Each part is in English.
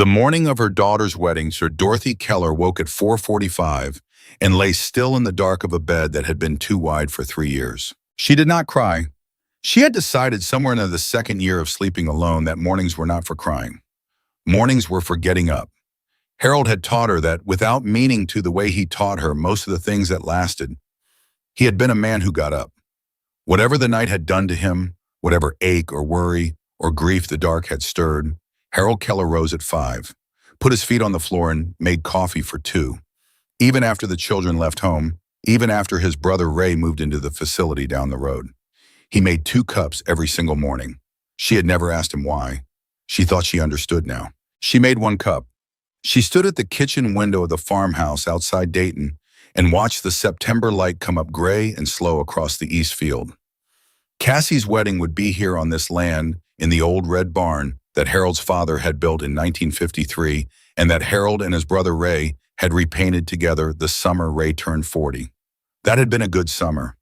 The morning of her daughter's wedding, Sir Dorothy Keller woke at 4:45 and lay still in the dark of a bed that had been too wide for 3 years. She did not cry. She had decided somewhere in the second year of sleeping alone that mornings were not for crying. Mornings were for getting up. Harold had taught her that without meaning to the way he taught her most of the things that lasted. He had been a man who got up. Whatever the night had done to him, whatever ache or worry or grief the dark had stirred, Harold Keller rose at 5, put his feet on the floor and made coffee for 2. Even after the children left home, even after his brother Ray moved into the facility down the road. He made 2 cups every single morning. She had never asked him why. She thought she understood now. She made 1 cup. She stood at the kitchen window of the farmhouse outside Dayton and watched the September light come up gray and slow across the east field. Cassie's wedding would be here on this land in the old red barn that Harold's father had built in 1953 and that Harold and his brother Ray had repainted together the summer Ray turned 40. That had been a good summer.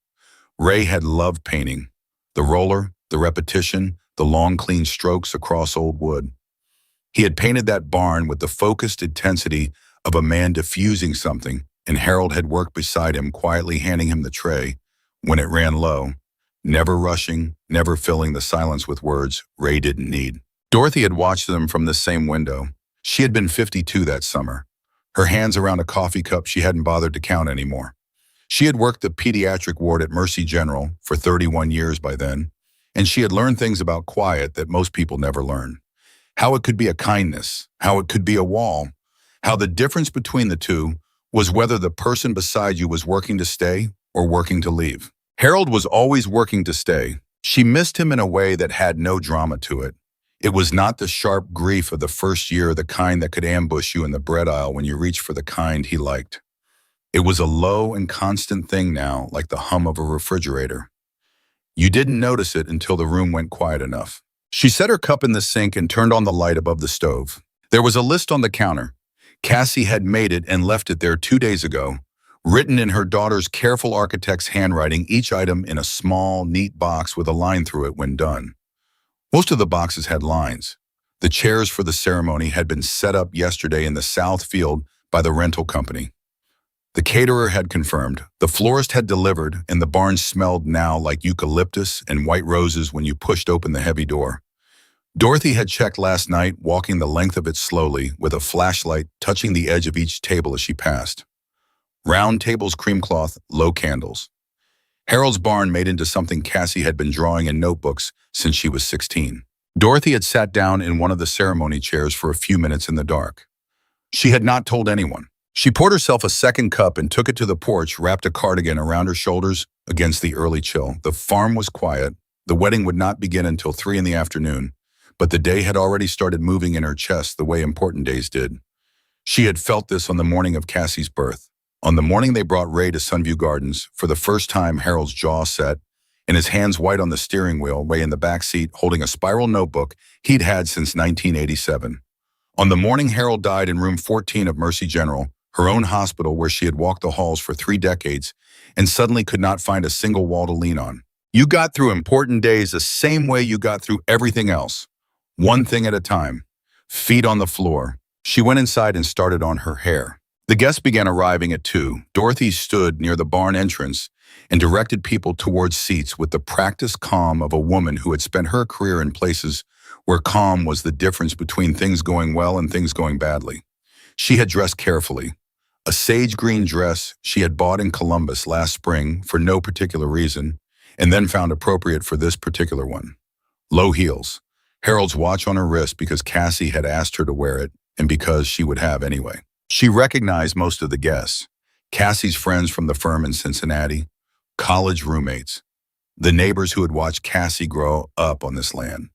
Ray had loved painting. The roller, the repetition, the long clean strokes across old wood. He had painted that barn with the focused intensity of a man diffusing something, and Harold had worked beside him, quietly handing him the tray when it ran low, never rushing, never filling the silence with words Ray didn't need. Dorothy had watched them from the same window. She had been 52 that summer. Her hands around a coffee cup she hadn't bothered to count anymore. She had worked the pediatric ward at Mercy General for 31 years by then, and she had learned things about quiet that most people never learn. How it could be a kindness, how it could be a wall, how the difference between the two was whether the person beside you was working to stay or working to leave. Harold was always working to stay. She missed him in a way that had no drama to it. It was not the sharp grief of the first year, the kind that could ambush you in the bread aisle when you reached for the kind he liked. It was a low and constant thing now, like the hum of a refrigerator. You didn't notice it until the room went quiet enough. She set her cup in the sink and turned on the light above the stove. There was a list on the counter. Cassie had made it and left it there 2 days ago, written in her daughter's careful architect's handwriting, each item in a small, neat box with a line through it when done. Most of the boxes had lines. The chairs for the ceremony had been set up yesterday in the south field by the rental company. The caterer had confirmed, the florist had delivered, and the barn smelled now like eucalyptus and white roses when you pushed open the heavy door. Dorothy had checked last night, walking the length of it slowly, with a flashlight touching the edge of each table as she passed. Round tables, cream cloth, low candles. Harold's barn made into something Cassie had been drawing in notebooks since she was 16. Dorothy had sat down in one of the ceremony chairs for a few minutes in the dark. She had not told anyone. She poured herself a second cup and took it to the porch, wrapped a cardigan around her shoulders against the early chill. The farm was quiet. The wedding would not begin until 3 in the afternoon, but the day had already started moving in her chest the way important days did. She had felt this on the morning of Cassie's birth. On the morning they brought Ray to Sunview Gardens, for the first time Harold's jaw set, and his hands white on the steering wheel, Ray in the back seat holding a spiral notebook he'd had since 1987. On the morning Harold died in room 14 of Mercy General, her own hospital where she had walked the halls for 3 decades and suddenly could not find a single wall to lean on. You got through important days the same way you got through everything else. One thing at a time. Feet on the floor. She went inside and started on her hair. The guests began arriving at 2. Dorothy stood near the barn entrance and directed people towards seats with the practiced calm of a woman who had spent her career in places where calm was the difference between things going well and things going badly. She had dressed carefully. A sage green dress she had bought in Columbus last spring for no particular reason, and then found appropriate for this particular one. Low heels. Harold's watch on her wrist because Cassie had asked her to wear it, and because she would have anyway. She recognized most of the guests. Cassie's friends from the firm in Cincinnati, college roommates, the neighbors who had watched Cassie grow up on this land.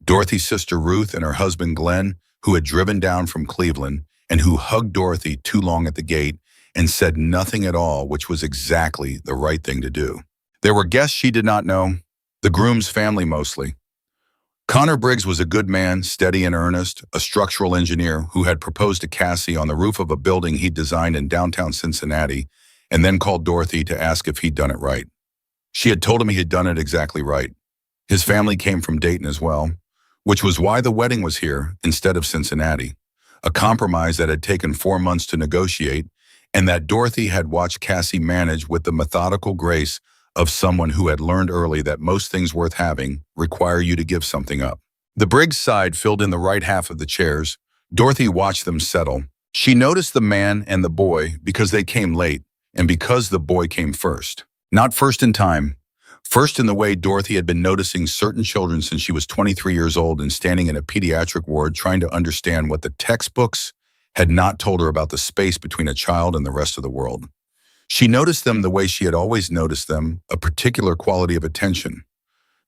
Dorothy's sister Ruth and her husband Glenn, who had driven down from Cleveland and who hugged Dorothy too long at the gate and said nothing at all, which was exactly the right thing to do. There were guests she did not know, the groom's family mostly. Connor Briggs was a good man, steady and earnest, a structural engineer who had proposed to Cassie on the roof of a building he'd designed in downtown Cincinnati and then called Dorothy to ask if he'd done it right. She had told him he had done it exactly right. His family came from Dayton as well, which was why the wedding was here instead of Cincinnati. a compromise that had taken 4 months to negotiate, and that Dorothy had watched Cassie manage with the methodical grace of someone who had learned early that most things worth having require you to give something up. The Briggs side filled in the right half of the chairs. Dorothy watched them settle. She noticed the man and the boy because they came late, and because the boy came first. Not first in time, first in the way Dorothy had been noticing certain children since she was 23 years old and standing in a pediatric ward trying to understand what the textbooks had not told her about the space between a child and the rest of the world. She noticed them the way she had always noticed them, a particular quality of attention.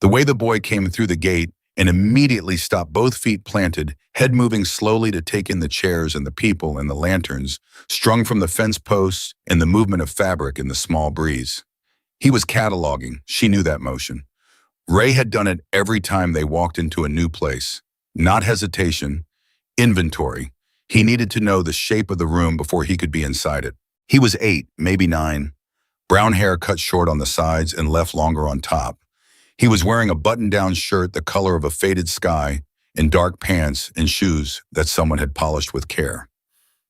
The way the boy came through the gate and immediately stopped, both feet planted, head moving slowly to take in the chairs and the people and the lanterns, strung from the fence posts and the movement of fabric in the small breeze. He was cataloging. She knew that motion. Ray had done it every time they walked into a new place. Not hesitation, inventory. He needed to know the shape of the room before he could be inside it. He was 8, maybe 9. Brown hair cut short on the sides and left longer on top. He was wearing a button-down shirt the color of a faded sky and dark pants and shoes that someone had polished with care.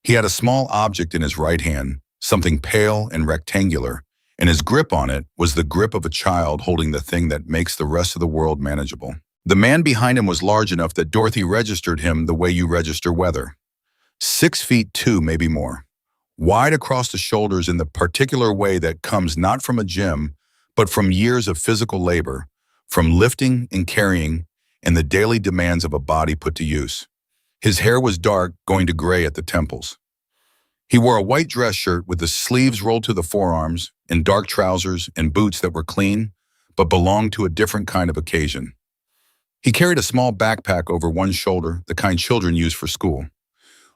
He had a small object in his right hand, something pale and rectangular, and his grip on it was the grip of a child holding the thing that makes the rest of the world manageable. The man behind him was large enough that Dorothy registered him the way you register weather. 6'2", maybe more. Wide across the shoulders in the particular way that comes not from a gym, but from years of physical labor, from lifting and carrying, and the daily demands of a body put to use. His hair was dark, going to gray at the temples. He wore a white dress shirt with the sleeves rolled to the forearms, and dark trousers and boots that were clean, but belonged to a different kind of occasion. He carried a small backpack over one shoulder, the kind children use for school.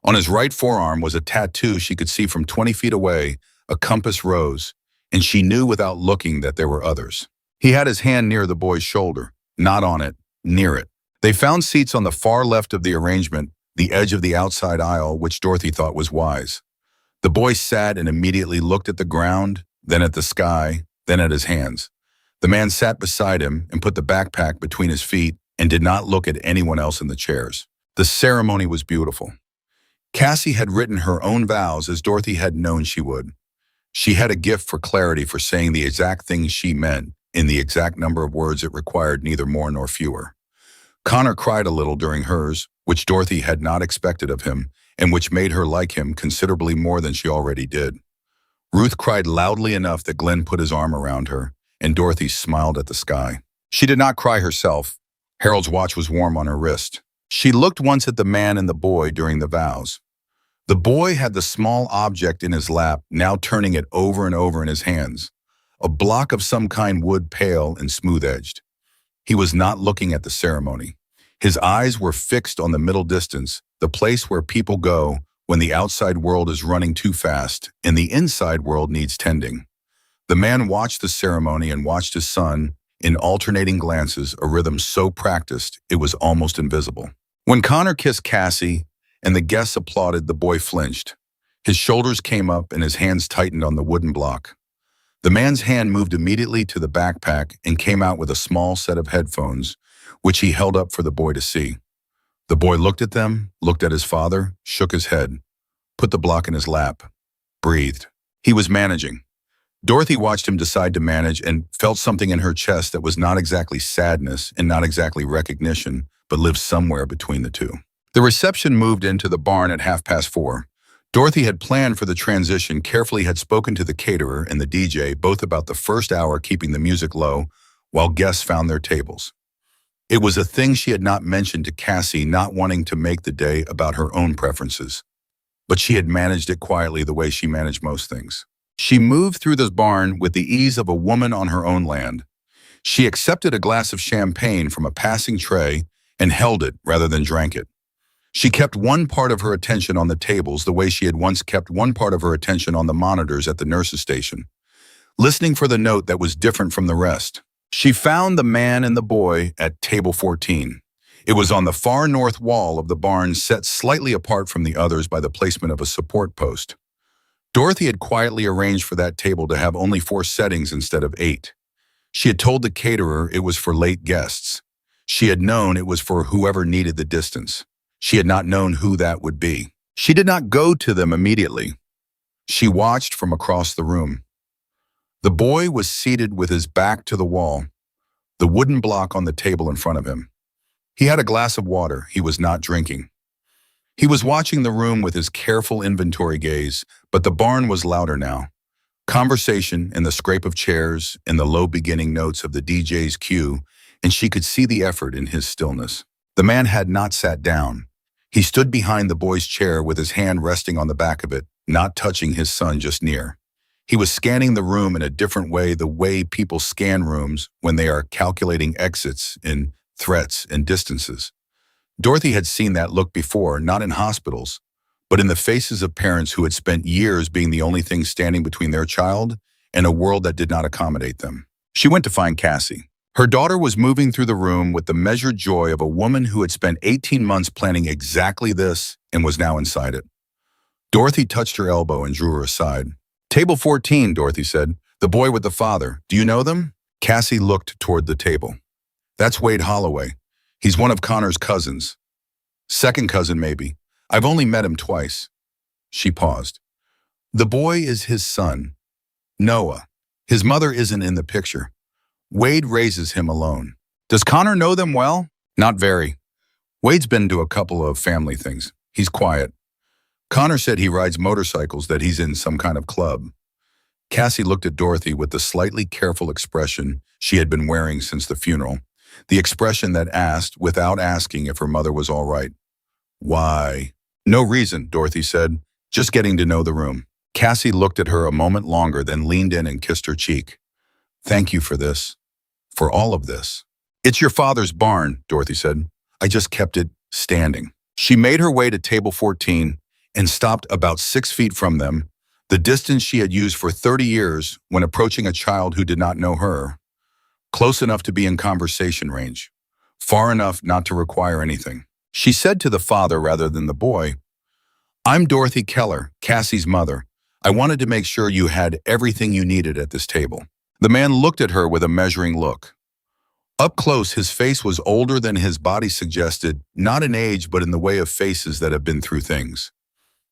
On his right forearm was a tattoo she could see from 20 feet away, a compass rose, and she knew without looking that there were others. He had his hand near the boy's shoulder, not on it, near it. They found seats on the far left of the arrangement, the edge of the outside aisle, which Dorothy thought was wise. The boy sat and immediately looked at the ground, then at the sky, then at his hands. The man sat beside him and put the backpack between his feet and did not look at anyone else in the chairs. The ceremony was beautiful. Cassie had written her own vows as Dorothy had known she would. She had a gift for clarity, for saying the exact things she meant in the exact number of words it required, neither more nor fewer. Connor cried a little during hers, which Dorothy had not expected of him, and which made her like him considerably more than she already did. Ruth cried loudly enough that Glenn put his arm around her, and Dorothy smiled at the sky. She did not cry herself. Harold's watch was warm on her wrist. She looked once at the man and the boy during the vows. The boy had the small object in his lap, now turning it over and over in his hands, a block of some kind, wood, pale and smooth-edged. He was not looking at the ceremony. His eyes were fixed on the middle distance, the place where people go when the outside world is running too fast and the inside world needs tending. The man watched the ceremony and watched his son in alternating glances, a rhythm so practiced it was almost invisible. When Connor kissed Cassie and the guests applauded, the boy flinched. His shoulders came up and his hands tightened on the wooden block. The man's hand moved immediately to the backpack and came out with a small set of headphones, which he held up for the boy to see. The boy looked at them, looked at his father, shook his head, put the block in his lap, breathed. He was managing. Dorothy watched him decide to manage and felt something in her chest that was not exactly sadness and not exactly recognition, but lived somewhere between the two. The reception moved into the barn at 4:30. Dorothy had planned for the transition, carefully had spoken to the caterer and the DJ, both about the first hour keeping the music low while guests found their tables. It was a thing she had not mentioned to Cassie, not wanting to make the day about her own preferences. But she had managed it quietly the way she managed most things. She moved through this barn with the ease of a woman on her own land. She accepted a glass of champagne from a passing tray and held it rather than drank it. She kept one part of her attention on the tables the way she had once kept one part of her attention on the monitors at the nurse's station, listening for the note that was different from the rest. She found the man and the boy at table 14. It was on the far north wall of the barn, set slightly apart from the others by the placement of a support post. Dorothy had quietly arranged for that table to have only 4 settings instead of 8. She had told the caterer it was for late guests. She had known it was for whoever needed the distance. She had not known who that would be. She did not go to them immediately. She watched from across the room. The boy was seated with his back to the wall, the wooden block on the table in front of him. He had a glass of water he was not drinking. He was watching the room with his careful inventory gaze, but the barn was louder now. Conversation and the scrape of chairs and the low beginning notes of the DJ's cue, and she could see the effort in his stillness. The man had not sat down. He stood behind the boy's chair with his hand resting on the back of it, not touching his son just near. He was scanning the room in a different way, the way people scan rooms when they are calculating exits and threats and distances. Dorothy had seen that look before, not in hospitals, but in the faces of parents who had spent years being the only thing standing between their child and a world that did not accommodate them. She went to find Cassie. Her daughter was moving through the room with the measured joy of a woman who had spent 18 months planning exactly this and was now inside it. Dorothy touched her elbow and drew her aside. "Table 14, Dorothy said. "The boy with the father. Do you know them?" Cassie looked toward the table. "That's Wade Holloway. He's one of Connor's cousins. Second cousin, maybe. I've only met him twice." She paused. "The boy is his son, Noah. His mother isn't in the picture. Wade raises him alone. Does Connor know them well?" "Not very. Wade's been to a couple of family things. He's quiet. Connor said he rides motorcycles, that he's in some kind of club." Cassie looked at Dorothy with the slightly careful expression she had been wearing since the funeral, the expression that asked, without asking, if her mother was all right. "Why?" "No reason," Dorothy said. "Just getting to know the room." Cassie looked at her a moment longer, then leaned in and kissed her cheek. "Thank you for this. For all of this." "It's your father's barn," Dorothy said. "I just kept it standing." She made her way to table 14 and stopped about 6 feet from them, the distance she had used for 30 years when approaching a child who did not know her, close enough to be in conversation range, far enough not to require anything. She said to the father rather than the boy, "I'm Dorothy Keller, Cassie's mother. I wanted to make sure you had everything you needed at this table." The man looked at her with a measuring look. Up close, his face was older than his body suggested, not in age but in the way of faces that have been through things.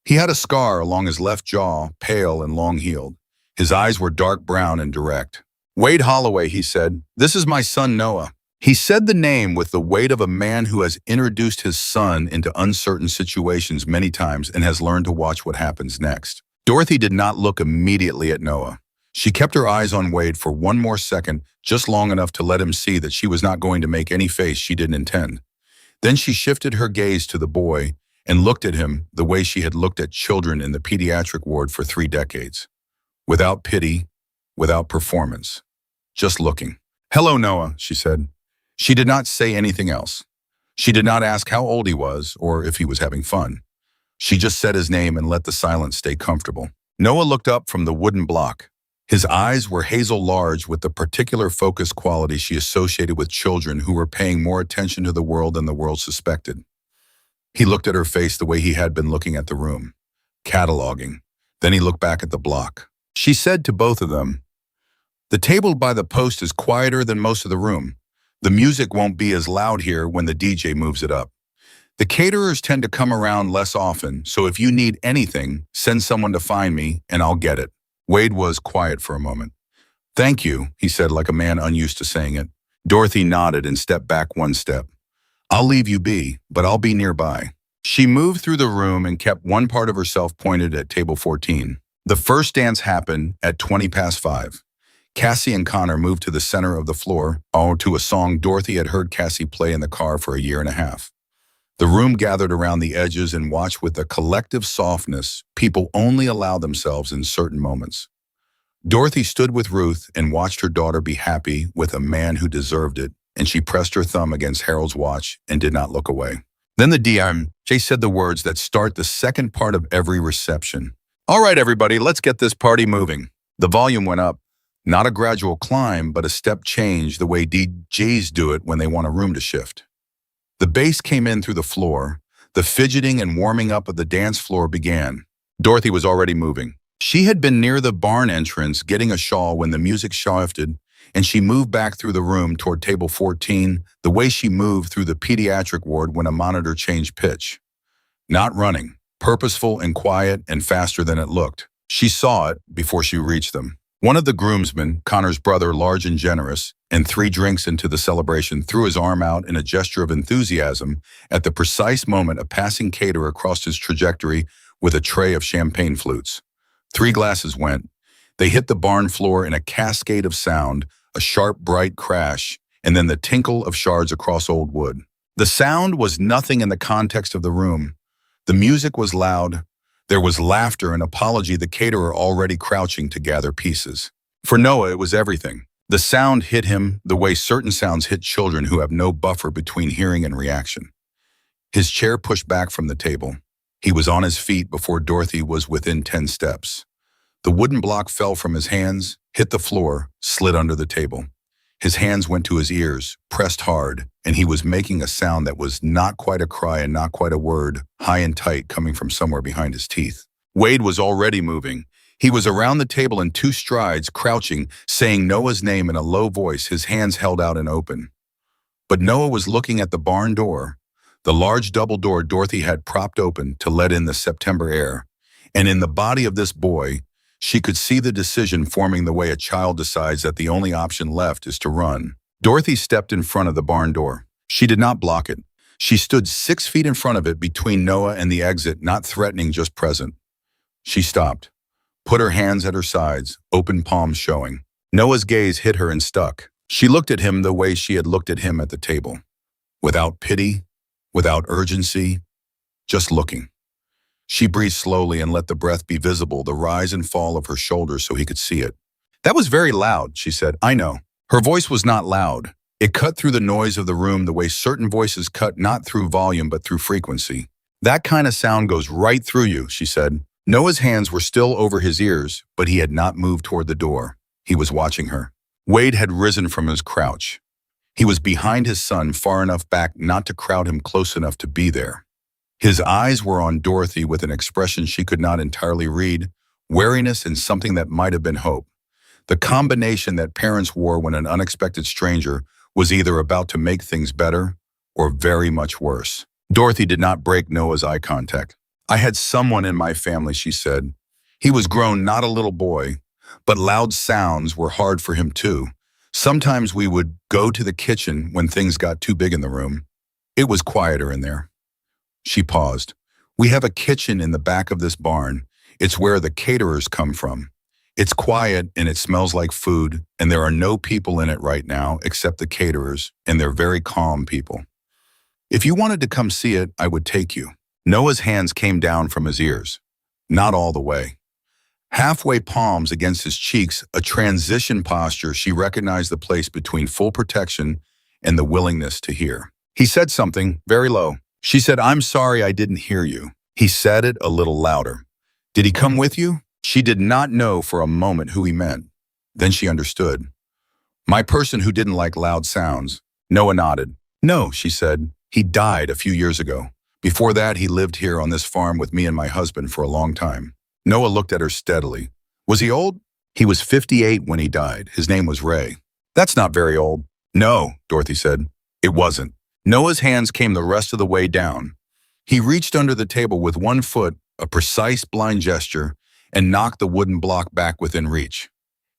He had a scar along his left jaw, pale and long-heeled. His eyes were dark brown and direct. "Wade Holloway," he said. "This is my son Noah." He said the name with the weight of a man who has introduced his son into uncertain situations many times and has learned to watch what happens next. Dorothy did not look immediately at Noah. She kept her eyes on Wade for one more second, just long enough to let him see that she was not going to make any face she didn't intend. Then she shifted her gaze to the boy and looked at him the way she had looked at children in the pediatric ward for 3 decades. Without pity, without performance, just looking. "Hello, Noah," she said. She did not say anything else. She did not ask how old he was or if he was having fun. She just said his name and let the silence stay comfortable. Noah looked up from the wooden block. His eyes were hazel large with the particular focus quality she associated with children who were paying more attention to the world than the world suspected. He looked at her face the way he had been looking at the room, cataloging. Then he looked back at the block. She said to both of them, "The table by the post is quieter than most of the room. The music won't be as loud here when the DJ moves it up. The caterers tend to come around less often, so if you need anything, send someone to find me and I'll get it." Wade was quiet for a moment. "Thank you," he said like a man unused to saying it. Dorothy nodded and stepped back 1 step. "I'll leave you be, but I'll be nearby." She moved through the room and kept one part of herself pointed at table 14. The first dance happened at 20 past 5. Cassie and Connor moved to the center of the floor, to a song Dorothy had heard Cassie play in the car for a year and a half. The room gathered around the edges and watched with a collective softness people only allow themselves in certain moments. Dorothy stood with Ruth and watched her daughter be happy with a man who deserved it, and she pressed her thumb against Harold's watch and did not look away. Then the DJ said the words that start the second part of every reception. "All right, everybody, let's get this party moving." The volume went up, not a gradual climb, but a step change the way DJs do it when they want a room to shift. The bass came in through the floor. The fidgeting and warming up of the dance floor began. Dorothy was already moving. She had been near the barn entrance getting a shawl when the music shifted, and she moved back through the room toward table 14 the way she moved through the pediatric ward when a monitor changed pitch. Not running, purposeful and quiet and faster than it looked. She saw it before she reached them. One of the groomsmen, Connor's brother, large and generous, and 3 drinks into the celebration, threw his arm out in a gesture of enthusiasm at the precise moment a passing caterer crossed his trajectory with a tray of champagne flutes. 3 glasses went. They hit the barn floor in a cascade of sound, a sharp, bright crash, and then the tinkle of shards across old wood. The sound was nothing in the context of the room. The music was loud. There was laughter and apology, the caterer already crouching to gather pieces. For Noah, it was everything. The sound hit him the way certain sounds hit children who have no buffer between hearing and reaction. His chair pushed back from the table. He was on his feet before Dorothy was within 10 steps. The wooden block fell from his hands, hit the floor, slid under the table. His hands went to his ears, pressed hard, and he was making a sound that was not quite a cry and not quite a word, high and tight, coming from somewhere behind his teeth. Wade was already moving. He was around the table in 2 strides, crouching, saying Noah's name in a low voice, his hands held out and open. But Noah was looking at the barn door, the large double door Dorothy had propped open to let in the September air. And in the body of this boy, she could see the decision forming the way a child decides that the only option left is to run. Dorothy stepped in front of the barn door. She did not block it. She stood 6 feet in front of it between Noah and the exit, not threatening, just present. She stopped, put her hands at her sides, open palms showing. Noah's gaze hit her and stuck. She looked at him the way she had looked at him at the table. Without pity, without urgency, just looking. She breathed slowly and let the breath be visible, the rise and fall of her shoulders so he could see it. "That was very loud," she said. "I know." Her voice was not loud. It cut through the noise of the room the way certain voices cut, not through volume but through frequency. "That kind of sound goes right through you," she said. Noah's hands were still over his ears, but he had not moved toward the door. He was watching her. Wade had risen from his crouch. He was behind his son, far enough back not to crowd him close enough to be there. His eyes were on Dorothy with an expression she could not entirely read, wariness and something that might have been hope. The combination that parents wore when an unexpected stranger was either about to make things better or very much worse. Dorothy did not break Noah's eye contact. "I had someone in my family," she said. "He was grown, not a little boy, but loud sounds were hard for him too. Sometimes we would go to the kitchen when things got too big in the room. It was quieter in there." She paused. "We have a kitchen in the back of this barn. It's where the caterers come from. It's quiet and it smells like food, and there are no people in it right now except the caterers, and they're very calm people. If you wanted to come see it, I would take you." Noah's hands came down from his ears. Not all the way. Halfway, palms against his cheeks, a transition posture. She recognized the place between full protection and the willingness to hear. He said something, very low. She said, "I'm sorry I didn't hear you." He said it a little louder. "Did he come with you?" She did not know for a moment who he meant. Then she understood. "My person who didn't like loud sounds." Noah nodded. "No," she said. "He died a few years ago. Before that, he lived here on this farm with me and my husband for a long time." Noah looked at her steadily. "Was he old?" "He was 58 when he died. His name was Ray." "That's not very old." "No," Dorothy said. "It wasn't." Noah's hands came the rest of the way down. He reached under the table with one foot, a precise blind gesture, and knocked the wooden block back within reach.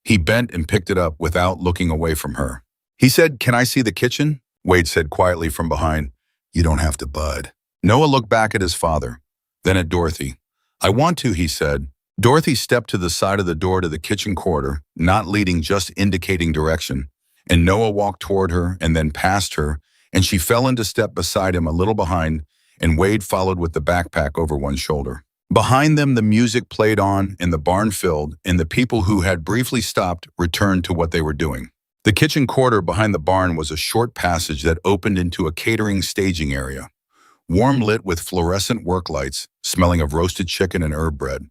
He bent and picked it up without looking away from her. He said, "Can I see the kitchen?" Wade said quietly from behind, "You don't have to, bud." Noah looked back at his father, then at Dorothy. "I want to," he said. Dorothy stepped to the side of the door to the kitchen corridor, not leading, just indicating direction, and Noah walked toward her and then past her, and she fell into step beside him a little behind, and Wade followed with the backpack over one shoulder. Behind them, the music played on and the barn filled, and the people who had briefly stopped returned to what they were doing. The kitchen corridor behind the barn was a short passage that opened into a catering staging area, warm lit with fluorescent work lights, smelling of roasted chicken and herb bread.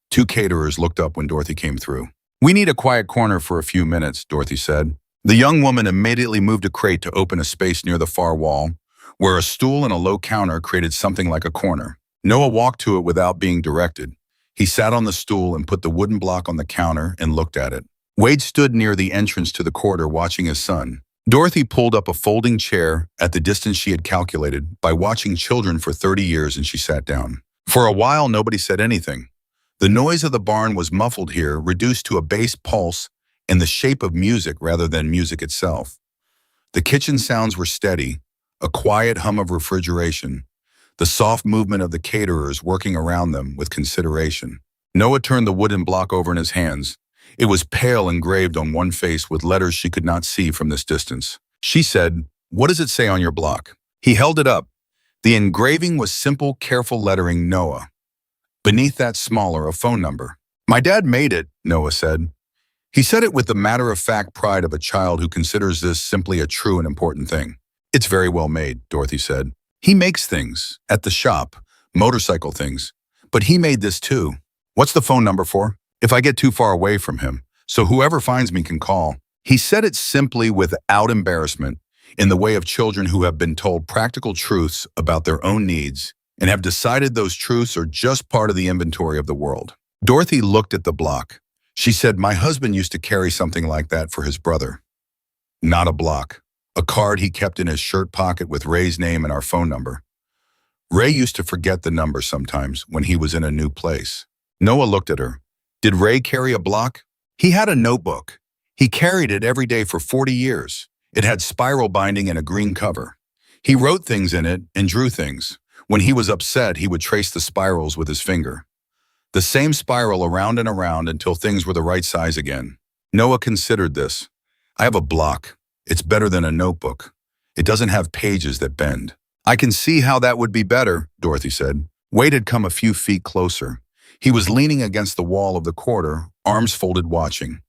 2 caterers looked up when Dorothy came through. "We need a quiet corner for a few minutes," Dorothy said. The young woman immediately moved a crate to open a space near the far wall, where a stool and a low counter created something like a corner. Noah walked to it without being directed. He sat on the stool and put the wooden block on the counter and looked at it. Wade stood near the entrance to the corridor watching his son. Dorothy pulled up a folding chair at the distance she had calculated by watching children for 30 years, and she sat down. For a while, nobody said anything. The noise of the barn was muffled here, reduced to a bass pulse in the shape of music rather than music itself. The kitchen sounds were steady, a quiet hum of refrigeration, the soft movement of the caterers working around them with consideration. Noah turned the wooden block over in his hands. It was pale, engraved on one face with letters she could not see from this distance. She said, "What does it say on your block?" He held it up. The engraving was simple, careful lettering Noah. Beneath that smaller, a phone number. "My dad made it," Noah said. He said it with the matter-of-fact pride of a child who considers this simply a true and important thing. "It's very well made," Dorothy said. "He makes things, at the shop, motorcycle things. But he made this too. What's the phone number for? If I get too far away from him, so whoever finds me can call." He said it simply without embarrassment, in the way of children who have been told practical truths about their own needs and have decided those truths are just part of the inventory of the world. Dorothy looked at the block. She said, "My husband used to carry something like that for his brother." Not a block. A card he kept in his shirt pocket with Ray's name and our phone number. Ray used to forget the number sometimes when he was in a new place. Noah looked at her. Did Ray carry a block? He had a notebook. He carried it every day for 40 years. It had spiral binding and a green cover. He wrote things in it and drew things. When he was upset, he would trace the spirals with his finger. The same spiral around and around until things were the right size again. Noah considered this. "I have a block. It's better than a notebook. It doesn't have pages that bend." "I can see how that would be better," Dorothy said. Wade had come a few feet closer. He was leaning against the wall of the corridor, arms folded watching.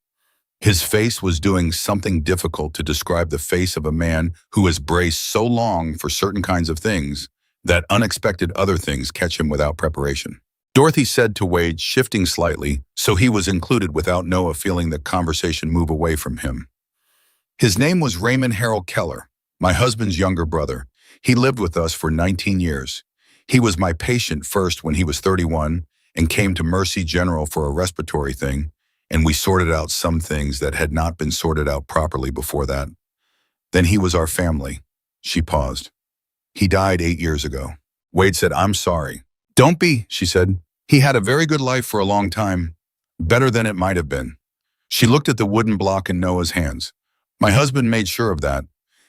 His face was doing something difficult to describe the face of a man who has braced so long for certain kinds of things that unexpected other things catch him without preparation. Dorothy said to Wade, shifting slightly, so he was included without Noah feeling the conversation move away from him. "His name was Raymond Harold Keller, my husband's younger brother. He lived with us for 19 years. He was my patient first when he was 31 and came to Mercy General for a respiratory thing, and we sorted out some things that had not been sorted out properly before that. Then he was our family." She paused. "He died 8 years ago." Wade said, "I'm sorry." "Don't be," she said. "He had a very good life for a long time. Better than it might have been." She looked at the wooden block in Noah's hands. "My husband made sure of that.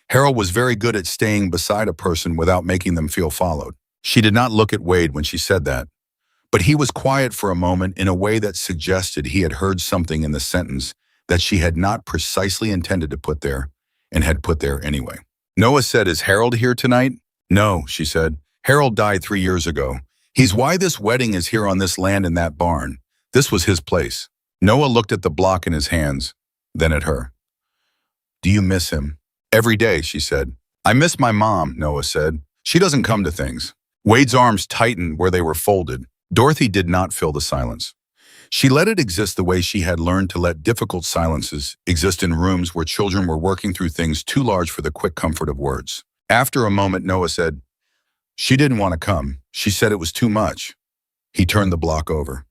Harold was very good at staying beside a person without making them feel followed." She did not look at Wade when she said that, but he was quiet for a moment in a way that suggested he had heard something in the sentence that she had not precisely intended to put there and had put there anyway. Noah said, "Is Harold here tonight?" "No," she said. "Harold died 3 years ago. He's why this wedding is here on this land in that barn. This was his place." Noah looked at the block in his hands, then at her. "Do you miss him?" "Every day," she said. "I miss my mom," Noah said. "She doesn't come to things." Wade's arms tightened where they were folded. Dorothy did not fill the silence. She let it exist the way she had learned to let difficult silences exist in rooms where children were working through things too large for the quick comfort of words. After a moment, Noah said, "She didn't want to come. She said it was too much." He turned the block over.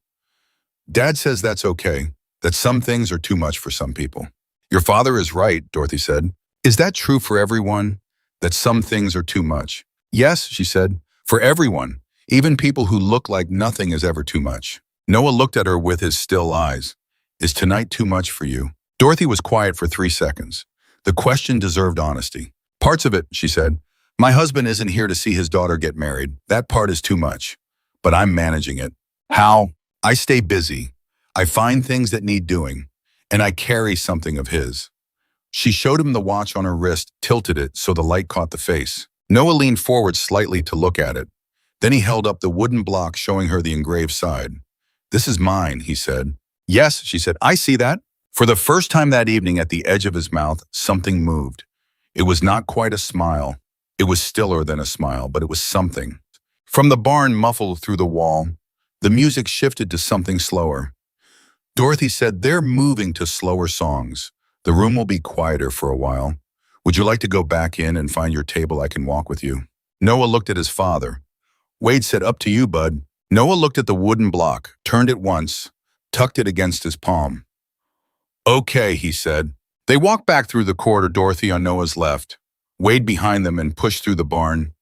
"Dad says that's okay, that some things are too much for some people." "Your father is right," Dorothy said. "Is that true for everyone, that some things are too much?" "Yes," she said, "for everyone, even people who look like nothing is ever too much." Noah looked at her with his still eyes. "Is tonight too much for you?" Dorothy was quiet for 3 seconds. The question deserved honesty. "Parts of it," she said. "My husband isn't here to see his daughter get married. That part is too much. But I'm managing it." "How?" "I stay busy. I find things that need doing. And I carry something of his." She showed him the watch on her wrist, tilted it so the light caught the face. Noah leaned forward slightly to look at it. Then he held up the wooden block showing her the engraved side. "This is mine," he said. "Yes," she said, "I see that." For the first time that evening, at the edge of his mouth, something moved. It was not quite a smile. It was stiller than a smile, but it was something. From the barn muffled through the wall, the music shifted to something slower. Dorothy said, "They're moving to slower songs. The room will be quieter for a while. Would you like to go back in and find your table? I can walk with you." Noah looked at his father. Wade said, "Up to you, bud." Noah looked at the wooden block, turned it once, tucked it against his palm. "Okay," he said. They walked back through the corridor, Dorothy on Noah's left, Wade behind them, and pushed through the barn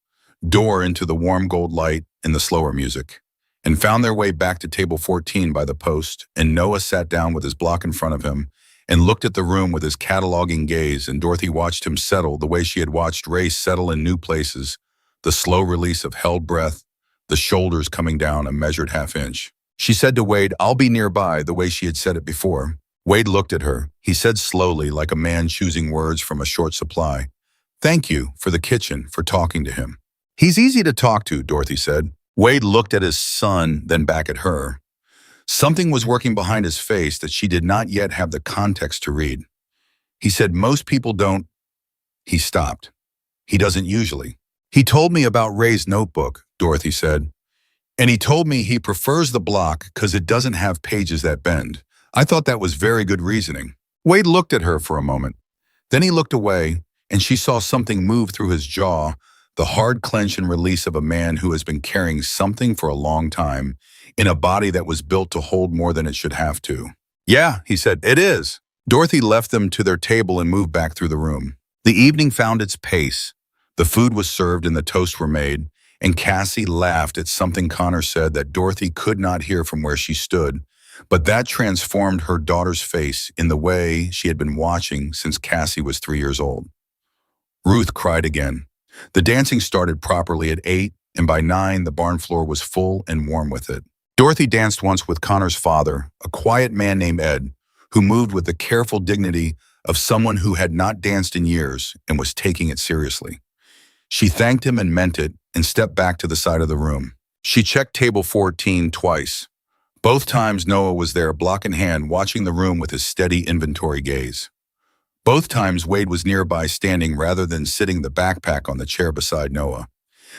door into the warm gold light and the slower music. and found their way back to table 14 by the post, and Noah sat down with his block in front of him and looked at the room with his cataloging gaze, and Dorothy watched him settle the way she had watched Ray settle in new places, the slow release of held breath, the shoulders coming down a measured half-inch. She said to Wade, "I'll be nearby," the way she had said it before. Wade looked at her. He said slowly, like a man choosing words from a short supply, "Thank you for the kitchen, for talking to him." "He's easy to talk to," Dorothy said. Wade looked at his son, then back at her. Something was working behind his face that she did not yet have the context to read. He said, "Most people don't." He stopped. "He doesn't usually." "He told me about Ray's notebook," Dorothy said. "And he told me he prefers the block because it doesn't have pages that bend. I thought that was very good reasoning." Wade looked at her for a moment. Then he looked away, and she saw something move through his jaw, the hard clench and release of a man who has been carrying something for a long time in a body that was built to hold more than it should have to. "Yeah," he said, "it is." Dorothy left them to their table and moved back through the room. The evening found its pace. The food was served and the toasts were made, and Cassie laughed at something Connor said that Dorothy could not hear from where she stood, but that transformed her daughter's face in the way she had been watching since Cassie was 3 years old. Ruth cried again. The dancing started properly at 8, and by 9 the barn floor was full and warm with it. Dorothy danced once with Connor's father, a quiet man named Ed, who moved with the careful dignity of someone who had not danced in years and was taking it seriously. She thanked him and meant it, and stepped back to the side of the room. She checked table 14 twice. Both times Noah was there, block in hand, watching the room with his steady inventory gaze. Both times Wade was nearby, standing rather than sitting the backpack on the chair beside Noah.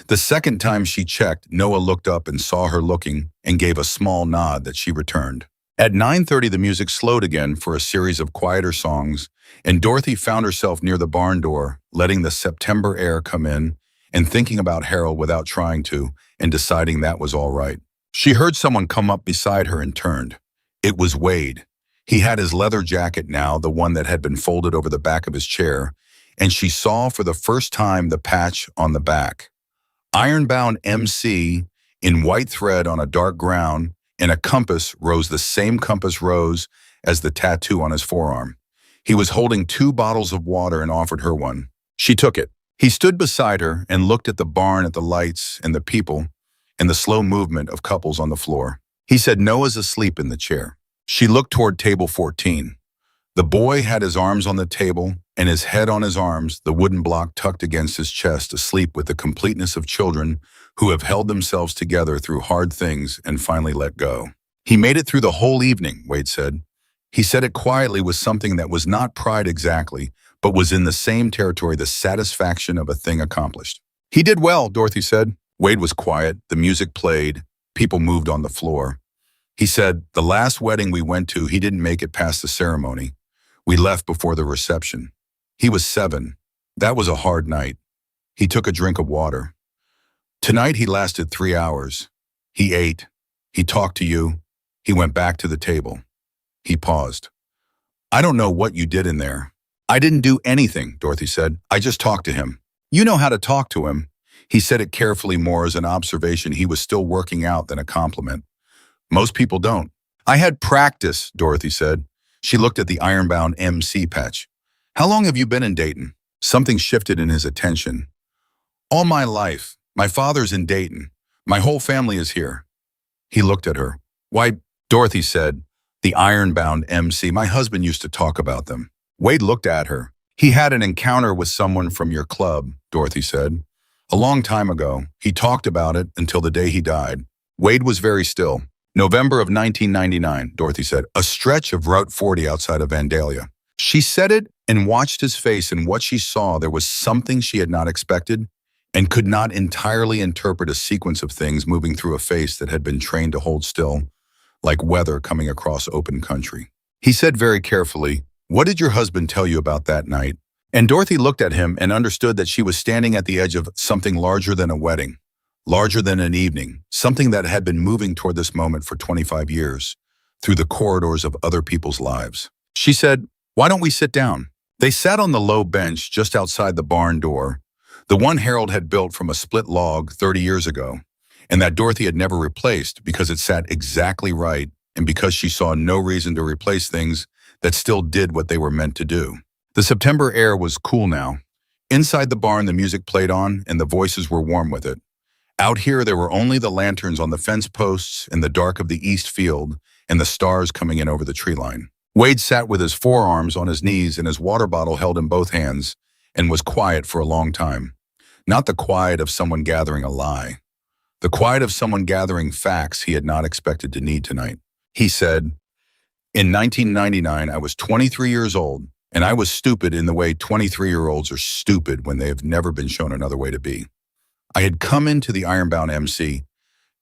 The second time she checked, Noah looked up and saw her looking and gave a small nod that she returned. At 9:30 the music slowed again for a series of quieter songs, and Dorothy found herself near the barn door, letting the September air come in and thinking about Harold without trying to, and deciding that was all right. She heard someone come up beside her and turned. It was Wade. He had his leather jacket now, the one that had been folded over the back of his chair, and she saw for the first time the patch on the back. Ironbound MC in white thread on a dark ground, and a compass rose, the same compass rose as the tattoo on his forearm. He was holding 2 bottles of water and offered her one. She took it. He stood beside her and looked at the barn, at the lights and the people, and the slow movement of couples on the floor. He said, "Noah's asleep in the chair." She looked toward table 14. The boy had his arms on the table and his head on his arms, the wooden block tucked against his chest, asleep with the completeness of children who have held themselves together through hard things and finally let go. "He made it through the whole evening," Wade said. He said it quietly with something that was not pride exactly, but was in the same territory, the satisfaction of a thing accomplished. "He did well," Dorothy said. Wade was quiet. The music played. People moved on the floor. He said, "The last wedding we went to, he didn't make it past the ceremony. We left before the reception. He was 7. That was a hard night. He took a drink of water. Tonight he lasted 3 hours. He ate. He talked to you. He went back to the table." He paused. "I don't know what you did in there." "I didn't do anything," Dorothy said. "I just talked to him." "You know how to talk to him." He said it carefully, more as an observation he was still working out than a compliment. "Most people don't." "I had practice," Dorothy said. She looked at the ironbound MC patch. "How long have you been in Dayton?" Something shifted in his attention. "All my life. My father's in Dayton. My whole family is here." He looked at her. "Why," Dorothy said, "the ironbound MC, my husband used to talk about them." Wade looked at her. "He had an encounter with someone from your club," Dorothy said. "A long time ago. He talked about it until the day he died." Wade was very still. "November of 1999, Dorothy said. "A stretch of Route 40 outside of Vandalia." She said it and watched his face, and what she saw, there was something she had not expected and could not entirely interpret, a sequence of things moving through a face that had been trained to hold still, like weather coming across open country. He said very carefully, "What did your husband tell you about that night?" And Dorothy looked at him and understood that she was standing at the edge of something larger than a wedding, larger than an evening, something that had been moving toward this moment for 25 years, through the corridors of other people's lives. She said, "Why don't we sit down?" They sat on the low bench just outside the barn door, the one Harold had built from a split log 30 years ago, and that Dorothy had never replaced because it sat exactly right and because she saw no reason to replace things that still did what they were meant to do. The September air was cool now. Inside the barn, the music played on, and the voices were warm with it. Out here, there were only the lanterns on the fence posts in the dark of the east field and the stars coming in over the tree line. Wade sat with his forearms on his knees and his water bottle held in both hands and was quiet for a long time. Not the quiet of someone gathering a lie. The quiet of someone gathering facts he had not expected to need tonight. He said, "In 1999, I was 23 years old, and I was stupid in the way 23-year-olds are stupid when they have never been shown another way to be. I had come into the Ironbound MC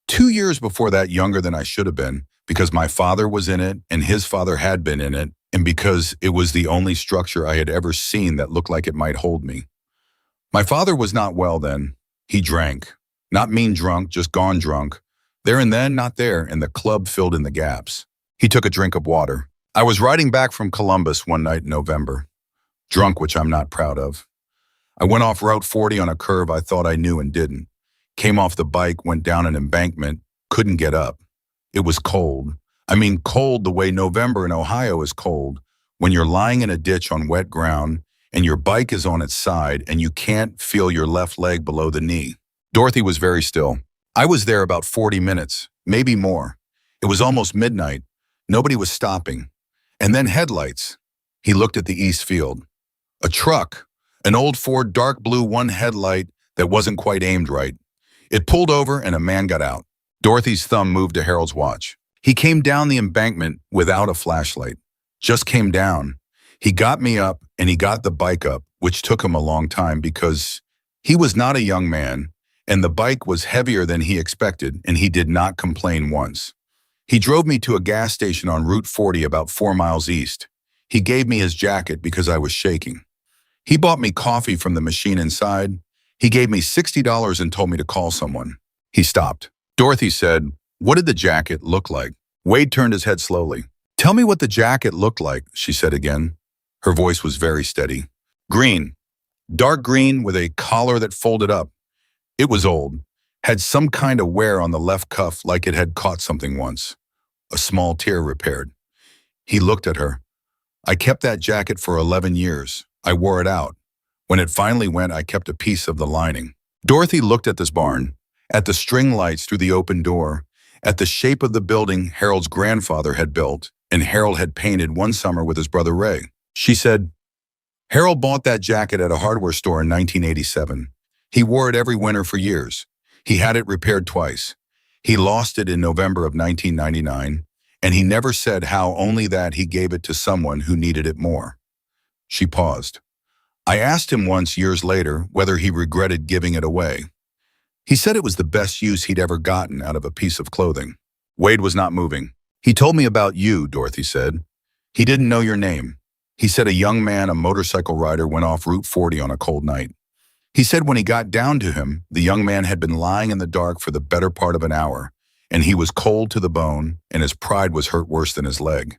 2 years before that, younger than I should have been, because my father was in it and his father had been in it, and because it was the only structure I had ever seen that looked like it might hold me. My father was not well then. He drank. Not mean drunk, just gone drunk. There and then, not there, and the club filled in the gaps. He took a drink of water. I was riding back from Columbus one night in November. Drunk, which I'm not proud of. I went off Route 40 on a curve I thought I knew and didn't. Came off the bike, went down an embankment, couldn't get up. It was cold. I mean cold the way November in Ohio is cold, when you're lying in a ditch on wet ground and your bike is on its side and you can't feel your left leg below the knee. Dorothy was very still. I was there about 40 minutes, maybe more. It was almost midnight. Nobody was stopping. And then headlights. He looked at the east field. A truck, an old Ford dark blue one headlight that wasn't quite aimed right. It pulled over and a man got out. Dorothy's thumb moved to Harold's watch. He came down the embankment without a flashlight. Just came down. He got me up and he got the bike up, which took him a long time because he was not a young man and the bike was heavier than he expected and he did not complain once. He drove me to a gas station on Route 40 about 4 miles east. He gave me his jacket because I was shaking. He bought me coffee from the machine inside. He gave me $60 and told me to call someone. He stopped. Dorothy said, "What did the jacket look like?" Wade turned his head slowly. "Tell me what the jacket looked like," she said again. Her voice was very steady. "Green. Dark green with a collar that folded up. It was old. Had some kind of wear on the left cuff like it had caught something once. A small tear repaired." He looked at her. "I kept that jacket for 11 years. I wore it out. When it finally went, I kept a piece of the lining." Dorothy looked at this barn, at the string lights through the open door, at the shape of the building Harold's grandfather had built and Harold had painted one summer with his brother Ray. She said, "Harold bought that jacket at a hardware store in 1987. He wore it every winter for years. He had it repaired twice. He lost it in November of 1999, and he never said how, only that he gave it to someone who needed it more." She paused. "I asked him once years later whether he regretted giving it away. He said it was the best use he'd ever gotten out of a piece of clothing." Wade was not moving. "He told me about you," Dorothy said. "He didn't know your name. He said a young man, a motorcycle rider, went off Route 40 on a cold night. He said when he got down to him, the young man had been lying in the dark for the better part of an hour, and he was cold to the bone, and his pride was hurt worse than his leg.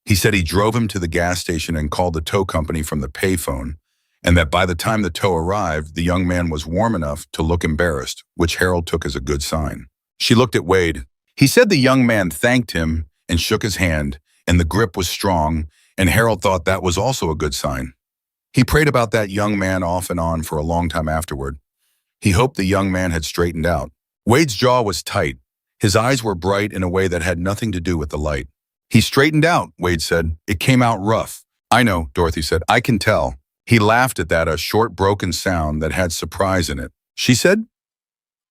He said he drove him to the gas station and called the tow company from the payphone, and that by the time the tow arrived, the young man was warm enough to look embarrassed, which Harold took as a good sign." She looked at Wade. "He said the young man thanked him and shook his hand, and the grip was strong, and Harold thought that was also a good sign. He prayed about that young man off and on for a long time afterward. He hoped the young man had straightened out." Wade's jaw was tight. His eyes were bright in a way that had nothing to do with the light. "He straightened out," Wade said. "It came out rough." "I know," Dorothy said. "I can tell." He laughed at that, a short, broken sound that had surprise in it. She said,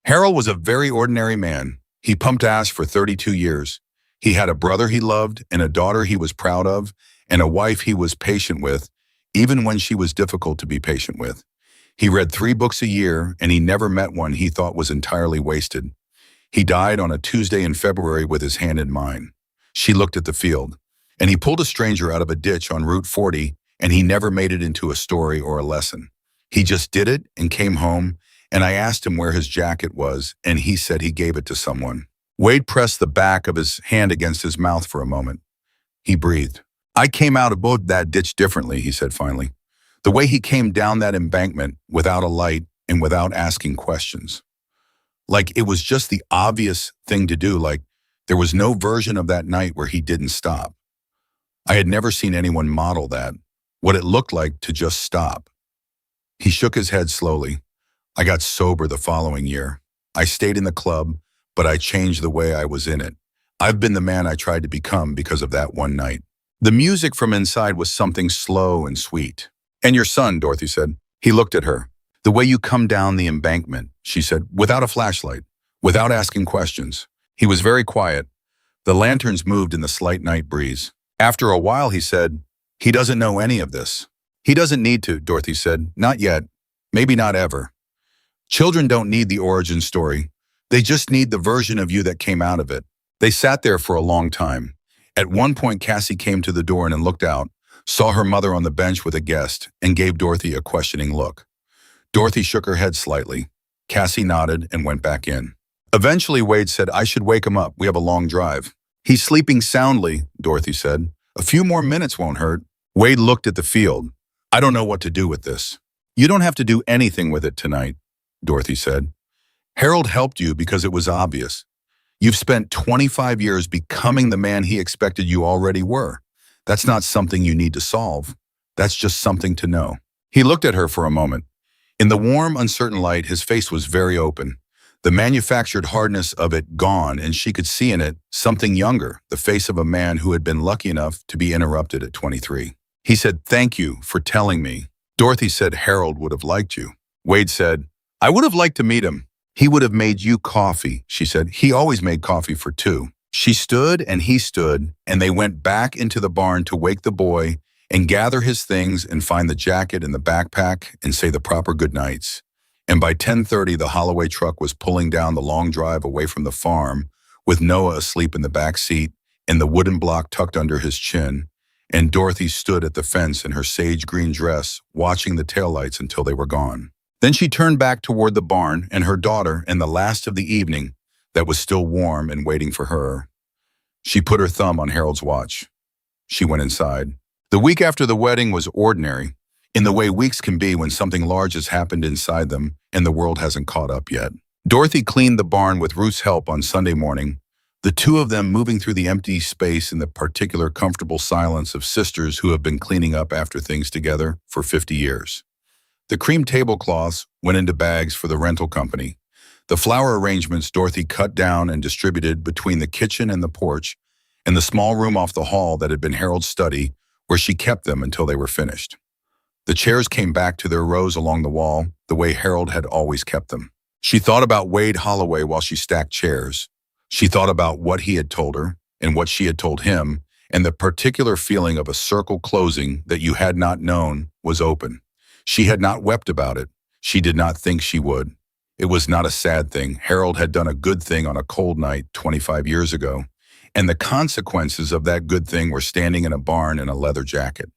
"Harold was a very ordinary man. He pumped ass for 32 years. He had a brother he loved and a daughter he was proud of and a wife he was patient with, even when she was difficult to be patient with. He read 3 books a year and he never met one he thought was entirely wasted. He died on a Tuesday in February with his hand in mine." She looked at the field. "And he pulled a stranger out of a ditch on Route 40 and he never made it into a story or a lesson. He just did it and came home, and I asked him where his jacket was, and he said he gave it to someone." Wade pressed the back of his hand against his mouth for a moment. He breathed. "I came out of both that ditch differently," he said finally. "The way he came down that embankment without a light and without asking questions. Like it was just the obvious thing to do, like there was no version of that night where he didn't stop. I had never seen anyone model that, what it looked like to just stop. He shook his head slowly. I got sober the following year. I stayed in the club, but I changed the way I was in it. I've been the man I tried to become because of that one night. The music from inside was something slow and sweet. And your son, Dorothy said. He looked at her. The way you come down the embankment, she said, without a flashlight, without asking questions. He was very quiet. The lanterns moved in the slight night breeze. After a while, he said, he doesn't know any of this. He doesn't need to, Dorothy said. Not yet. Maybe not ever. Children don't need the origin story. They just need the version of you that came out of it. They sat there for a long time. At one point, Cassie came to the door and looked out, saw her mother on the bench with a guest, and gave Dorothy a questioning look. Dorothy shook her head slightly. Cassie nodded and went back in. Eventually, Wade said, I should wake him up. We have a long drive. He's sleeping soundly, Dorothy said. A few more minutes won't hurt. Wade looked at the field. I don't know what to do with this. You don't have to do anything with it tonight, Dorothy said. Harold helped you because it was obvious. You've spent 25 years becoming the man he expected you already were. That's not something you need to solve. That's just something to know. He looked at her for a moment. In the warm, uncertain light, his face was very open. The manufactured hardness of it gone, and she could see in it something younger, the face of a man who had been lucky enough to be interrupted at 23. He said, thank you for telling me. Dorothy said Harold would have liked you. Wade said, I would have liked to meet him. He would have made you coffee, she said. He always made coffee for two. She stood and he stood, and they went back into the barn to wake the boy and gather his things and find the jacket and the backpack and say the proper goodnights. And by 10:30, the Holloway truck was pulling down the long drive away from the farm, with Noah asleep in the back seat and the wooden block tucked under his chin, and Dorothy stood at the fence in her sage green dress, watching the taillights until they were gone. Then she turned back toward the barn and her daughter and the last of the evening that was still warm and waiting for her. She put her thumb on Harold's watch. She went inside. The week after the wedding was ordinary, in the way weeks can be when something large has happened inside them and the world hasn't caught up yet. Dorothy cleaned the barn with Ruth's help on Sunday morning, the two of them moving through the empty space in the particular comfortable silence of sisters who have been cleaning up after things together for 50 years. The cream tablecloths went into bags for the rental company. The flower arrangements Dorothy cut down and distributed between the kitchen and the porch, and the small room off the hall that had been Harold's study, where she kept them until they were finished. The chairs came back to their rows along the wall, the way Harold had always kept them. She thought about Wade Holloway while she stacked chairs. She thought about what he had told her and what she had told him, and the particular feeling of a circle closing that you had not known was open. She had not wept about it. She did not think she would. It was not a sad thing. Harold had done a good thing on a cold night 25 years ago, and the consequences of that good thing were standing in a barn in a leather jacket.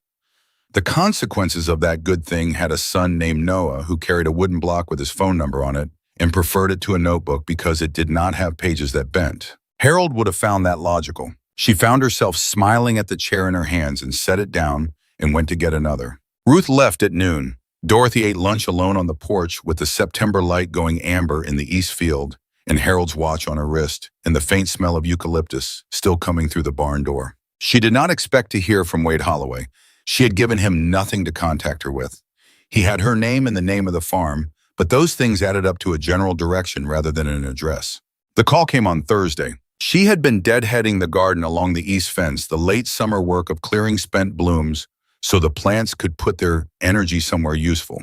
The consequences of that good thing had a son named Noah who carried a wooden block with his phone number on it and preferred it to a notebook because it did not have pages that bent. Harold would have found that logical. She found herself smiling at the chair in her hands and set it down and went to get another. Ruth left at noon. Dorothy ate lunch alone on the porch with the September light going amber in the east field and Harold's watch on her wrist and the faint smell of eucalyptus still coming through the barn door. She did not expect to hear from Wade Holloway. She had given him nothing to contact her with. He had her name and the name of the farm, but those things added up to a general direction rather than an address. The call came on Thursday. She had been deadheading the garden along the east fence, the late summer work of clearing spent blooms so the plants could put their energy somewhere useful.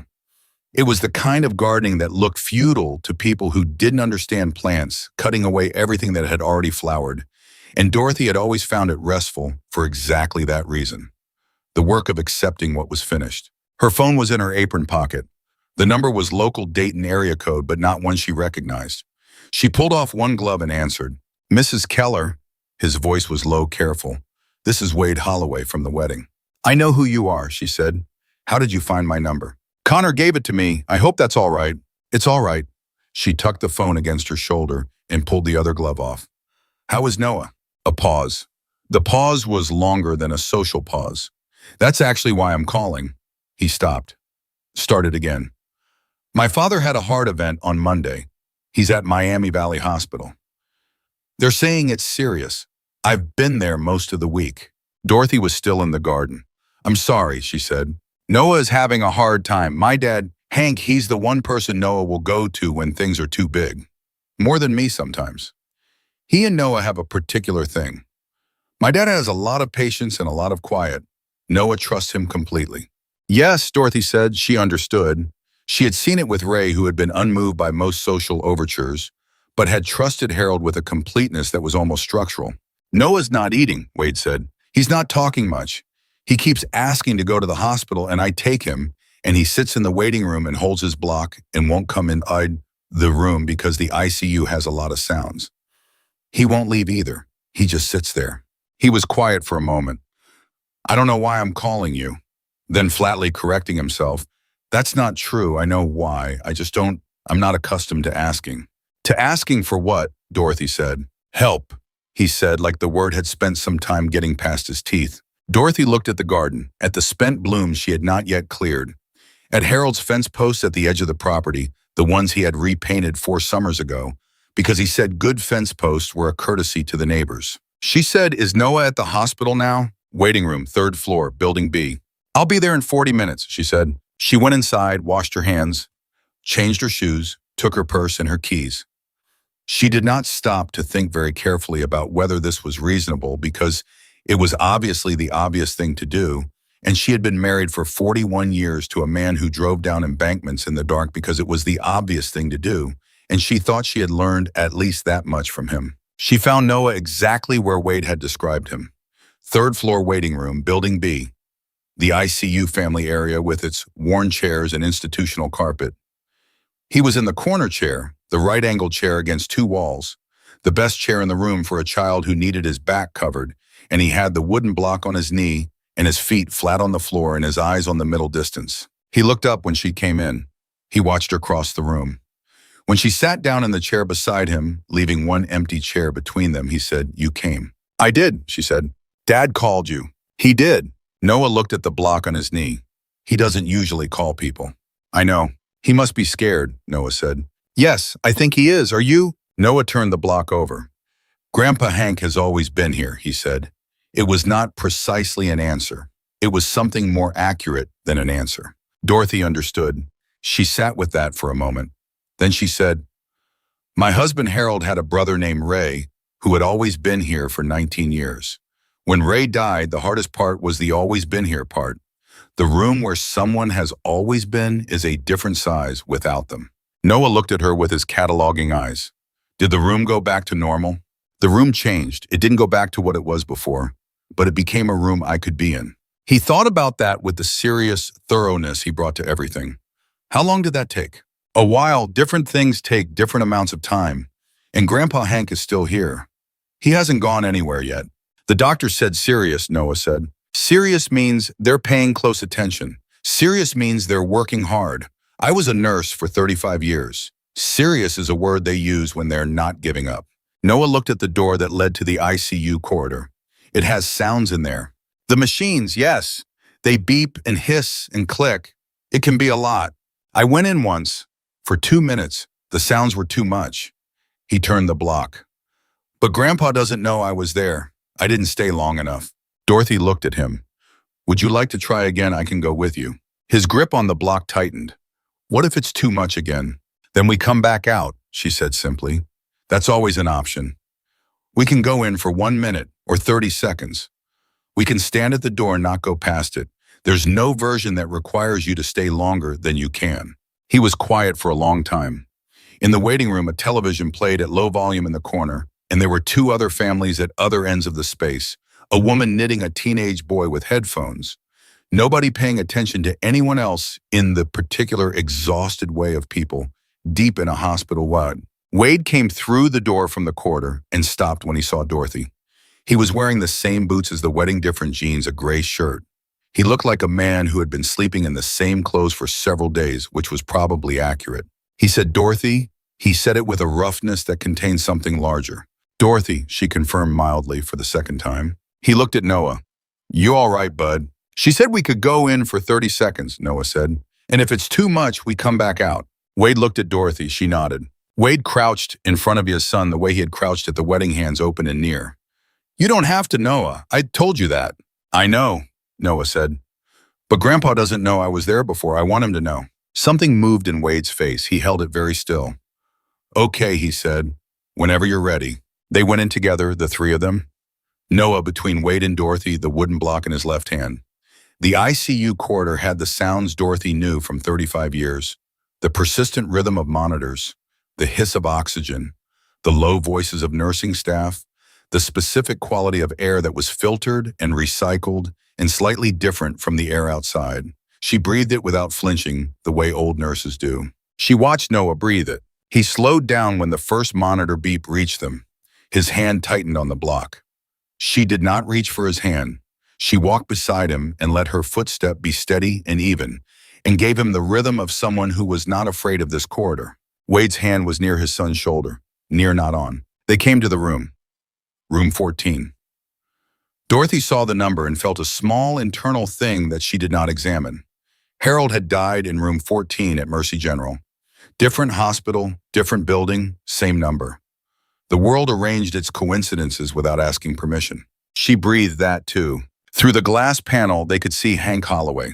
It was the kind of gardening that looked futile to people who didn't understand plants, cutting away everything that had already flowered, and Dorothy had always found it restful for exactly that reason. The work of accepting what was finished. Her phone was in her apron pocket. The number was local Dayton area code, but not one she recognized. She pulled off one glove and answered. Mrs. Keller. His voice was low, careful. This is Wade Holloway from the wedding. I know who you are, she said. How did you find my number? Connor gave it to me. I hope that's all right. It's all right. She tucked the phone against her shoulder and pulled the other glove off. How is Noah? A pause. The pause was longer than a social pause. That's actually why I'm calling. He stopped. Started again. My father had a heart event on Monday. He's at Miami Valley Hospital. They're saying it's serious. I've been there most of the week. Dorothy was still in the garden. I'm sorry, she said. Noah is having a hard time. My dad, Hank, he's the one person Noah will go to when things are too big. More than me sometimes. He and Noah have a particular thing. My dad has a lot of patience and a lot of quiet. Noah trusts him completely. Yes, Dorothy said. She understood. She had seen it with Ray, who had been unmoved by most social overtures, but had trusted Harold with a completeness that was almost structural. Noah's not eating, Wade said. He's not talking much. He keeps asking to go to the hospital, and I take him, and he sits in the waiting room and holds his block and won't come inside the room because the ICU has a lot of sounds. He won't leave either. He just sits there. He was quiet for a moment. I don't know why I'm calling you. Then flatly correcting himself, that's not true. I know why. I'm not accustomed to asking. To asking for what? Dorothy said. Help, he said, like the word had spent some time getting past his teeth. Dorothy looked at the garden, at the spent blooms she had not yet cleared, at Harold's fence posts at the edge of the property, the ones he had repainted 4 summers ago, because he said good fence posts were a courtesy to the neighbors. She said, is Noah at the hospital now? Waiting room, 3rd floor, building B. I'll be there in 40 minutes, she said. She went inside, washed her hands, changed her shoes, took her purse and her keys. She did not stop to think very carefully about whether this was reasonable because it was obviously the obvious thing to do, and she had been married for 41 years to a man who drove down embankments in the dark because it was the obvious thing to do, and she thought she had learned at least that much from him. She found Noah exactly where Wade had described him. 3rd floor waiting room, building B, the ICU family area with its worn chairs and institutional carpet. He was in the corner chair, the right-angled chair against 2 walls, the best chair in the room for a child who needed his back covered, and he had the wooden block on his knee and his feet flat on the floor and his eyes on the middle distance. He looked up when she came in. He watched her cross the room. When she sat down in the chair beside him, leaving one empty chair between them, he said, you came. I did, she said. Dad called you. He did. Noah looked at the block on his knee. He doesn't usually call people. I know. He must be scared, Noah said. Yes, I think he is. Are you? Noah turned the block over. Grandpa Hank has always been here, he said. It was not precisely an answer. It was something more accurate than an answer. Dorothy understood. She sat with that for a moment. Then she said, my husband Harold had a brother named Ray who had always been here for 19 years. When Ray died, the hardest part was the always been here part. The room where someone has always been is a different size without them. Noah looked at her with his cataloging eyes. Did the room go back to normal? The room changed. It didn't go back to what it was before, but it became a room I could be in. He thought about that with the serious thoroughness he brought to everything. How long did that take? A while. Different things take different amounts of time, and Grandpa Hank is still here. He hasn't gone anywhere yet. The doctor said serious, Noah said. Serious means they're paying close attention. Serious means they're working hard. I was a nurse for 35 years. Serious is a word they use when they're not giving up. Noah looked at the door that led to the ICU corridor. It has sounds in there. The machines, yes. They beep and hiss and click. It can be a lot. I went in once. For 2 minutes, the sounds were too much. He turned the block. But Grandpa doesn't know I was there. I didn't stay long enough. Dorothy looked at him. Would you like to try again? I can go with you. His grip on the block tightened. What if it's too much again? Then we come back out, she said simply. That's always an option. We can go in for 1 minute or 30 seconds. We can stand at the door and not go past it. There's no version that requires you to stay longer than you can. He was quiet for a long time. In the waiting room, a television played at low volume in the corner, and there were 2 other families at other ends of the space, a woman knitting a teenage boy with headphones. Nobody paying attention to anyone else in the particular exhausted way of people deep in a hospital ward. Wade came through the door from the corridor and stopped when he saw Dorothy. He was wearing the same boots as the wedding, different jeans, a gray shirt. He looked like a man who had been sleeping in the same clothes for several days, which was probably accurate. He said, Dorothy. He said it with a roughness that contained something larger. Dorothy, she confirmed mildly for the 2nd time. He looked at Noah. You all right, bud? She said we could go in for 30 seconds, Noah said. And if it's too much, we come back out. Wade looked at Dorothy. She nodded. Wade crouched in front of his son the way he had crouched at the wedding hands open and near. You don't have to, Noah. I told you that. I know, Noah said. But Grandpa doesn't know I was there before. I want him to know. Something moved in Wade's face. He held it very still. Okay, he said. Whenever you're ready. They went in together, the three of them. Noah between Wade and Dorothy, the wooden block in his left hand. The ICU corridor had the sounds Dorothy knew from 35 years. The persistent rhythm of monitors, the hiss of oxygen, the low voices of nursing staff, the specific quality of air that was filtered and recycled and slightly different from the air outside. She breathed it without flinching, the way old nurses do. She watched Noah breathe it. He slowed down when the first monitor beep reached them. His hand tightened on the block. She did not reach for his hand. She walked beside him and let her footstep be steady and even, and gave him the rhythm of someone who was not afraid of this corridor. Wade's hand was near his son's shoulder, near not on. They came to the room. Room 14. Dorothy saw the number and felt a small internal thing that she did not examine. Harold had died in room 14 at Mercy General. Different hospital, different building, same number. The world arranged its coincidences without asking permission. She breathed that too. Through the glass panel, they could see Hank Holloway.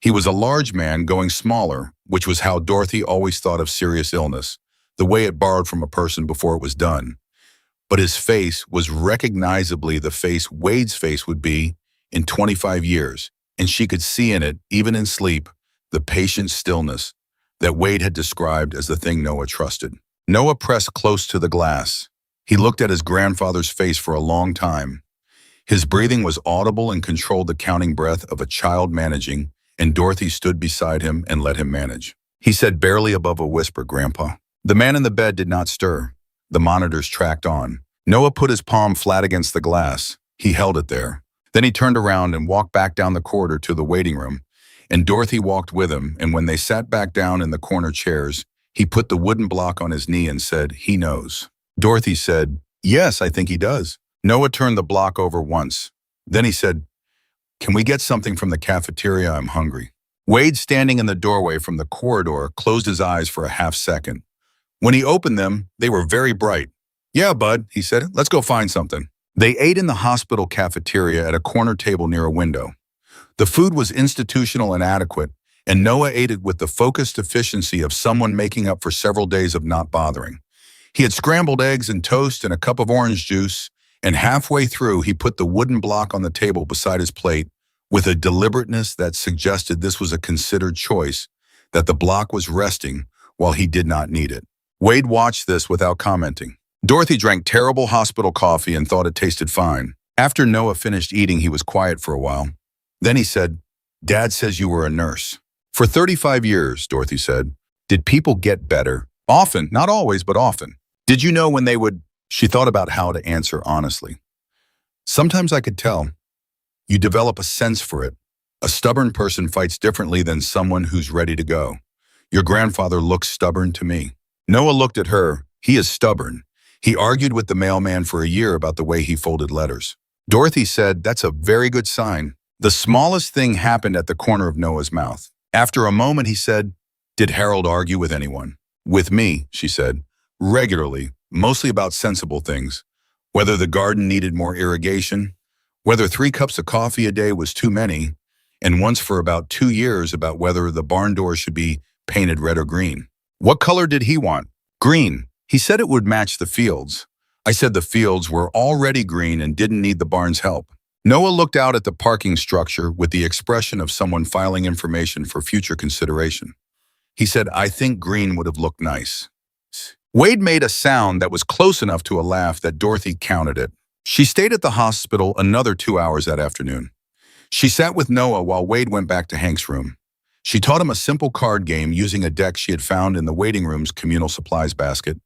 He was a large man going smaller, which was how Dorothy always thought of serious illness, the way it borrowed from a person before it was done. But his face was recognizably the face Wade's face would be in 25 years, and she could see in it, even in sleep, the patient stillness that Wade had described as the thing Noah trusted. Noah pressed close to the glass. He looked at his grandfather's face for a long time. His breathing was audible and controlled the counting breath of a child managing, and Dorothy stood beside him and let him manage. He said barely above a whisper, Grandpa. The man in the bed did not stir. The monitors tracked on. Noah put his palm flat against the glass. He held it there. Then he turned around and walked back down the corridor to the waiting room, and Dorothy walked with him, and when they sat back down in the corner chairs, he put the wooden block on his knee and said, He knows. Dorothy said, Yes, I think he does. Noah turned the block over once. Then he said, Can we get something from the cafeteria? I'm hungry. Wade, standing in the doorway from the corridor, closed his eyes for a half second. When he opened them, they were very bright. Yeah, bud, he said, let's go find something. They ate in the hospital cafeteria at a corner table near a window. The food was institutional and adequate, and Noah ate it with the focused efficiency of someone making up for several days of not bothering. He had scrambled eggs and toast and a cup of orange juice, and halfway through he put the wooden block on the table beside his plate with a deliberateness that suggested this was a considered choice, that the block was resting while he did not need it. Wade watched this without commenting. Dorothy drank terrible hospital coffee and thought it tasted fine. After Noah finished eating, he was quiet for a while. Then he said, Dad says you were a nurse. For 35 years, Dorothy said. Did people get better? Often, not always, but often. Did you know when they would? She thought about how to answer honestly. Sometimes I could tell. You develop a sense for it. A stubborn person fights differently than someone who's ready to go. Your grandfather looks stubborn to me. Noah looked at her. He is stubborn. He argued with the mailman for a year about the way he folded letters. Dorothy said, That's a very good sign. The smallest thing happened at the corner of Noah's mouth. After a moment, he said, Did Harold argue with anyone? With me, she said. Regularly, mostly about sensible things. Whether the garden needed more irrigation, whether 3 cups of coffee a day was too many, and once for about 2 years about whether the barn door should be painted red or green. What color did he want? Green. He said it would match the fields. I said the fields were already green and didn't need the barn's help. Noah looked out at the parking structure with the expression of someone filing information for future consideration. He said, I think green would have looked nice. Wade made a sound that was close enough to a laugh that Dorothy counted it. She stayed at the hospital another 2 hours that afternoon. She sat with Noah while Wade went back to Hank's room. She taught him a simple card game using a deck she had found in the waiting room's communal supplies basket,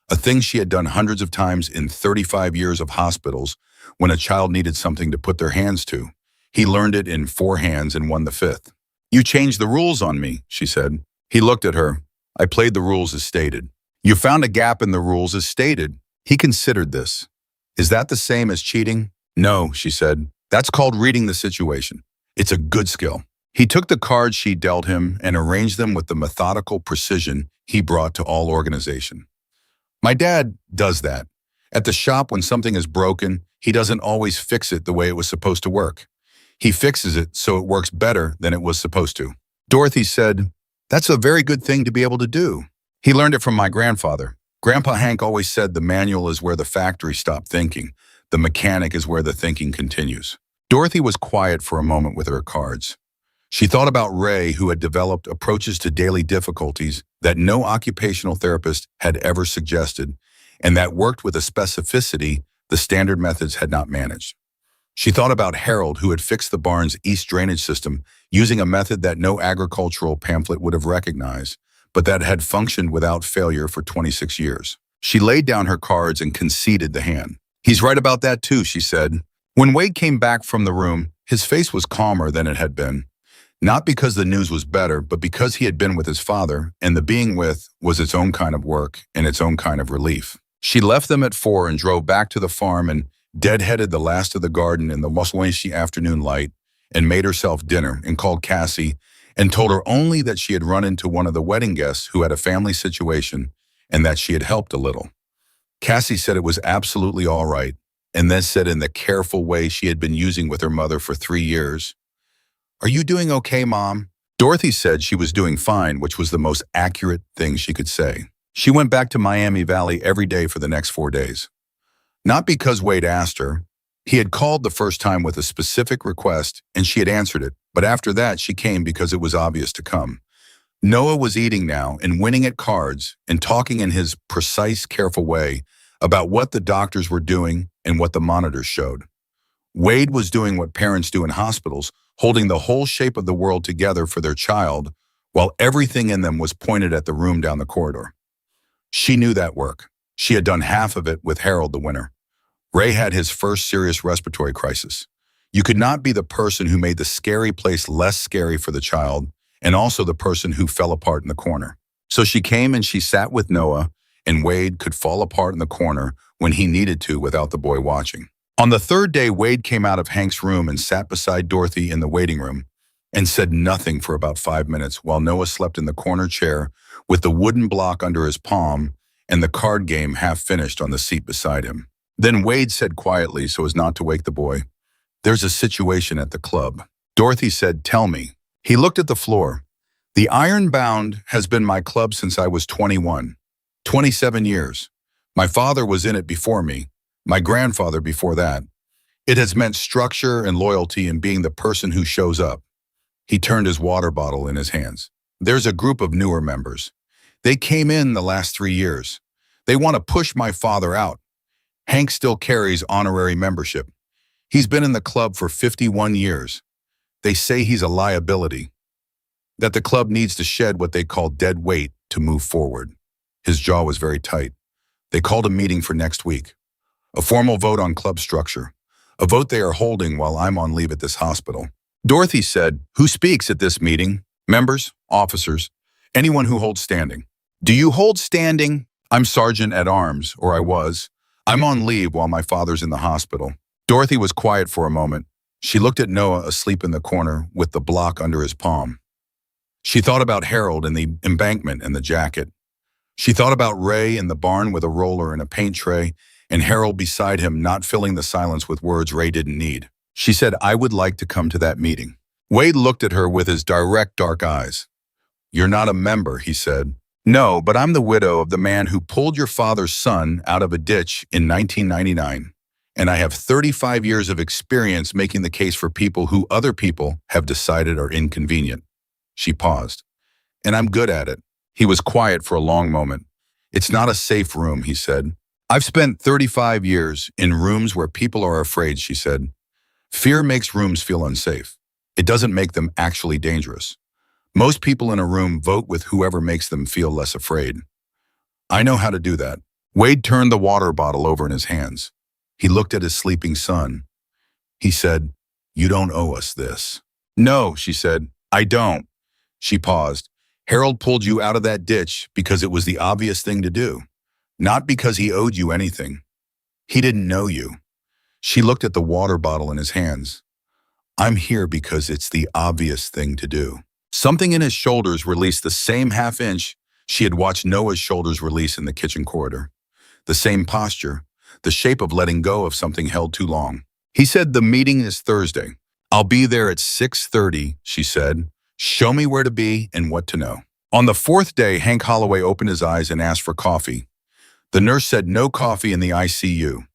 a thing she had done hundreds of times in 35 years of hospitals when a child needed something to put their hands to. He learned it in 4 hands and won the 5th. You changed the rules on me, she said. He looked at her. I played the rules as stated. You found a gap in the rules as stated. He considered this. Is that the same as cheating? No, she said. That's called reading the situation. It's a good skill. He took the cards she dealt him and arranged them with the methodical precision he brought to all organization. My dad does that. At the shop, when something is broken, he doesn't always fix it the way it was supposed to work. He fixes it so it works better than it was supposed to. Dorothy said, "That's a very good thing to be able to do." He learned it from my grandfather. Grandpa Hank always said the manual is where the factory stopped thinking. The mechanic is where the thinking continues. Dorothy was quiet for a moment with her cards. She thought about Ray, who had developed approaches to daily difficulties that no occupational therapist had ever suggested, and that worked with a specificity the standard methods had not managed. She thought about Harold, who had fixed the barn's east drainage system using a method that no agricultural pamphlet would have recognized, but that had functioned without failure for 26 years. She laid down her cards and conceded the hand. "He's right about that too," she said. When Wade came back from the room, his face was calmer than it had been. Not because the news was better, but because he had been with his father, and the being with was its own kind of work and its own kind of relief. She left them at 4 and drove back to the farm and deadheaded the last of the garden in the Waswanishi afternoon light and made herself dinner and called Cassie and told her only that she had run into one of the wedding guests who had a family situation and that she had helped a little. Cassie said it was absolutely all right, and then said in the careful way she had been using with her mother for 3 years, "Are you doing okay, Mom?" Dorothy said she was doing fine, which was the most accurate thing she could say. She went back to Miami Valley every day for the next 4 days. Not because Wade asked her. He had called the first time with a specific request, and she had answered it, but after that she came because it was obvious to come. Noah was eating now and winning at cards and talking in his precise, careful way about what the doctors were doing and what the monitors showed. Wade was doing what parents do in hospitals, holding the whole shape of the world together for their child, while everything in them was pointed at the room down the corridor. She knew that work. She had done half of it with Harold the winter. Ray had his first serious respiratory crisis. You could not be the person who made the scary place less scary for the child and also the person who fell apart in the corner. So she came and she sat with Noah, and Wade could fall apart in the corner when he needed to without the boy watching. On the third day, Wade came out of Hank's room and sat beside Dorothy in the waiting room and said nothing for about 5 minutes while Noah slept in the corner chair with the wooden block under his palm and the card game half finished on the seat beside him. Then Wade said quietly, so as not to wake the boy, "There's a situation at the club." Dorothy said, "Tell me." He looked at the floor. "The Ironbound has been my club since I was 21. 27 years. My father was in it before me. My grandfather before that. It has meant structure and loyalty and being the person who shows up." He turned his water bottle in his hands. "There's a group of newer members. They came in the last 3 years. They want to push my father out. Hank still carries honorary membership. He's been in the club for 51 years. They say he's a liability, that the club needs to shed what they call dead weight to move forward." His jaw was very tight. "They called a meeting for next week. A formal vote on club structure. A vote they are holding while I'm on leave at this hospital." Dorothy said, "Who speaks at this meeting? Members, officers, anyone who holds standing." "Do you hold standing?" "I'm sergeant at arms, or I was. I'm on leave while my father's in the hospital." Dorothy was quiet for a moment. She looked at Noah asleep in the corner with the block under his palm. She thought about Harold and the embankment and the jacket. She thought about Ray in the barn with a roller and a paint tray, and Harold beside him not filling the silence with words Ray didn't need. She said, "I would like to come to that meeting." Wade looked at her with his direct dark eyes. "You're not a member," he said. "No, but I'm the widow of the man who pulled your father's son out of a ditch in 1999. And I have 35 years of experience making the case for people who other people have decided are inconvenient." She paused. "And I'm good at it." He was quiet for a long moment. "It's not a safe room," he said. "I've spent 35 years in rooms where people are afraid," she said. "Fear makes rooms feel unsafe. It doesn't make them actually dangerous. Most people in a room vote with whoever makes them feel less afraid. I know how to do that." Wade turned the water bottle over in his hands. He looked at his sleeping son. He said, "You don't owe us this." "No," she said, "I don't." She paused. "Harold pulled you out of that ditch because it was the obvious thing to do, not because he owed you anything. He didn't know you." She looked at the water bottle in his hands. "I'm here because it's the obvious thing to do." Something in his shoulders released the same half inch she had watched Noah's shoulders release in the kitchen corridor. the same posture, the shape of letting go of something held too long. He said, "The meeting is Thursday. I'll be there at 6:30, she said. "Show me where to be and what to know." On the fourth day, Hank Holloway opened his eyes and asked for coffee. The nurse said no coffee in the ICU.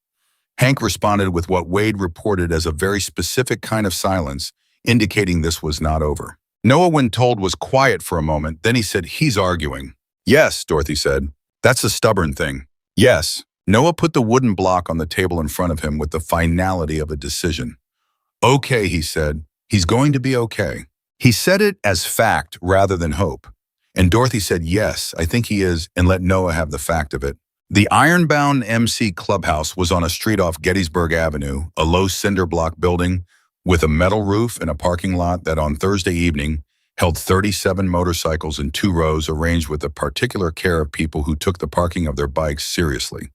Hank responded with what Wade reported as a very specific kind of silence, indicating this was not over. Noah, when told, was quiet for a moment, then he said, "He's arguing." "Yes," Dorothy said. "That's a stubborn thing." "Yes." Noah put the wooden block on the table in front of him with the finality of a decision. "Okay," he said. "He's going to be okay." He said it as fact rather than hope. And Dorothy said, "Yes, I think he is," and let Noah have the fact of it. The Ironbound MC Clubhouse was on a street off Gettysburg Avenue, a low cinder block building with a metal roof and a parking lot that on Thursday evening held 37 motorcycles in 2 rows arranged with the particular care of people who took the parking of their bikes seriously.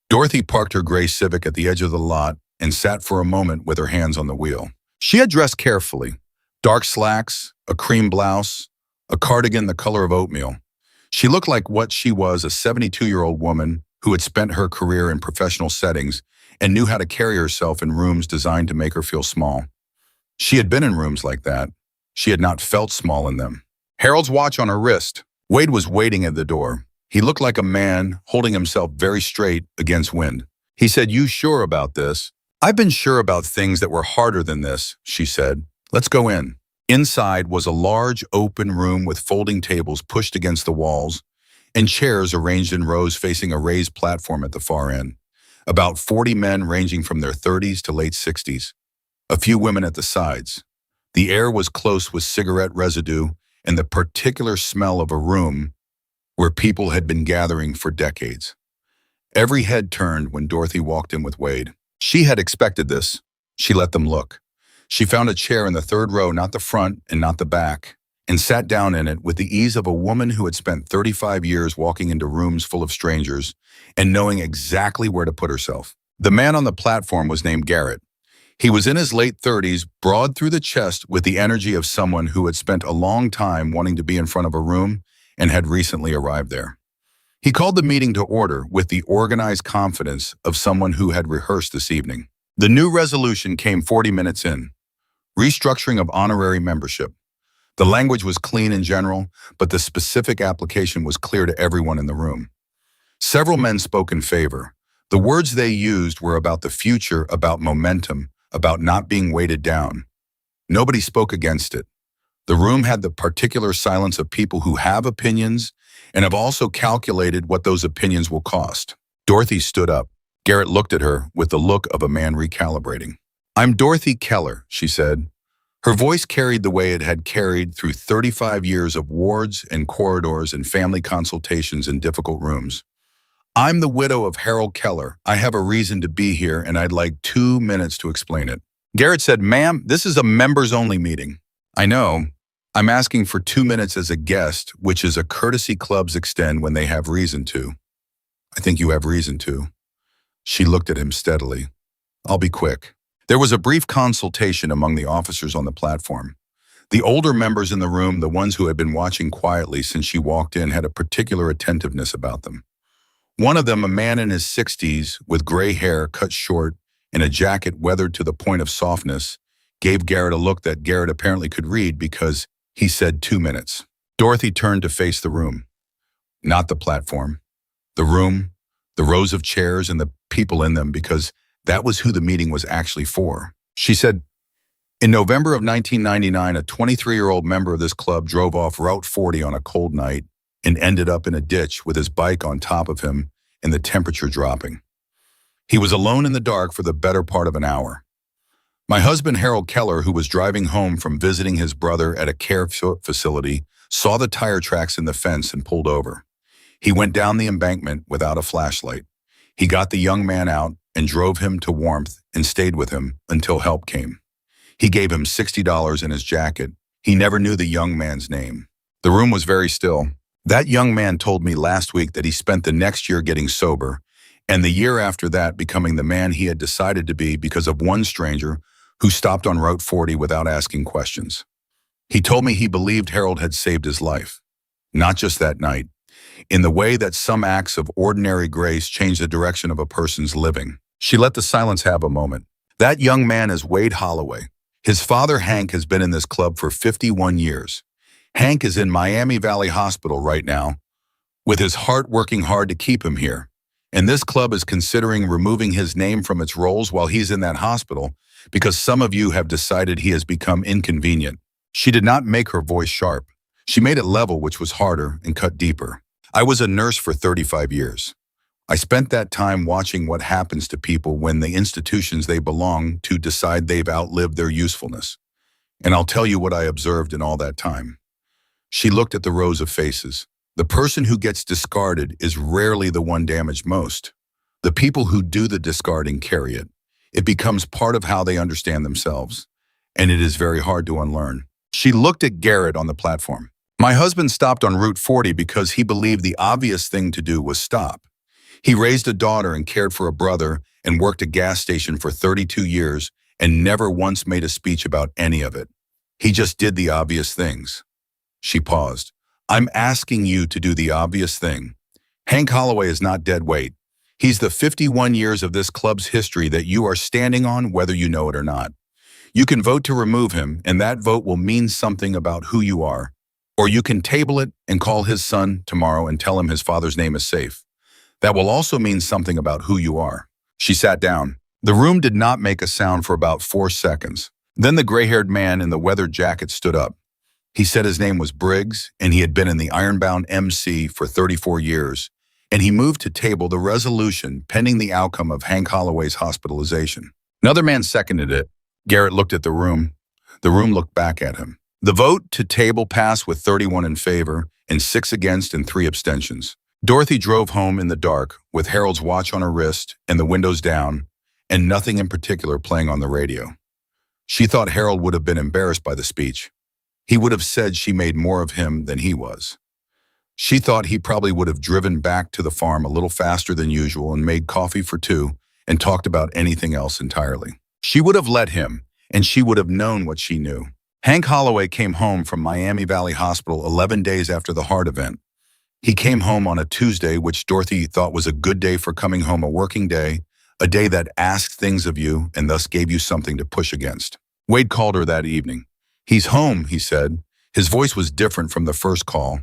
Dorothy parked her gray Civic at the edge of the lot and sat for a moment with her hands on the wheel. She had dressed carefully. Dark slacks, a cream blouse, a cardigan the color of oatmeal. She looked like what she was, a 72-year-old woman who had spent her career in professional settings and knew how to carry herself in rooms designed to make her feel small. She had been in rooms like that. She had not felt small in them. Harold's watch on her wrist. Wade was waiting at the door. He looked like a man holding himself very straight against wind. He said, "You sure about this?" "I've been sure about things that were harder than this," she said. "Let's go in." Inside was a large open room with folding tables pushed against the walls and chairs arranged in rows facing a raised platform at the far end. About 40 men ranging from their 30s to late 60s. A few women at the sides. The air was close with cigarette residue and the particular smell of a room where people had been gathering for decades. Every head turned when Dorothy walked in with Wade. She had expected this. She let them look. She found a chair in the 3rd row, not the front and not the back, and sat down in it with the ease of a woman who had spent 35 years walking into rooms full of strangers and knowing exactly where to put herself. The man on the platform was named Garrett. He was in his late 30s, broad through the chest with the energy of someone who had spent a long time wanting to be in front of a room and had recently arrived there. He called the meeting to order with the organized confidence of someone who had rehearsed this evening. The new resolution came 40 minutes in. Restructuring of honorary membership. The language was clean in general, but the specific application was clear to everyone in the room. Several men spoke in favor. The words they used were about the future, about momentum, about not being weighted down. Nobody spoke against it. The room had the particular silence of people who have opinions and have also calculated what those opinions will cost. Dorothy stood up. Garrett looked at her with the look of a man recalibrating. "I'm Dorothy Keller," she said. Her voice carried the way it had carried through 35 years of wards and corridors and family consultations in difficult rooms. "I'm the widow of Harold Keller. I have a reason to be here, and I'd like 2 minutes to explain it." Garrett said, "Ma'am, this is a members-only meeting." "I know. I'm asking for 2 minutes as a guest, which is a courtesy clubs extend when they have reason to." "I think you have reason to." She looked at him steadily. "I'll be quick." There was a brief consultation among the officers on the platform. The older members in the room, the ones who had been watching quietly since she walked in, had a particular attentiveness about them. One of them, a man in his 60s with gray hair cut short and a jacket weathered to the point of softness, gave Garrett a look that Garrett apparently could read because he said 2 minutes. Dorothy turned to face the room. Not the platform. The room, the rows of chairs and the people in them, because that was who the meeting was actually for. She said, "In November of 1999, a 23-year-old member of this club drove off Route 40 on a cold night and ended up in a ditch with his bike on top of him and the temperature dropping. He was alone in the dark for the better part of an hour. My husband, Harold Keller, who was driving home from visiting his brother at a care facility, saw the tire tracks in the fence and pulled over. He went down the embankment without a flashlight. He got the young man out and drove him to warmth and stayed with him until help came. He gave him $60 in his jacket. He never knew the young man's name. The room was very still. That young man told me last week that he spent the next year getting sober, and the year after that becoming the man he had decided to be because of one stranger who stopped on Route 40 without asking questions. He told me he believed Harold had saved his life. Not just that night. in the way that some acts of ordinary grace change the direction of a person's living. She let the silence have a moment. That young man is Wade Holloway. His father, Hank, has been in this club for 51 years. Hank is in Miami Valley Hospital right now, with his heart working hard to keep him here. And this club is considering removing his name from its rolls while he's in that hospital because some of you have decided he has become inconvenient. She did not make her voice sharp. She made it level, which was harder, and cut deeper. I was a nurse for 35 years. I spent that time watching what happens to people when the institutions they belong to decide they've outlived their usefulness. And I'll tell you what I observed in all that time. She looked at the rows of faces. The person who gets discarded is rarely the one damaged most. The people who do the discarding carry it. It becomes part of how they understand themselves, and it is very hard to unlearn. She looked at Garrett on the platform. My husband stopped on Route 40 because he believed the obvious thing to do was stop. He raised a daughter and cared for a brother and worked a gas station for 32 years and never once made a speech about any of it. He just did the obvious things. She paused. I'm asking you to do the obvious thing. Hank Holloway is not dead weight. He's the 51 years of this club's history that you are standing on, whether you know it or not. You can vote to remove him, and that vote will mean something about who you are. Or you can table it and call his son tomorrow and tell him his father's name is safe. That will also mean something about who you are. She sat down. The room did not make a sound for about 4 seconds. Then the gray-haired man in the weathered jacket stood up. He said his name was Briggs, and he had been in the Ironbound MC for 34 years, and he moved to table the resolution pending the outcome of Hank Holloway's hospitalization. Another man seconded it. Garrett looked at the room. The room looked back at him. The vote to table passed with 31 in favor and 6 against and 3 abstentions. Dorothy drove home in the dark with Harold's watch on her wrist and the windows down and nothing in particular playing on the radio. She thought Harold would have been embarrassed by the speech. He would have said she made more of him than he was. She thought he probably would have driven back to the farm a little faster than usual and made coffee for 2 and talked about anything else entirely. She would have let him, and she would have known what she knew. Hank Holloway came home from Miami Valley Hospital 11 days after the heart event. He came home on a Tuesday, which Dorothy thought was a good day for coming home, a working day, a day that asked things of you and thus gave you something to push against. Wade called her that evening. He's home, he said. His voice was different from the first call.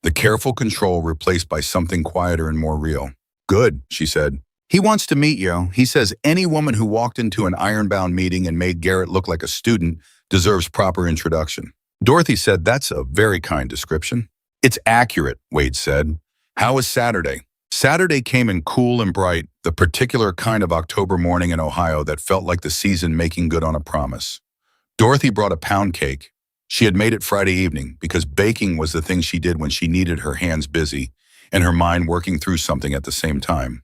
The careful control replaced by something quieter and more real. Good, she said. He wants to meet you. He says any woman who walked into an Ironbound meeting and made Garrett look like a student deserves proper introduction. Dorothy said, that's a very kind description. It's accurate, Wade said. How was Saturday? Saturday came in cool and bright, the particular kind of October morning in Ohio that felt like the season making good on a promise. Dorothy brought a pound cake. She had made it Friday evening because baking was the thing she did when she needed her hands busy and her mind working through something at the same time.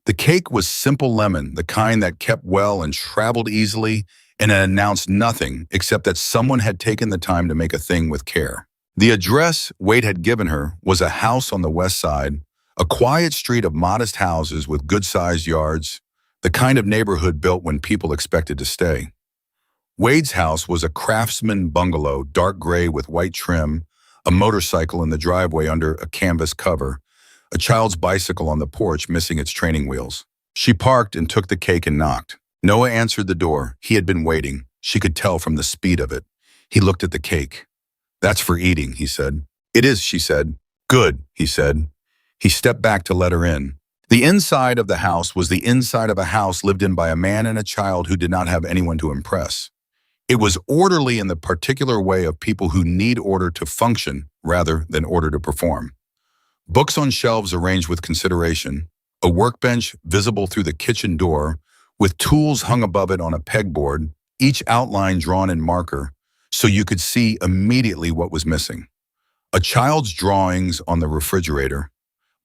The cake was simple lemon, the kind that kept well and traveled easily, and it announced nothing except that someone had taken the time to make a thing with care. The address Wade had given her was a house on the west side, a quiet street of modest houses with good-sized yards, the kind of neighborhood built when people expected to stay. Wade's house was a craftsman bungalow, dark gray with white trim, a motorcycle in the driveway under a canvas cover, a child's bicycle on the porch missing its training wheels. She parked and took the cake and knocked. Noah answered the door. He had been waiting. She could tell from the speed of it. He looked at the cake. That's for eating, he said. It is, she said. Good, he said. He stepped back to let her in. The inside of the house was the inside of a house lived in by a man and a child who did not have anyone to impress. It was orderly in the particular way of people who need order to function rather than order to perform. Books on shelves arranged with consideration, a workbench visible through the kitchen door, with tools hung above it on a pegboard, each outline drawn in marker, so you could see immediately what was missing. A child's drawings on the refrigerator,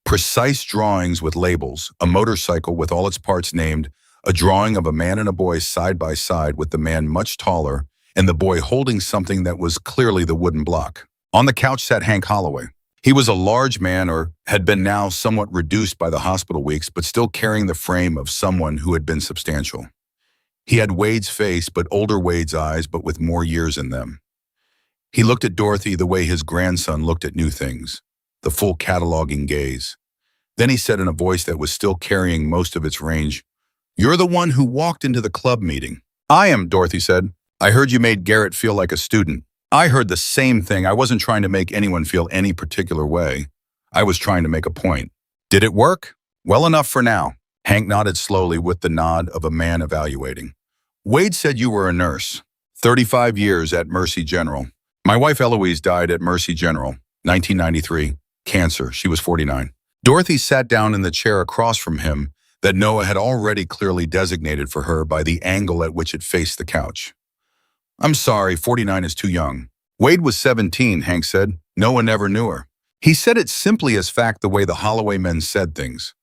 precise drawings with labels, a motorcycle with all its parts named, a drawing of a man and a boy side by side with the man much taller and the boy holding something that was clearly the wooden block. On the couch sat Hank Holloway. He was a large man, or had been now somewhat reduced by the hospital weeks, but still carrying the frame of someone who had been substantial. He had Wade's face, but older Wade's eyes, but with more years in them. He looked at Dorothy the way his grandson looked at new things. the full cataloging gaze. Then he said in a voice that was still carrying most of its range, "You're the one who walked into the club meeting." "I am," Dorothy said. "I heard you made Garrett feel like a student." "I heard the same thing. I wasn't trying to make anyone feel any particular way. I was trying to make a point." "Did it work?" "Well enough for now." Hank nodded slowly with the nod of a man evaluating. "Wade said you were a nurse. 35 years at Mercy General." "My wife Eloise died at Mercy General, 1993. Cancer. She was 49. Dorothy sat down in the chair across from him that Noah had already clearly designated for her by the angle at which it faced the couch. "I'm sorry, 49 is too young." "Wade was 17, Hank said. Noah never knew her." He said it simply as fact the way the Holloway men said things.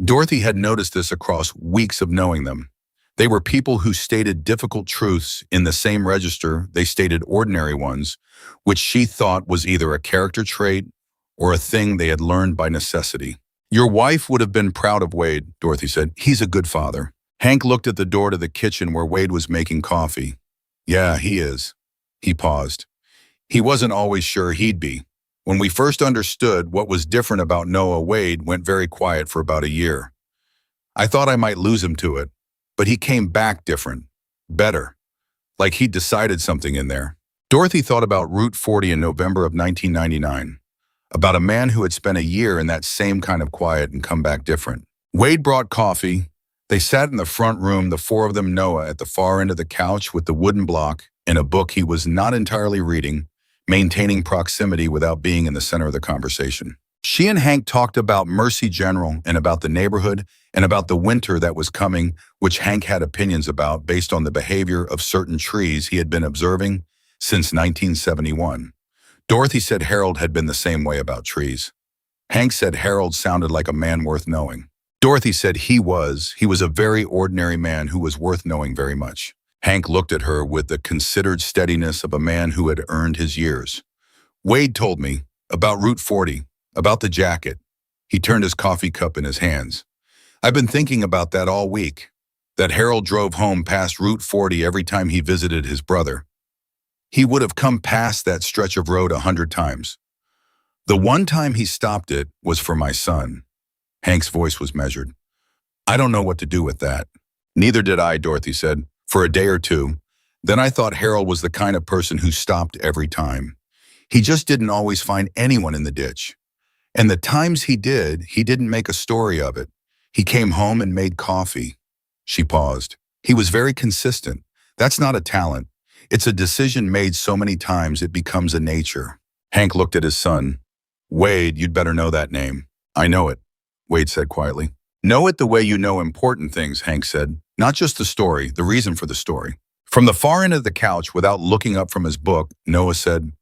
Dorothy had noticed this across weeks of knowing them. They were people who stated difficult truths in the same register they stated ordinary ones, which she thought was either a character trait or a thing they had learned by necessity. "Your wife would have been proud of Wade," Dorothy said. "He's a good father." Hank looked at the door to the kitchen where Wade was making coffee. "Yeah, he is." He paused. "He wasn't always sure he'd be. When we first understood what was different about Noah, Wade went very quiet for about a year. I thought I might lose him to it, but he came back different, better, like he'd decided something in there." Dorothy thought about Route 40 in November of 1999, about a man who had spent a year in that same kind of quiet and come back different. Wade brought coffee. They sat in the front room, the four of them, Noah at the far end of the couch with the wooden block and a book he was not entirely reading, maintaining proximity without being in the center of the conversation. She and Hank talked about Mercy General and about the neighborhood and about the winter that was coming, which Hank had opinions about based on the behavior of certain trees he had been observing since 1971. Dorothy said Harold had been the same way about trees. Hank said Harold sounded like a man worth knowing. Dorothy said he was a very ordinary man who was worth knowing very much. Hank looked at her with the considered steadiness of a man who had earned his years. "Wade told me about Route 40, about the jacket." He turned his coffee cup in his hands. "I've been thinking about that all week, that Harold drove home past Route 40 every time he visited his brother. He would have come past that stretch of road 100 times. The one time he stopped it was for my son." Hank's voice was measured. "I don't know what to do with that." "Neither did I," Dorothy said, "for a day or two. Then I thought Harold was the kind of person who stopped every time. He just didn't always find anyone in the ditch. And the times he did, he didn't make a story of it. He came home and made coffee." She paused. "He was very consistent. That's not a talent. It's a decision made so many times it becomes a nature." Hank looked at his son. "Wade, you'd better know that name." "I know it," Wade said quietly. "Know it the way you know important things," Hank said. "Not just the story, the reason for the story." From the far end of the couch, without looking up from his book, Noah said,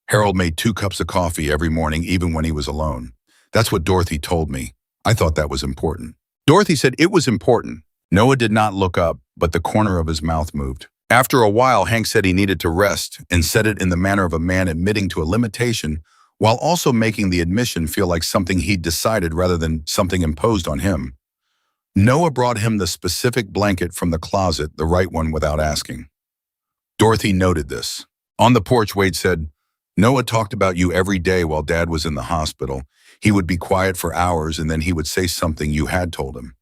"Harold made 2 cups of coffee every morning even when he was alone. That's what Dorothy told me. I thought that was important." Dorothy said it was important. Noah did not look up, but the corner of his mouth moved. After a while, Hank said he needed to rest and said it in the manner of a man admitting to a limitation while also making the admission feel like something he'd decided rather than something imposed on him. Noah brought him the specific blanket from the closet, the right one, without asking. Dorothy noted this. On the porch, Wade said, "Noah talked about you every day while Dad was in the hospital. He would be quiet for hours and then he would say something you had told him.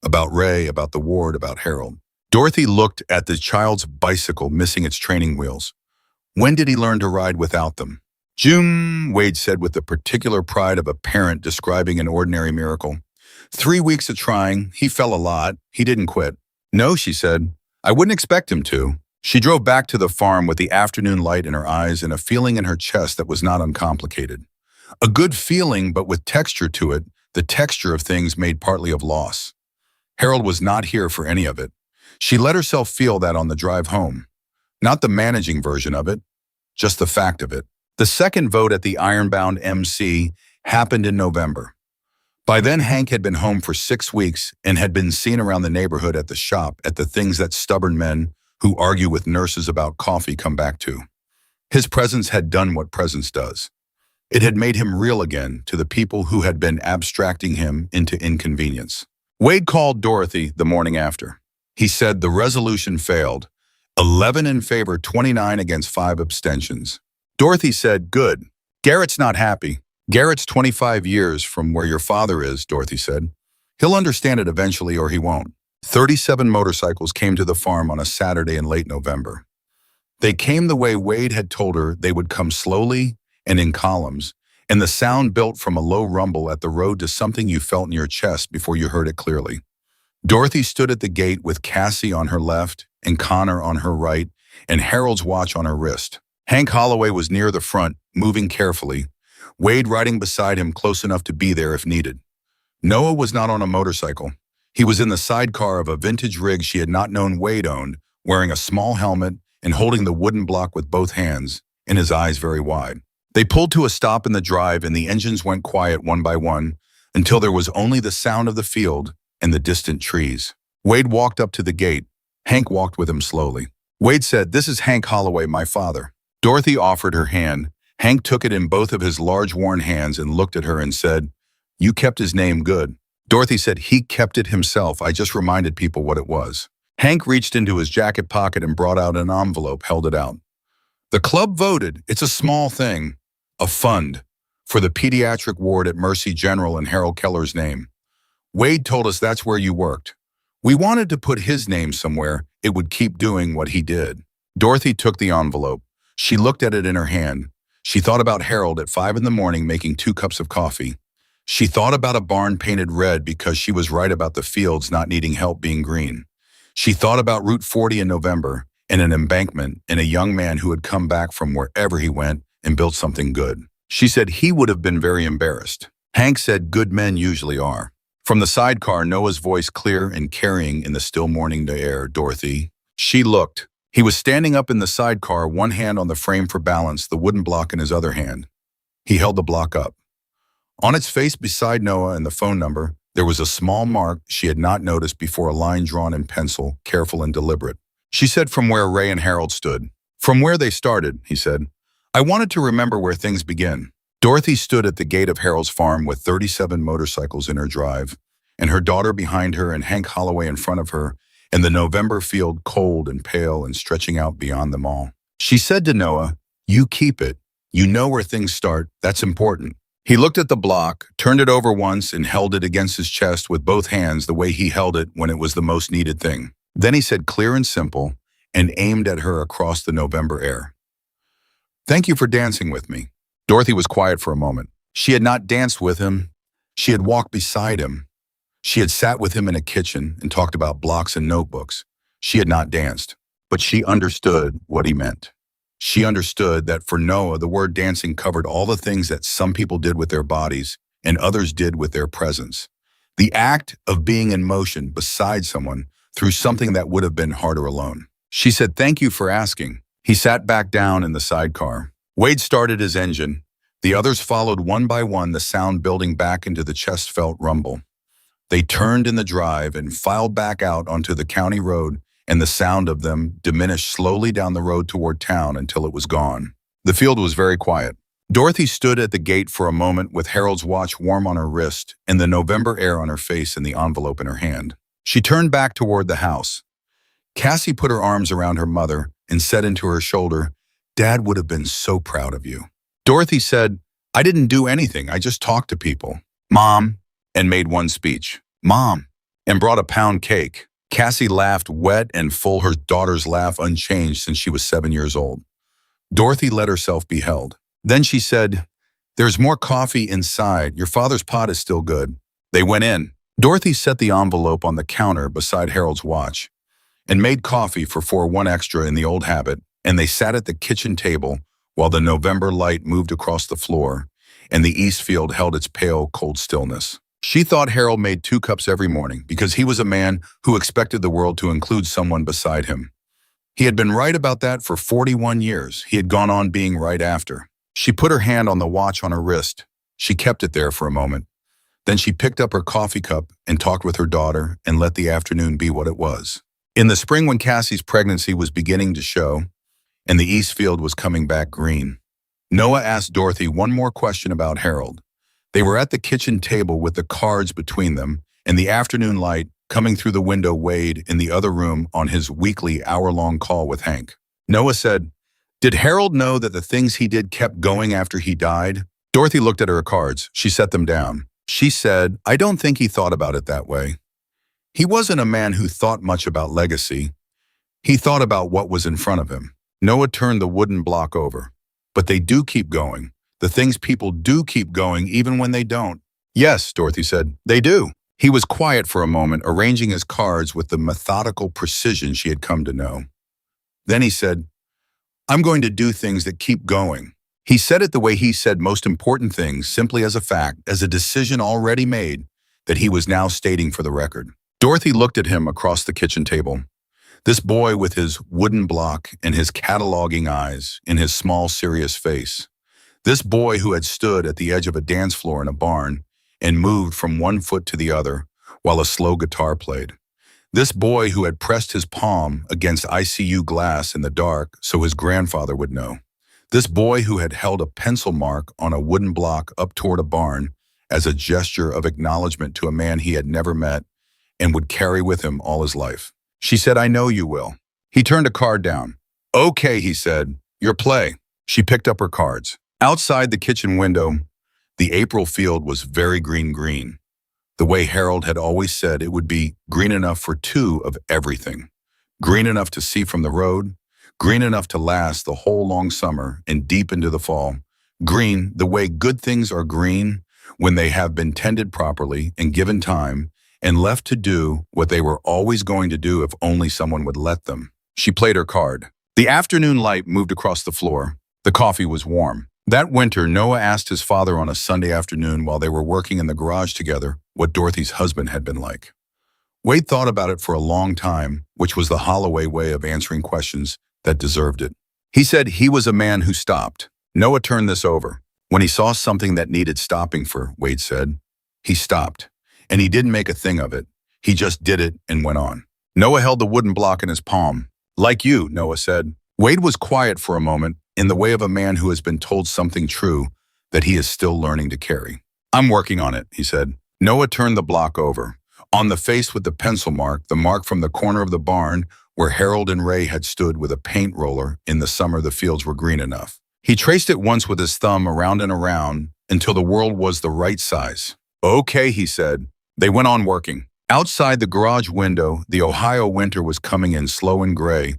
About Ray, about the ward, about Harold." Dorothy looked at the child's bicycle missing its training wheels. "When did he learn to ride without them?" "June," Wade said with the particular pride of a parent describing an ordinary miracle. 3 weeks of trying. He fell a lot. He didn't quit." "No," she said. "I wouldn't expect him to." She drove back to the farm with the afternoon light in her eyes and a feeling in her chest that was not uncomplicated. A good feeling, but with texture to it, the texture of things made partly of loss. Harold was not here for any of it. She let herself feel that on the drive home. Not the managing version of it, just the fact of it. The second vote at the Ironbound MC happened in November. By then, Hank had been home for 6 weeks and had been seen around the neighborhood at the shop at the things that stubborn men who argue with nurses about coffee come back to. His presence had done what presence does. It had made him real again to the people who had been abstracting him into inconvenience. Wade called Dorothy the morning after. He said the resolution failed. 11 in favor, 29 against 5 abstentions. Dorothy said, "Good. Garrett's not happy." Garrett's 25 years from where your father is, Dorothy said. He'll understand it eventually or he won't. 37 motorcycles came to the farm on a Saturday in late November. They came the way Wade had told her they would come slowly and in columns, and the sound built from a low rumble at the road to something you felt in your chest before you heard it clearly. Dorothy stood at the gate with Cassie on her left and Connor on her right and Harold's watch on her wrist. Hank Holloway was near the front, moving carefully, Wade riding beside him close enough to be there if needed. Noah was not on a motorcycle. He was in the sidecar of a vintage rig she had not known Wade owned, wearing a small helmet and holding the wooden block with both hands, and his eyes very wide. They pulled to a stop in the drive and the engines went quiet one by one until there was only the sound of the field and the distant trees. Wade walked up to the gate. Hank walked with him slowly. Wade said, "This is Hank Holloway, my father." Dorothy offered her hand. Hank took it in both of his large worn hands and looked at her and said, "You kept his name good." Dorothy said, "He kept it himself. I just reminded people what it was." Hank reached into his jacket pocket and brought out an envelope, held it out. "The club voted. It's a small thing. A fund for the pediatric ward at Mercy General in Harold Keller's name. Wade told us that's where you worked. We wanted to put his name somewhere. It would keep doing what he did." Dorothy took the envelope. She looked at it in her hand. She thought about Harold at 5 in the morning making 2 cups of coffee. She thought about a barn painted red because she was right about the fields not needing help being green. She thought about Route 40 in November and an embankment and a young man who had come back from wherever he went and built something good. She said he would have been very embarrassed. Hank said good men usually are. From the sidecar, Noah's voice clear and carrying in the still morning air, "Dorothy." She looked. He was standing up in the sidecar, one hand on the frame for balance, the wooden block in his other hand. He held the block up. On its face beside Noah and the phone number, there was a small mark she had not noticed before, a line drawn in pencil, careful and deliberate. She said, "From where Ray and Harold stood." "From where they started," he said. "I wanted to remember where things begin." Dorothy stood at the gate of Harold's farm with 37 motorcycles in her drive, and her daughter behind her and Hank Holloway in front of her, and the November field cold and pale and stretching out beyond them all. She said to Noah, "You keep it. You know where things start. That's important." He looked at the block, turned it over once, and held it against his chest with both hands the way he held it when it was the most needed thing. Then he said clear and simple, and aimed at her across the November air, "Thank you for dancing with me." Dorothy was quiet for a moment. She had not danced with him. She had walked beside him. She had sat with him in a kitchen and talked about blocks and notebooks. She had not danced, but she understood what he meant. She understood that for Noah, the word dancing covered all the things that some people did with their bodies and others did with their presence. The act of being in motion beside someone through something that would have been harder alone. She said, "Thank you for asking." He sat back down in the sidecar. Wade started his engine. The others followed one by one, the sound building back into the chest-felt rumble. They turned in the drive and filed back out onto the county road, and the sound of them diminished slowly down the road toward town until it was gone. The field was very quiet. Dorothy stood at the gate for a moment with Harold's watch warm on her wrist and the November air on her face and the envelope in her hand. She turned back toward the house. Cassie put her arms around her mother and said into her shoulder, "Dad would have been so proud of you." Dorothy said, "I didn't do anything. I just talked to people." "Mom," and made one speech. "Mom," and brought a pound cake. Cassie laughed, wet and full, her daughter's laugh unchanged since she was 7 years old. Dorothy let herself be held. Then she said, "There's more coffee inside. Your father's pot is still good." They went in. Dorothy set the envelope on the counter beside Harold's watch and made coffee for 1 extra in the old habit, and they sat at the kitchen table while the November light moved across the floor and the east field held its pale, cold stillness. She thought Harold made 2 cups every morning because he was a man who expected the world to include someone beside him. He had been right about that for 41 years. He had gone on being right after. She put her hand on the watch on her wrist. She kept it there for a moment. Then she picked up her coffee cup and talked with her daughter and let the afternoon be what it was. In the spring, when Cassie's pregnancy was beginning to show and the east field was coming back green, Noah asked Dorothy one more question about Harold. They were at the kitchen table with the cards between them and the afternoon light coming through the window. Wade in the other room on his weekly hour-long call with Hank. Noah said, "Did Harold know that the things he did kept going after he died?" Dorothy looked at her cards. She set them down. She said, I don't think he thought about it that way. He wasn't a man who thought much about legacy. He thought about what was in front of him. Noah turned the wooden block over. But they do keep going. The things people do keep going even when they don't. Yes, Dorothy said, they do. He was quiet for a moment, arranging his cards with the methodical precision she had come to know. Then he said, I'm going to do things that keep going. He said it the way he said most important things, simply as a fact, as a decision already made that he was now stating for the record. Dorothy looked at him across the kitchen table. This boy with his wooden block and his cataloging eyes in his small, serious face. This boy who had stood at the edge of a dance floor in a barn and moved from one foot to the other while a slow guitar played. This boy who had pressed his palm against ICU glass in the dark so his grandfather would know. This boy who had held a pencil mark on a wooden block up toward a barn as a gesture of acknowledgement to a man he had never met and would carry with him all his life. She said, I know you will. He turned a card down. Okay, he said, your play. She picked up her cards. Outside the kitchen window, the April field was very green. The way Harold had always said it would be green enough for two of everything. Green enough to see from the road, green enough to last the whole long summer and deep into the fall. Green, the way good things are green when they have been tended properly and given time and left to do what they were always going to do if only someone would let them. She played her card. The afternoon light moved across the floor. The coffee was warm. That winter, Noah asked his father on a Sunday afternoon while they were working in the garage together what Dorothy's husband had been like. Wade thought about it for a long time, which was the Holloway way of answering questions that deserved it. He said he was a man who stopped. Noah turned this over. When he saw something that needed stopping for, Wade said, he stopped. And he didn't make a thing of it. He just did it and went on. Noah held the wooden block in his palm. Like you, Noah said. Wade was quiet for a moment, in the way of a man who has been told something true that he is still learning to carry. I'm working on it, he said. Noah turned the block over. On the face with the pencil mark, the mark from the corner of the barn where Harold and Ray had stood with a paint roller in the summer the fields were green enough. He traced it once with his thumb around and around until the world was the right size. Okay, he said. They went on working. Outside the garage window, the Ohio winter was coming in slow and gray,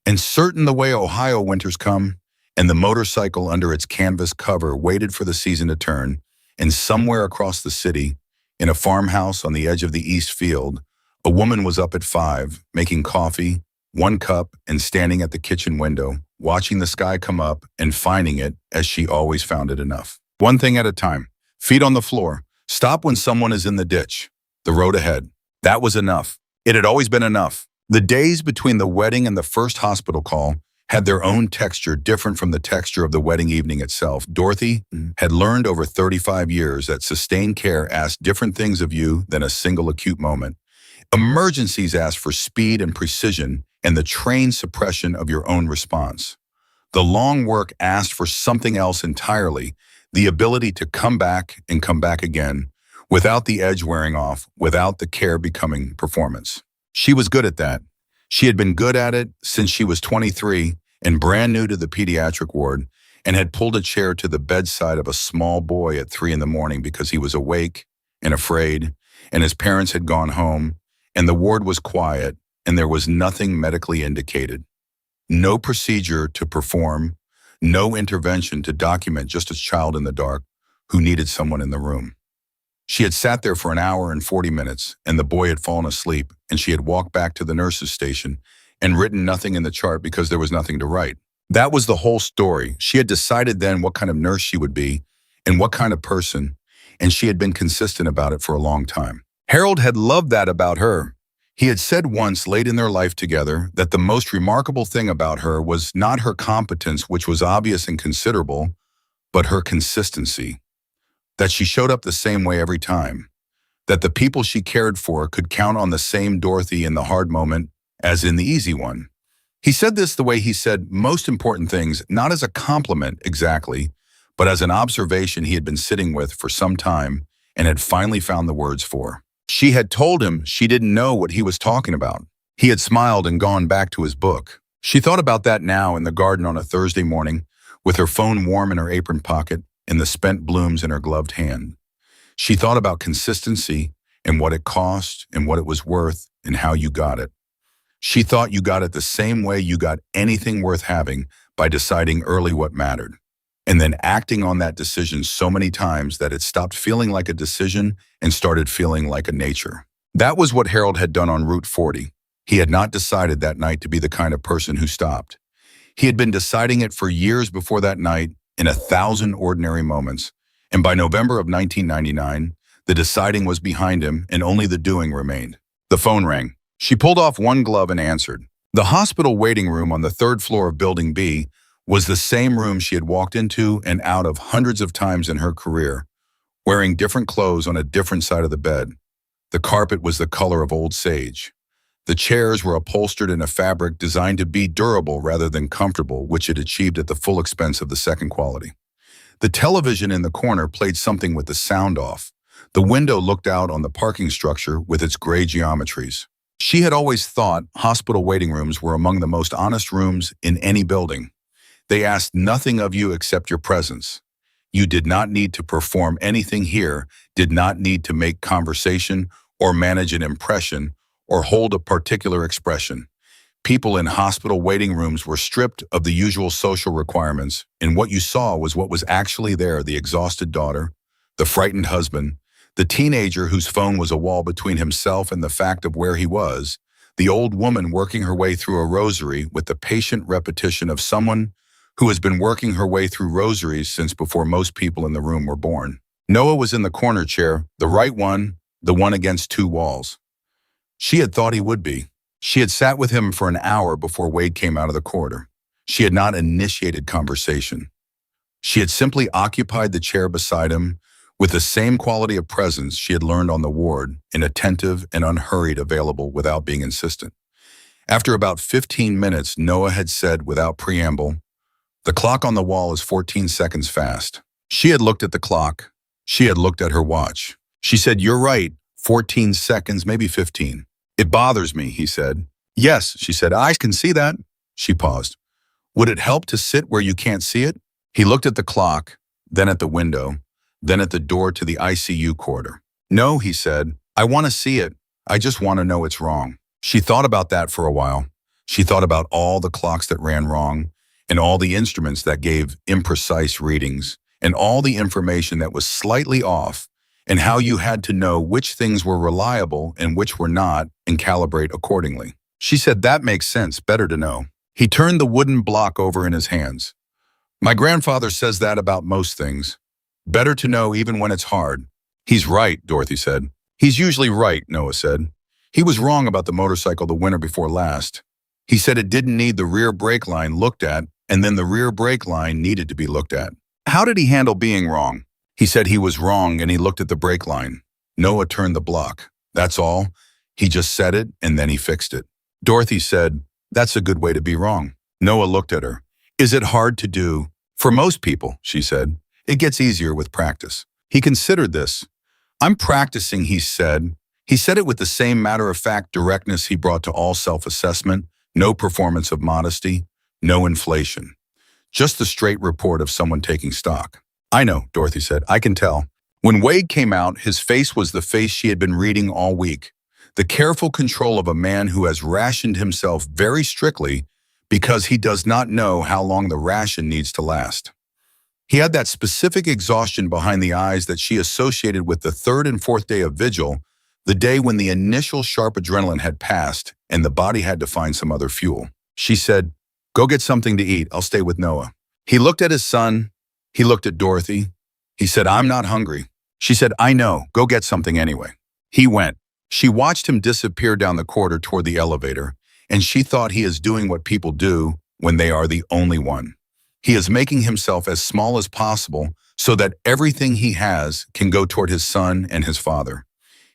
and certain the way Ohio winters come, and the motorcycle under its canvas cover waited for the season to turn, and somewhere across the city, in a farmhouse on the edge of the east field, a woman was up at 5, making coffee, 1 cup, and standing at the kitchen window, watching the sky come up and finding it as she always found it enough. One thing at a time. Feet on the floor. Stop when someone is in the ditch. The road ahead. That was enough. It had always been enough. The days between the wedding and the first hospital call had their own texture different from the texture of the wedding evening itself. Dorothy had learned over 35 years that sustained care asked different things of you than a single acute moment. Emergencies asked for speed and precision and the trained suppression of your own response. The long work asked for something else entirely, the ability to come back and come back again, without the edge wearing off, without the care becoming performance. She was good at that. She had been good at it since she was 23 and brand new to the pediatric ward and had pulled a chair to the bedside of a small boy at 3 a.m. because he was awake and afraid and his parents had gone home and the ward was quiet and there was nothing medically indicated. No procedure to perform, no intervention to document, just a child in the dark who needed someone in the room. She had sat there for an hour and 40 minutes, and the boy had fallen asleep, and she had walked back to the nurse's station and written nothing in the chart because there was nothing to write. That was the whole story. She had decided then what kind of nurse she would be and what kind of person, and she had been consistent about it for a long time. Harold had loved that about her. He had said once late in their life together that the most remarkable thing about her was not her competence, which was obvious and considerable, but her consistency. That she showed up the same way every time. That the people she cared for could count on the same Dorothy in the hard moment as in the easy one. He said this the way he said most important things, not as a compliment exactly, but as an observation he had been sitting with for some time and had finally found the words for. She had told him she didn't know what he was talking about. He had smiled and gone back to his book. She thought about that now in the garden on a Thursday morning, with her phone warm in her apron pocket, and the spent blooms in her gloved hand. She thought about consistency and what it cost and what it was worth and how you got it. She thought you got it the same way you got anything worth having, by deciding early what mattered, and then acting on that decision so many times that it stopped feeling like a decision and started feeling like a nature. That was what Harold had done on Route 40. He had not decided that night to be the kind of person who stopped. He had been deciding it for years before that night, in 1,000 ordinary moments, and by November of 1999, the deciding was behind him and only the doing remained. The phone rang. She pulled off one glove and answered. The hospital waiting room on the third floor of Building B was the same room she had walked into and out of hundreds of times in her career, wearing different clothes on a different side of the bed. The carpet was the color of old sage. The chairs were upholstered in a fabric designed to be durable rather than comfortable, which it achieved at the full expense of the second quality. The television in the corner played something with the sound off. The window looked out on the parking structure with its gray geometries. She had always thought hospital waiting rooms were among the most honest rooms in any building. They asked nothing of you except your presence. You did not need to perform anything here, did not need to make conversation or manage an impression or hold a particular expression. People in hospital waiting rooms were stripped of the usual social requirements, and what you saw was what was actually there: the exhausted daughter, the frightened husband, the teenager whose phone was a wall between himself and the fact of where he was, the old woman working her way through a rosary with the patient repetition of someone who has been working her way through rosaries since before most people in the room were born. Noah was in the corner chair, the right one, the one against two walls. She had thought he would be. She had sat with him for an hour before Wade came out of the corridor. She had not initiated conversation. She had simply occupied the chair beside him with the same quality of presence she had learned on the ward, inattentive and unhurried, available without being insistent. After about 15 minutes, Noah had said without preamble, "The clock on the wall is 14 seconds fast." She had looked at the clock. She had looked at her watch. She said, "You're right, 14 seconds, maybe 15. "It bothers me," he said. "Yes," she said, "I can see that." She paused. "Would it help to sit where you can't see it?" He looked at the clock, then at the window, then at the door to the ICU corridor. "No," he said, "I want to see it. I just want to know it's wrong." She thought about that for a while. She thought about all the clocks that ran wrong, and all the instruments that gave imprecise readings, and all the information that was slightly off, and how you had to know which things were reliable and which were not, and calibrate accordingly. She said, "That makes sense, better to know." He turned the wooden block over in his hands. "My grandfather says that about most things. Better to know even when it's hard." "He's right," Dorothy said. "He's usually right," Noah said. "He was wrong about the motorcycle the winter before last. He said it didn't need the rear brake line looked at, and then the rear brake line needed to be looked at." "How did he handle being wrong?" "He said he was wrong and he looked at the brake line." Noah turned the block. "That's all? He just said it and then he fixed it." Dorothy said, "That's a good way to be wrong." Noah looked at her. "Is it hard to do?" "For most people," she said. "It gets easier with practice." He considered this. "I'm practicing," he said. He said it with the same matter-of-fact directness he brought to all self-assessment, no performance of modesty, no inflation. Just the straight report of someone taking stock. "I know," Dorothy said. "I can tell." When Wade came out, his face was the face she had been reading all week. The careful control of a man who has rationed himself very strictly because he does not know how long the ration needs to last. He had that specific exhaustion behind the eyes that she associated with the third and fourth day of vigil, the day when the initial sharp adrenaline had passed and the body had to find some other fuel. She said, "Go get something to eat. I'll stay with Noah." He looked at his son. He looked at Dorothy. He said, "I'm not hungry." She said, "I know. Go get something anyway." He went. She watched him disappear down the corridor toward the elevator, and she thought he is doing what people do when they are the only one. He is making himself as small as possible so that everything he has can go toward his son and his father.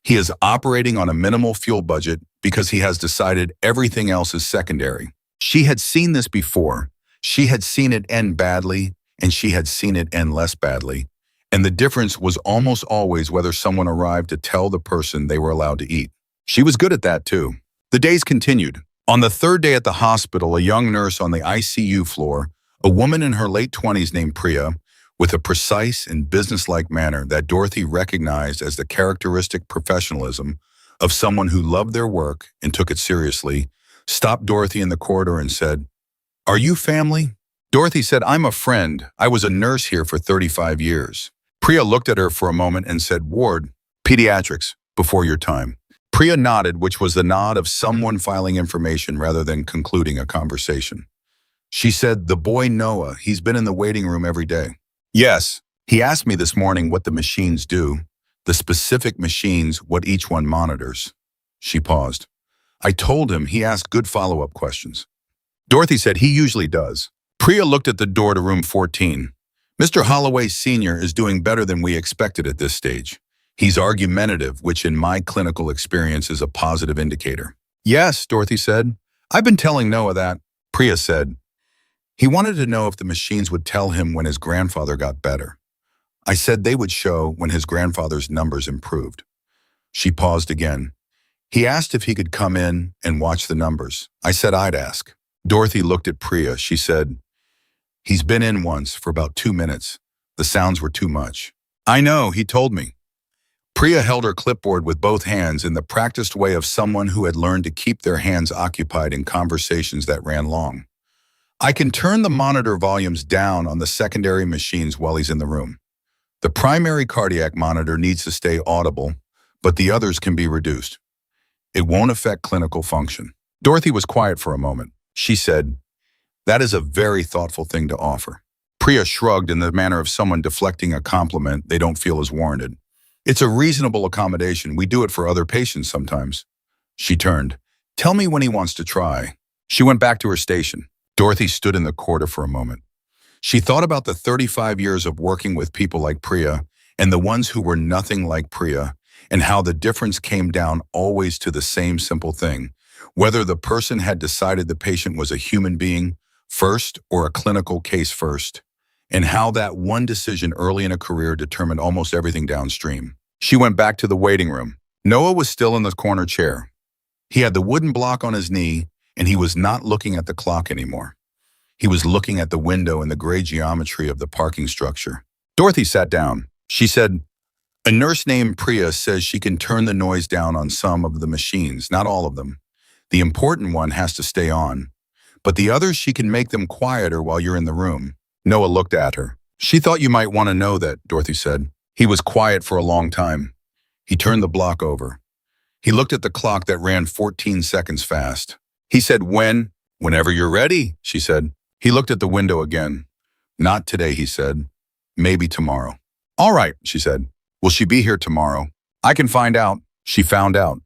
He is operating on a minimal fuel budget because he has decided everything else is secondary. She had seen this before. She had seen it end badly, and she had seen it end less badly. And the difference was almost always whether someone arrived to tell the person they were allowed to eat. She was good at that too. The days continued. On the third day at the hospital, a young nurse on the ICU floor, a woman in her late 20s named Priya, with a precise and businesslike manner that Dorothy recognized as the characteristic professionalism of someone who loved their work and took it seriously, stopped Dorothy in the corridor and said, "Are you family?" Dorothy said, "I'm a friend. I was a nurse here for 35 years." Priya looked at her for a moment and said, "Ward, pediatrics, before your time." Priya nodded, which was the nod of someone filing information rather than concluding a conversation. She said, "The boy Noah, he's been in the waiting room every day." "Yes. He asked me this morning what the machines do, the specific machines, what each one monitors." She paused. "I told him he asked good follow-up questions." Dorothy said, "He usually does." Priya looked at the door to room 14. "Mr. Holloway Sr. is doing better than we expected at this stage. He's argumentative, which in my clinical experience is a positive indicator." "Yes," Dorothy said. "I've been telling Noah that." Priya said, "He wanted to know if the machines would tell him when his grandfather got better. I said they would show when his grandfather's numbers improved." She paused again. "He asked if he could come in and watch the numbers. I said I'd ask." Dorothy looked at Priya. She said, "He's been in once for about 2 minutes. The sounds were too much." "I know, he told me." Priya held her clipboard with both hands in the practiced way of someone who had learned to keep their hands occupied in conversations that ran long. "I can turn the monitor volumes down on the secondary machines while he's in the room. The primary cardiac monitor needs to stay audible, but the others can be reduced. It won't affect clinical function." Dorothy was quiet for a moment. She said, "That is a very thoughtful thing to offer." Priya shrugged in the manner of someone deflecting a compliment they don't feel is warranted. "It's a reasonable accommodation. We do it for other patients sometimes." She turned. "Tell me when he wants to try." She went back to her station. Dorothy stood in the corridor for a moment. She thought about the 35 years of working with people like Priya and the ones who were nothing like Priya, and how the difference came down always to the same simple thing, whether the person had decided the patient was a human being first or a clinical case first, and how that one decision early in a career determined almost everything downstream. She went back to the waiting room. Noah was still in the corner chair. He had the wooden block on his knee, and he was not looking at the clock anymore. He was looking at the window and the gray geometry of the parking structure. Dorothy sat down. She said, "A nurse named Priya says she can turn the noise down on some of the machines, not all of them. The important one has to stay on, but the others she can make them quieter while you're in the room." Noah looked at her. "She thought you might want to know that," Dorothy said. He was quiet for a long time. He turned the block over. He looked at the clock that ran 14 seconds fast. He said, "Whenever you're ready," she said. He looked at the window again. "Not today," he said. "Maybe tomorrow." "All right," she said. "Will she be here tomorrow?" "I can find out." She found out.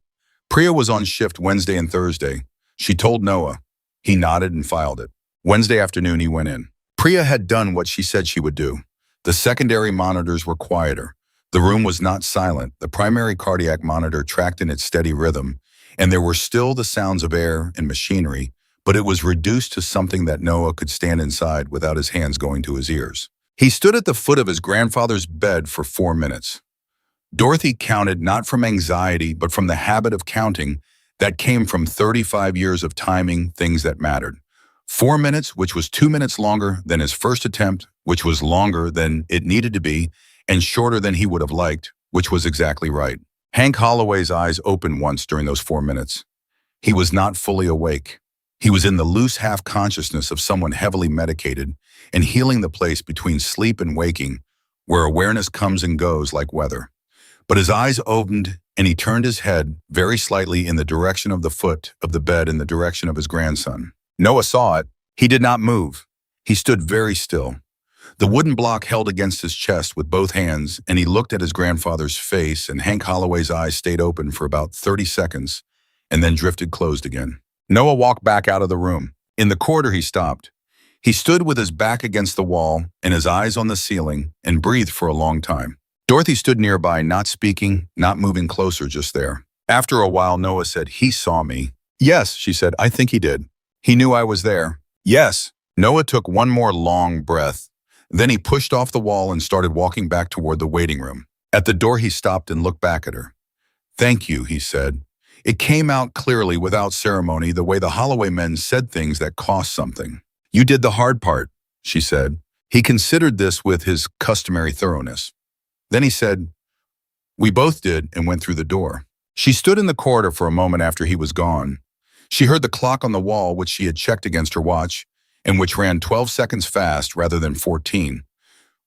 Priya was on shift Wednesday and Thursday. She told Noah. He nodded and filed it. Wednesday afternoon, he went in. Priya had done what she said she would do. The secondary monitors were quieter. The room was not silent. The primary cardiac monitor tracked in its steady rhythm, and there were still the sounds of air and machinery, but it was reduced to something that Noah could stand inside without his hands going to his ears. He stood at the foot of his grandfather's bed for 4 minutes. Dorothy counted not from anxiety, but from the habit of counting that came from 35 years of timing things that mattered. 4 minutes, which was 2 minutes longer than his first attempt, which was longer than it needed to be, and shorter than he would have liked, which was exactly right. Hank Holloway's eyes opened once during those 4 minutes. He was not fully awake. He was in the loose half-consciousness of someone heavily medicated and healing the place between sleep and waking, where awareness comes and goes like weather. But his eyes opened, and he turned his head very slightly in the direction of the foot of the bed in the direction of his grandson. Noah saw it. He did not move. He stood very still. The wooden block held against his chest with both hands, and he looked at his grandfather's face, and Hank Holloway's eyes stayed open for about 30 seconds and then drifted closed again. Noah walked back out of the room. In the corridor, he stopped. He stood with his back against the wall and his eyes on the ceiling and breathed for a long time. Dorothy stood nearby, not speaking, not moving closer, just there. After a while, Noah said, "He saw me." "Yes," she said, "I think he did. He knew I was there." "Yes." Noah took one more long breath. Then he pushed off the wall and started walking back toward the waiting room. At the door, he stopped and looked back at her. "Thank you," he said. It came out clearly, without ceremony, the way the Holloway men said things that cost something. "You did the hard part," she said. He considered this with his customary thoroughness. Then he said, "We both did," and went through the door. She stood in the corridor for a moment after he was gone. She heard the clock on the wall, which she had checked against her watch, and which ran 12 seconds fast rather than 14,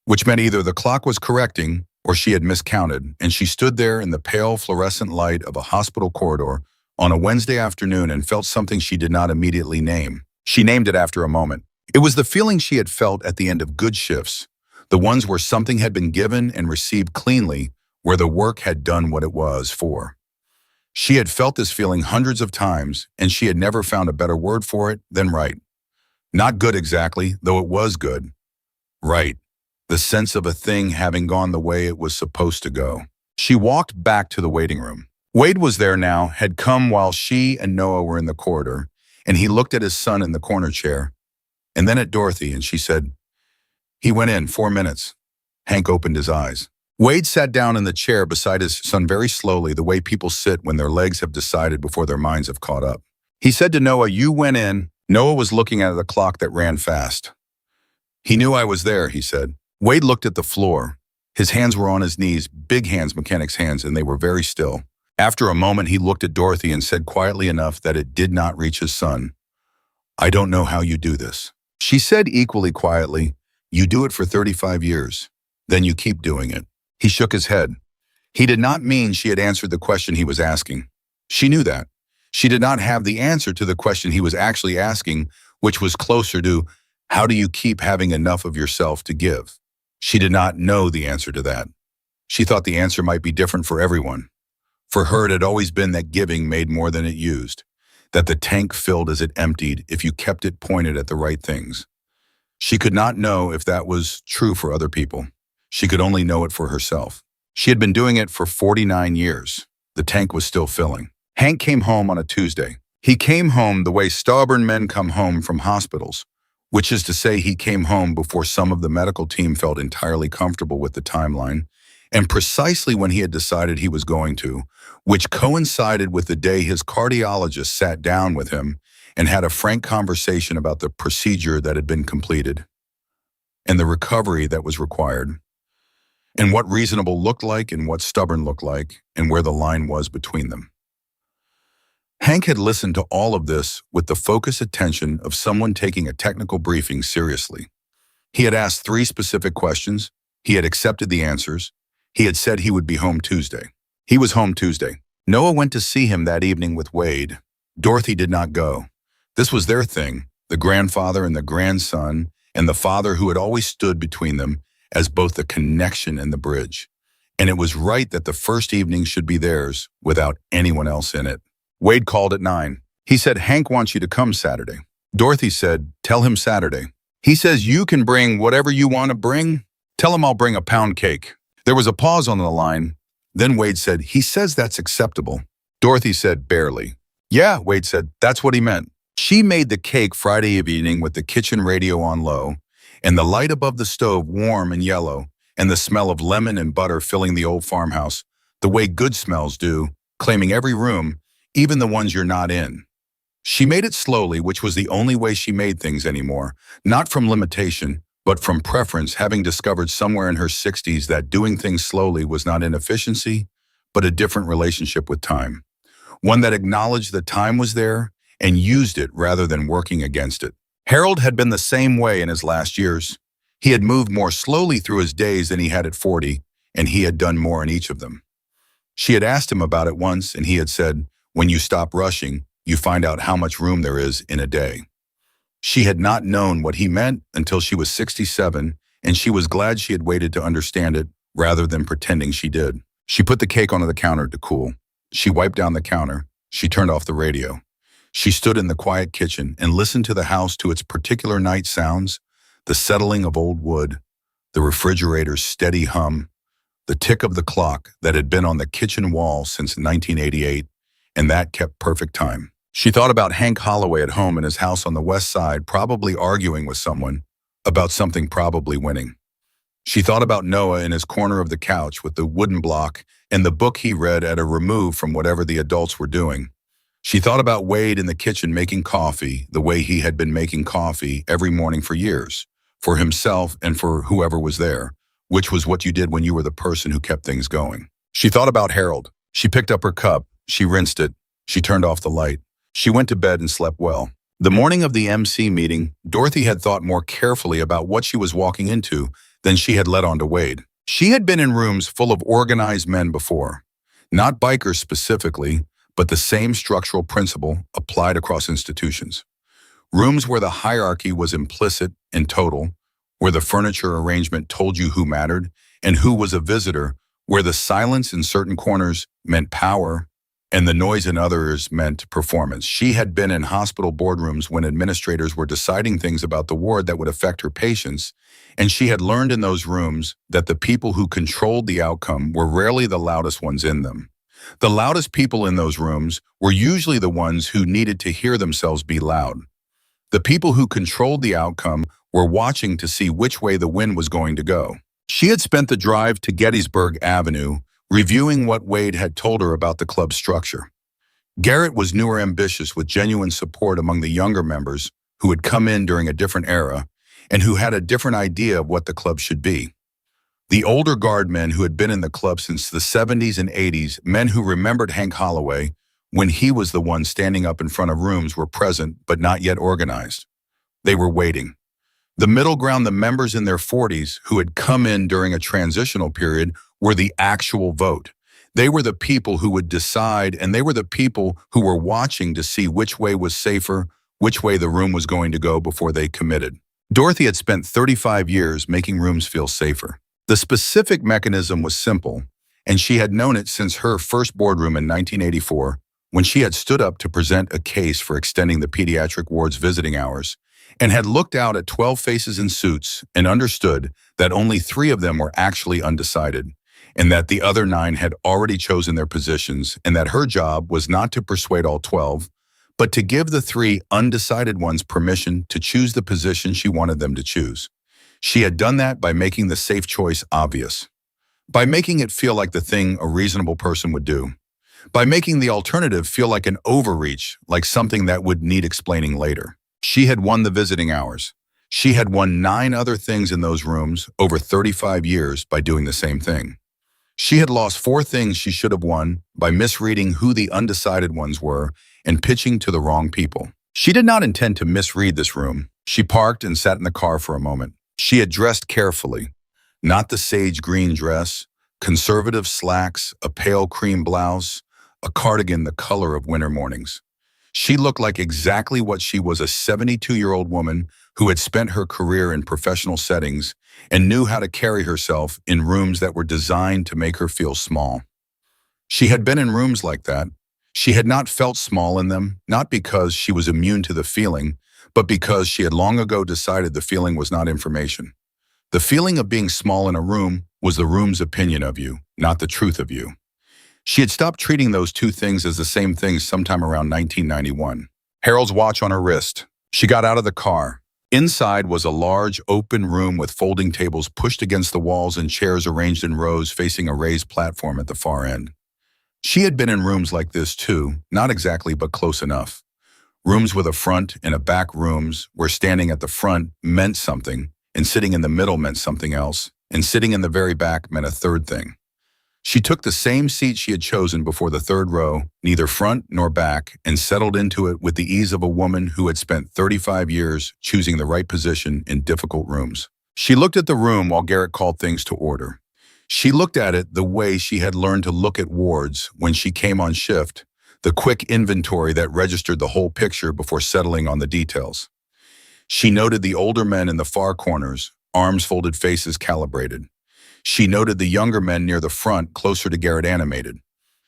which meant either the clock was correcting or she had miscounted, and she stood there in the pale fluorescent light of a hospital corridor on a Wednesday afternoon and felt something she did not immediately name. She named it after a moment. It was the feeling she had felt at the end of good shifts, the ones where something had been given and received cleanly, where the work had done what it was for. She had felt this feeling hundreds of times, and she had never found a better word for it than right. Not good exactly, though it was good. Right. The sense of a thing having gone the way it was supposed to go. She walked back to the waiting room. Wade was there now, had come while she and Noah were in the corridor, and he looked at his son in the corner chair, and then at Dorothy, and she said, "He went in 4 minutes." Hank opened his eyes. Wade sat down in the chair beside his son very slowly, the way people sit when their legs have decided before their minds have caught up. He said to Noah, "You went in." Noah was looking at the clock that ran fast. "He knew I was there," he said. Wade looked at the floor. His hands were on his knees, big hands, mechanic's hands, and they were very still. After a moment, he looked at Dorothy and said quietly enough that it did not reach his son, "I don't know how you do this." She said equally quietly, "You do it for 35 years. Then you keep doing it." He shook his head. He did not mean she had answered the question he was asking. She knew that. She did not have the answer to the question he was actually asking, which was closer to, how do you keep having enough of yourself to give? She did not know the answer to that. She thought the answer might be different for everyone. For her, it had always been that giving made more than it used, that the tank filled as it emptied if you kept it pointed at the right things. She could not know if that was true for other people. She could only know it for herself. She had been doing it for 49 years. The tank was still filling. Hank came home on a Tuesday. He came home the way stubborn men come home from hospitals, which is to say he came home before some of the medical team felt entirely comfortable with the timeline, and precisely when he had decided he was going to, which coincided with the day his cardiologist sat down with him and had a frank conversation about the procedure that had been completed and the recovery that was required, and what reasonable looked like and what stubborn looked like, and where the line was between them. Hank had listened to all of this with the focused attention of someone taking a technical briefing seriously. He had asked 3 specific questions. He had accepted the answers. He had said he would be home Tuesday. He was home Tuesday. Noah went to see him that evening with Wade. Dorothy did not go. This was their thing, the grandfather and the grandson, and the father who had always stood between them as both the connection and the bridge. And it was right that the first evening should be theirs without anyone else in it. Wade called at 9. He said, "Hank wants you to come Saturday." Dorothy said, "Tell him Saturday." He says, "You can bring whatever you want to bring. Tell him I'll bring a pound cake." There was a pause on the line. Then Wade said, "He says that's acceptable." Dorothy said, "Barely." "Yeah," Wade said, "that's what he meant." She made the cake Friday evening with the kitchen radio on low, and the light above the stove warm and yellow, and the smell of lemon and butter filling the old farmhouse, the way good smells do, claiming every room, even the ones you're not in. She made it slowly, which was the only way she made things anymore, not from limitation, but from preference, having discovered somewhere in her 60s that doing things slowly was not inefficiency, but a different relationship with time. One that acknowledged the time was there and used it rather than working against it. Harold had been the same way in his last years. He had moved more slowly through his days than he had at 40, and he had done more in each of them. She had asked him about it once, and he had said, "When you stop rushing, you find out how much room there is in a day." She had not known what he meant until she was 67, and she was glad she had waited to understand it rather than pretending she did. She put the cake onto the counter to cool. She wiped down the counter. She turned off the radio. She stood in the quiet kitchen and listened to the house to its particular night sounds, the settling of old wood, the refrigerator's steady hum, the tick of the clock that had been on the kitchen wall since 1988, and that kept perfect time. She thought about Hank Holloway at home in his house on the west side, probably arguing with someone about something, probably winning. She thought about Noah in his corner of the couch with the wooden block and the book he read at a remove from whatever the adults were doing. She thought about Wade in the kitchen making coffee the way he had been making coffee every morning for years, for himself and for whoever was there, which was what you did when you were the person who kept things going. She thought about Harold. She picked up her cup. She rinsed it. She turned off the light. She went to bed and slept well. The morning of the MC meeting, Dorothy had thought more carefully about what she was walking into than she had let on to Wade. She had been in rooms full of organized men before. Not bikers specifically, but the same structural principle applied across institutions. Rooms where the hierarchy was implicit and total, where the furniture arrangement told you who mattered and who was a visitor, where the silence in certain corners meant power and the noise in others meant performance. She had been in hospital boardrooms when administrators were deciding things about the ward that would affect her patients, and she had learned in those rooms that the people who controlled the outcome were rarely the loudest ones in them. The loudest people in those rooms were usually the ones who needed to hear themselves be loud. The people who controlled the outcome were watching to see which way the wind was going to go. She had spent the drive to Gettysburg Avenue reviewing what Wade had told her about the club's structure. Garrett was new or ambitious with genuine support among the younger members who had come in during a different era and who had a different idea of what the club should be. The older guard men who had been in the club since the 70s and 80s, men who remembered Hank Holloway when he was the one standing up in front of rooms, were present but not yet organized. They were waiting. The middle ground, the members in their 40s who had come in during a transitional period, were the actual vote. They were the people who would decide, and they were the people who were watching to see which way was safer, which way the room was going to go before they committed. Dorothy had spent 35 years making rooms feel safer. The specific mechanism was simple, and she had known it since her first boardroom in 1984, when she had stood up to present a case for extending the pediatric ward's visiting hours, and had looked out at 12 faces in suits and understood that only 3 of them were actually undecided, and that the other 9 had already chosen their positions, and that her job was not to persuade all 12, but to give the 3 undecided ones permission to choose the position she wanted them to choose. She had done that by making the safe choice obvious, by making it feel like the thing a reasonable person would do, by making the alternative feel like an overreach, like something that would need explaining later. She had won the visiting hours. She had won 9 other things in those rooms over 35 years by doing the same thing. She had lost 4 things she should have won by misreading who the undecided ones were and pitching to the wrong people. She did not intend to misread this room. She parked and sat in the car for a moment. She had dressed carefully, not the sage green dress, conservative slacks, a pale cream blouse, a cardigan the color of winter mornings. She looked like exactly what she was, a 72-year-old woman who had spent her career in professional settings and knew how to carry herself in rooms that were designed to make her feel small. She had been in rooms like that. She had not felt small in them, not because she was immune to the feeling, but because she had long ago decided the feeling was not information. The feeling of being small in a room was the room's opinion of you, not the truth of you. She had stopped treating those 2 things as the same things sometime around 1991. Harold's watch on her wrist. She got out of the car. Inside was a large, open room with folding tables pushed against the walls and chairs arranged in rows facing a raised platform at the far end. She had been in rooms like this too, not exactly but close enough. Rooms with a front and a back, rooms where standing at the front meant something, and sitting in the middle meant something else, and sitting in the very back meant a third thing. She took the same seat she had chosen before, the third row, neither front nor back, and settled into it with the ease of a woman who had spent 35 years choosing the right position in difficult rooms. She looked at the room while Garrett called things to order. She looked at it the way she had learned to look at wards when she came on shift, the quick inventory that registered the whole picture before settling on the details. She noted the older men in the far corners, arms folded, faces calibrated. She noted the younger men near the front, closer to Garrett, animated.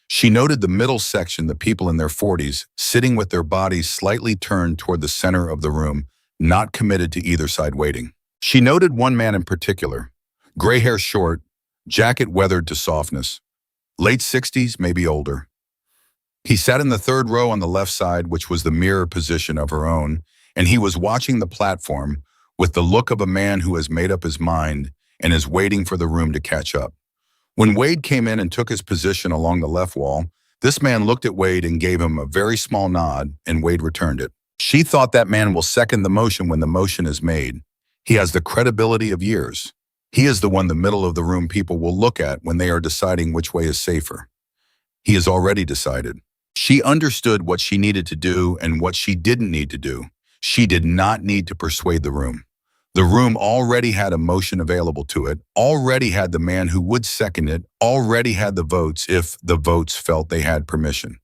She noted the middle section, the people in their 40s, sitting with their bodies slightly turned toward the center of the room, not committed to either side, waiting. She noted one man in particular, gray hair short, jacket weathered to softness, late 60s, maybe older. He sat in the third row on the left side, which was the mirror position of her own, and he was watching the platform with the look of a man who has made up his mind and is waiting for the room to catch up. When Wade came in and took his position along the left wall, this man looked at Wade and gave him a very small nod, and Wade returned it. She thought that man will second the motion when the motion is made. He has the credibility of years. He is the one the middle of the room people will look at when they are deciding which way is safer. He has already decided. She understood what she needed to do and what she didn't need to do. She did not need to persuade the room. The room already had emotion available to it, already had the man who would second it, already had the votes if the votes felt they had permission.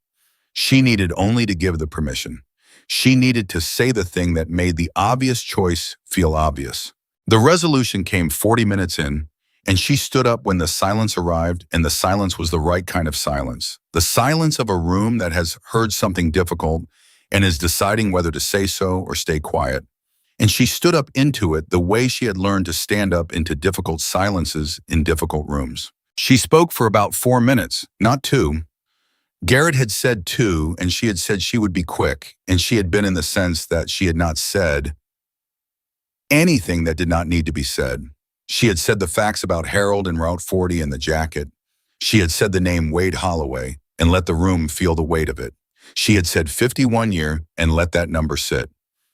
She needed only to give the permission. She needed to say the thing that made the obvious choice feel obvious. The resolution came 40 minutes in, and she stood up when the silence arrived, and the silence was the right kind of silence. The silence of a room that has heard something difficult and is deciding whether to say so or stay quiet. And she stood up into it the way she had learned to stand up into difficult silences in difficult rooms. She spoke for about 4 minutes, not 2. Garrett had said 2, and she had said she would be quick, and she had been in the sense that she had not said anything that did not need to be said. She had said the facts about Harold and Route 40 and the jacket. She had said the name Wade Holloway and let the room feel the weight of it. She had said 51 year and let that number sit.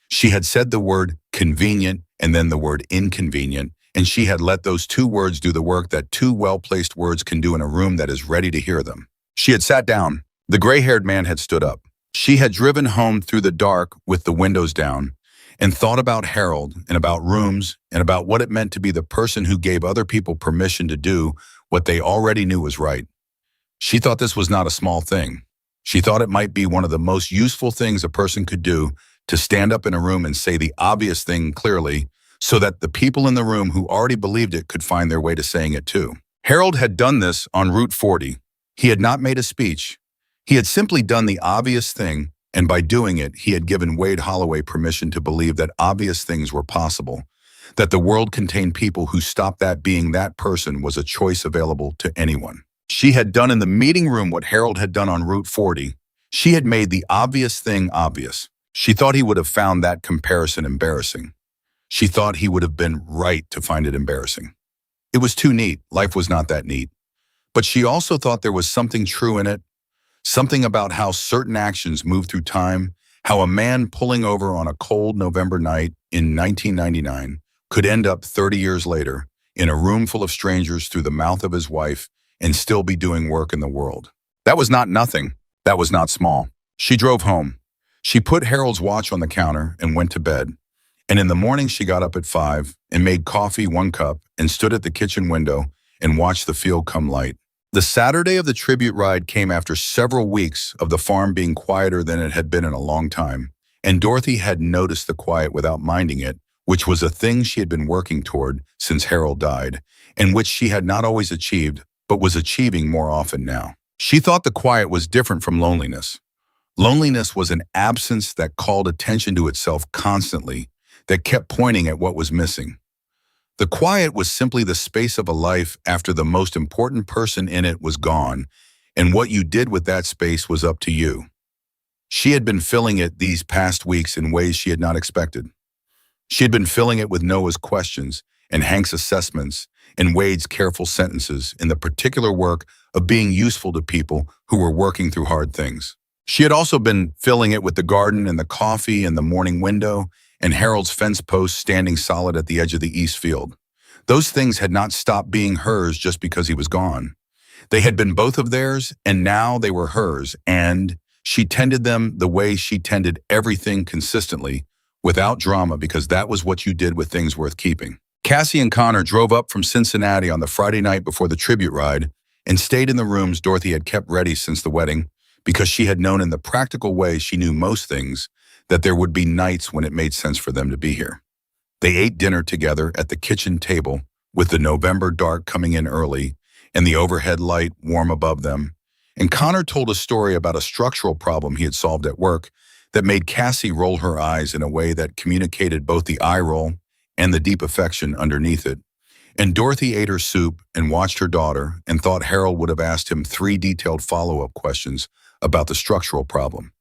She had said the word convenient and then the word inconvenient, and she had let those 2 words do the work that 2 well-placed words can do in a room that is ready to hear them. She had sat down. The gray-haired man had stood up. She had driven home through the dark with the windows down and thought about Harold and about rooms and about what it meant to be the person who gave other people permission to do what they already knew was right. She thought this was not a small thing. She thought it might be one of the most useful things a person could do to stand up in a room and say the obvious thing clearly so that the people in the room who already believed it could find their way to saying it too. Harold had done this on Route 40. He had not made a speech. He had simply done the obvious thing, and by doing it, he had given Wade Holloway permission to believe that obvious things were possible, that the world contained people who stopped that being that person was a choice available to anyone. She had done in the meeting room what Harold had done on Route 40. She had made the obvious thing obvious. She thought he would have found that comparison embarrassing. She thought he would have been right to find it embarrassing. It was too neat. Life was not that neat. But she also thought there was something true in it, something about how certain actions move through time, how a man pulling over on a cold November night in 1999 could end up 30 years later in a room full of strangers through the mouth of his wife and still be doing work in the world. That was not nothing. That was not small. She drove home. She put Harold's watch on the counter and went to bed. And in the morning, she got up at 5 and made coffee 1 cup and stood at the kitchen window and watched the field come light. The Saturday of the tribute ride came after several weeks of the farm being quieter than it had been in a long time, and Dorothy had noticed the quiet without minding it, which was a thing she had been working toward since Harold died, and which she had not always achieved, but was achieving more often now. She thought the quiet was different from loneliness. Loneliness was an absence that called attention to itself constantly, that kept pointing at what was missing. The quiet was simply the space of a life after the most important person in it was gone, and what you did with that space was up to you. She had been filling it these past weeks in ways she had not expected. She had been filling it with Noah's questions and Hank's assessments and Wade's careful sentences in the particular work of being useful to people who were working through hard things. She had also been filling it with the garden and the coffee and the morning window and Harold's fence post standing solid at the edge of the east field. Those things had not stopped being hers just because he was gone. They had been both of theirs, and now they were hers, and she tended them the way she tended everything consistently, without drama, because that was what you did with things worth keeping. Cassie and Connor drove up from Cincinnati on the Friday night before the tribute ride and stayed in the rooms Dorothy had kept ready since the wedding, because she had known in the practical way she knew most things that there would be nights when it made sense for them to be here. They ate dinner together at the kitchen table with the November dark coming in early and the overhead light warm above them, and Connor told a story about a structural problem he had solved at work that made Cassie roll her eyes in a way that communicated both the eye roll and the deep affection underneath it. And Dorothy ate her soup and watched her daughter and thought Harold would have asked him 3 detailed follow-up questions about the structural problem.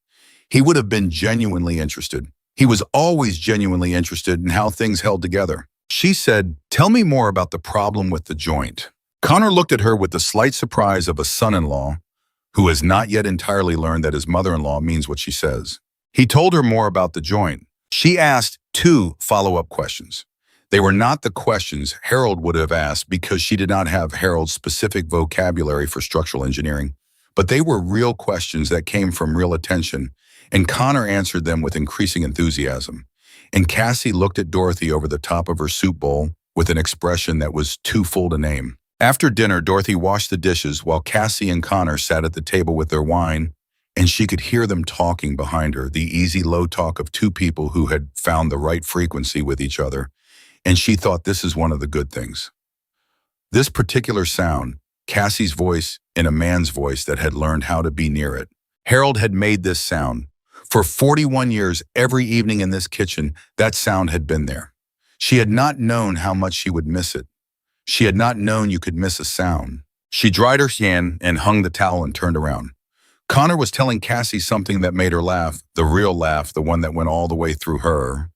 He would have been genuinely interested. He was always genuinely interested in how things held together. She said, "Tell me more about the problem with the joint." Connor looked at her with the slight surprise of a son-in-law who has not yet entirely learned that his mother-in-law means what she says. He told her more about the joint. She asked 2 follow-up questions. They were not the questions Harold would have asked because she did not have Harold's specific vocabulary for structural engineering, but they were real questions that came from real attention, and Connor answered them with increasing enthusiasm. And Cassie looked at Dorothy over the top of her soup bowl with an expression that was too full to name. After dinner, Dorothy washed the dishes while Cassie and Connor sat at the table with their wine, and she could hear them talking behind her, the easy, low talk of two people who had found the right frequency with each other. And she thought this is one of the good things. This particular sound, Cassie's voice in a man's voice that had learned how to be near it. Harold had made this sound. For 41 years, every evening in this kitchen, that sound had been there. She had not known how much she would miss it. She had not known you could miss a sound. She dried her hand and hung the towel and turned around. Connor was telling Cassie something that made her laugh, the real laugh, the one that went all the way through her.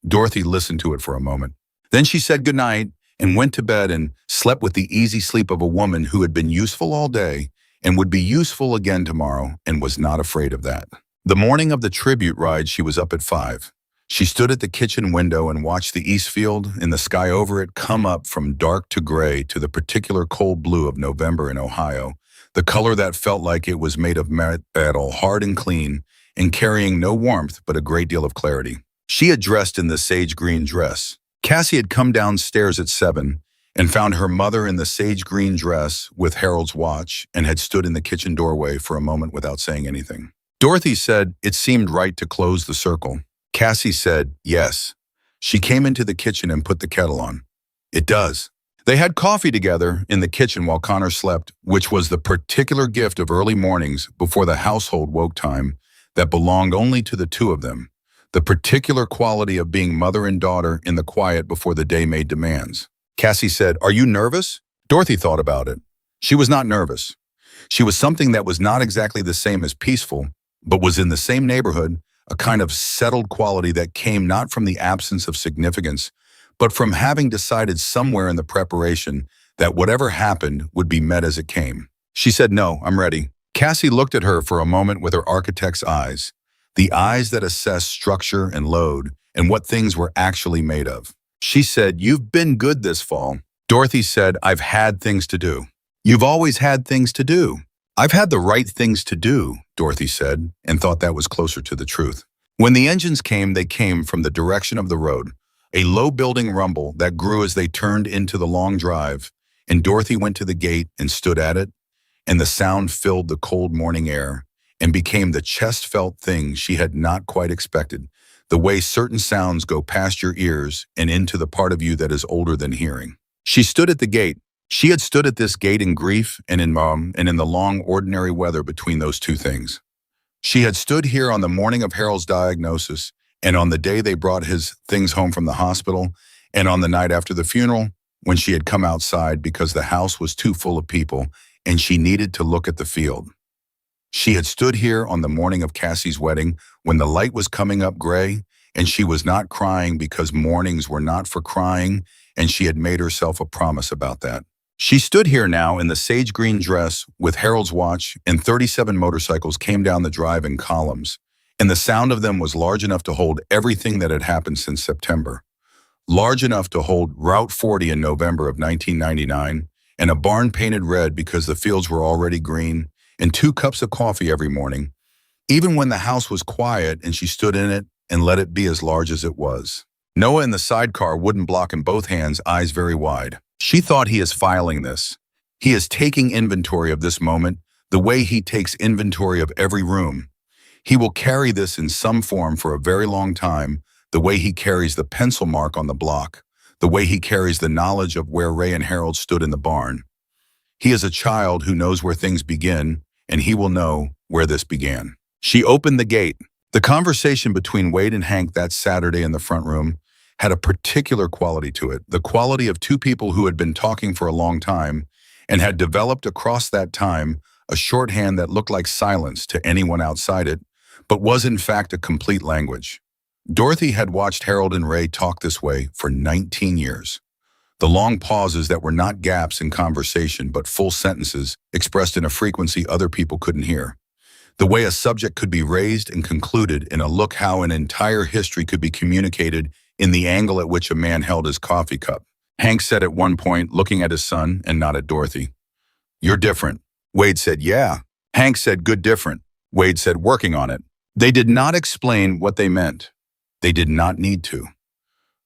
Dorothy listened to it for a moment. Then she said goodnight and went to bed and slept with the easy sleep of a woman who had been useful all day and would be useful again tomorrow and was not afraid of that. The morning of the tribute ride, she was up at 5. She stood at the kitchen window and watched the east field and the sky over it come up from dark to gray to the particular cold blue of November in Ohio, the color that felt like it was made of metal, hard and clean, and carrying no warmth but a great deal of clarity. She had dressed in the sage green dress. Cassie had come downstairs at 7 and found her mother in the sage green dress with Harold's watch and had stood in the kitchen doorway for a moment without saying anything. Dorothy said it seemed right to close the circle. Cassie said yes. She came into the kitchen and put the kettle on. It does. They had coffee together in the kitchen while Connor slept, which was the particular gift of early mornings before the household woke time that belonged only to the two of them. The particular quality of being mother and daughter in the quiet before the day made demands. Cassie said, "Are you nervous?" Dorothy thought about it. She was not nervous. She was something that was not exactly the same as peaceful, but was in the same neighborhood, a kind of settled quality that came not from the absence of significance, but from having decided somewhere in the preparation that whatever happened would be met as it came. She said, "No, I'm ready." Cassie looked at her for a moment with her architect's eyes. The eyes that assess structure and load and what things were actually made of. She said, "You've been good this fall." Dorothy said, "I've had things to do." "You've always had things to do." "I've had the right things to do," Dorothy said, and thought that was closer to the truth. When the engines came, they came from the direction of the road, a low building rumble that grew as they turned into the long drive, and Dorothy went to the gate and stood at it, and the sound filled the cold morning air and became the chest-felt thing she had not quite expected, the way certain sounds go past your ears and into the part of you that is older than hearing. She stood at the gate. She had stood at this gate in grief and in the long ordinary weather between those two things. She had stood here on the morning of Harold's diagnosis and on the day they brought his things home from the hospital and on the night after the funeral when she had come outside because the house was too full of people and she needed to look at the field. She had stood here on the morning of Cassie's wedding when the light was coming up gray and she was not crying because mornings were not for crying, and she had made herself a promise about that. She stood here now in the sage green dress with Harold's watch, and 37 motorcycles came down the drive in columns, and the sound of them was large enough to hold everything that had happened since September. Large enough to hold Route 40 in November of 1999, and a barn painted red because the fields were already green, and 2 cups of coffee every morning, even when the house was quiet and she stood in it and let it be as large as it was. Noah in the sidecar wouldn't block in both hands, eyes very wide. She thought, he is filing this. He is taking inventory of this moment the way he takes inventory of every room. He will carry this in some form for a very long time, the way he carries the pencil mark on the block, the way he carries the knowledge of where Ray and Harold stood in the barn. He is a child who knows where things begin, and he will know where this began. She opened the gate. The conversation between Wade and Hank that Saturday in the front room had a particular quality to it, the quality of two people who had been talking for a long time and had developed across that time a shorthand that looked like silence to anyone outside it, but was in fact a complete language. Dorothy had watched Harold and Ray talk this way for 19 years. The long pauses that were not gaps in conversation but full sentences expressed in a frequency other people couldn't hear. The way a subject could be raised and concluded in a look how an entire history could be communicated in the angle at which a man held his coffee cup. Hank said at one point, looking at his son and not at Dorothy. "You're different." Wade said, "Yeah." Hank said, "Good different." Wade said, "Working on it." They did not explain what they meant. They did not need to.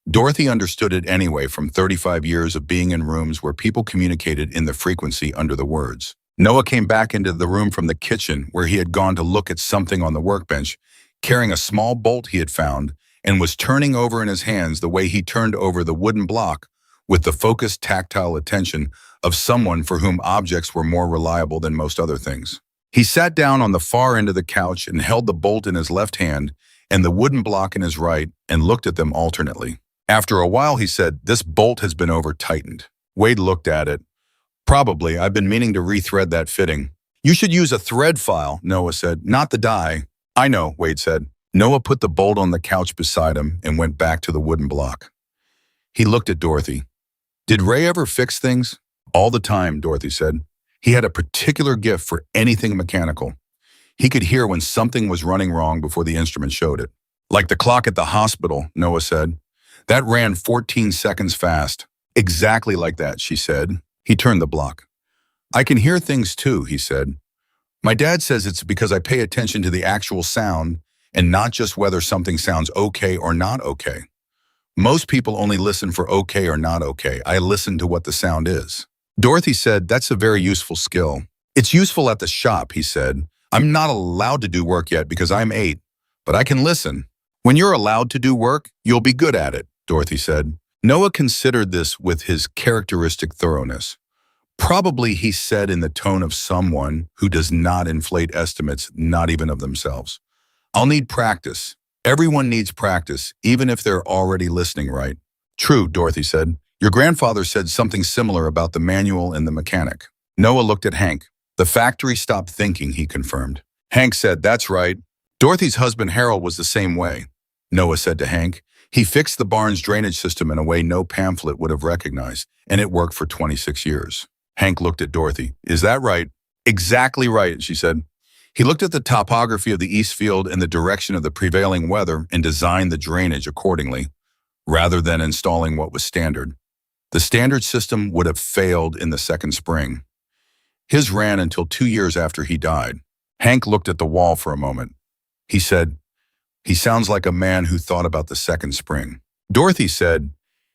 Dorothy understood it anyway from 35 years of being in rooms where people communicated in the frequency under the words. Noah came back into the room from the kitchen where he had gone to look at something on the workbench, carrying a small bolt he had found, and was turning over in his hands the way he turned over the wooden block with the focused tactile attention of someone for whom objects were more reliable than most other things. He sat down on the far end of the couch and held the bolt in his left hand and the wooden block in his right and looked at them alternately. After a while, he said, "This bolt has been over-tightened." Wade looked at it. "Probably. I've been meaning to rethread that fitting." "You should use a thread file," Noah said, "not the die." "I know," Wade said. Noah put the bolt on the couch beside him and went back to the wooden block. He looked at Dorothy. "Did Ray ever fix things?" "All the time," Dorothy said. "He had a particular gift for anything mechanical. He could hear when something was running wrong before the instrument showed it." "Like the clock at the hospital," Noah said. "That ran 14 seconds fast." "Exactly like that," she said. He turned the block. "I can hear things too," he said. "My dad says it's because I pay attention to the actual sound and not just whether something sounds okay or not okay. Most people only listen for okay or not okay. I listen to what the sound is." Dorothy said, "That's a very useful skill." "It's useful at the shop," he said. "I'm not allowed to do work yet because I'm 8, but I can listen." "When you're allowed to do work, you'll be good at it," Dorothy said. Noah considered this with his characteristic thoroughness. "Probably," he said in the tone of someone who does not inflate estimates, not even of themselves. "I'll need practice. Everyone needs practice, even if they're already listening right." "True," Dorothy said. "Your grandfather said something similar about the manual and the mechanic." Noah looked at Hank. "The factory stopped thinking," he confirmed. Hank said, "That's right. Dorothy's husband Harold was the same way." Noah said to Hank, "He fixed the barn's drainage system in a way no pamphlet would have recognized, and it worked for 26 years. Hank looked at Dorothy. "Is that right?" "Exactly right," she said. He looked at the topography of the East Field and the direction of the prevailing weather and designed the drainage accordingly, rather than installing what was standard. The standard system would have failed in the second spring. His ran until 2 years after he died. Hank looked at the wall for a moment. He said, "He sounds like a man who thought about the second spring." Dorothy said,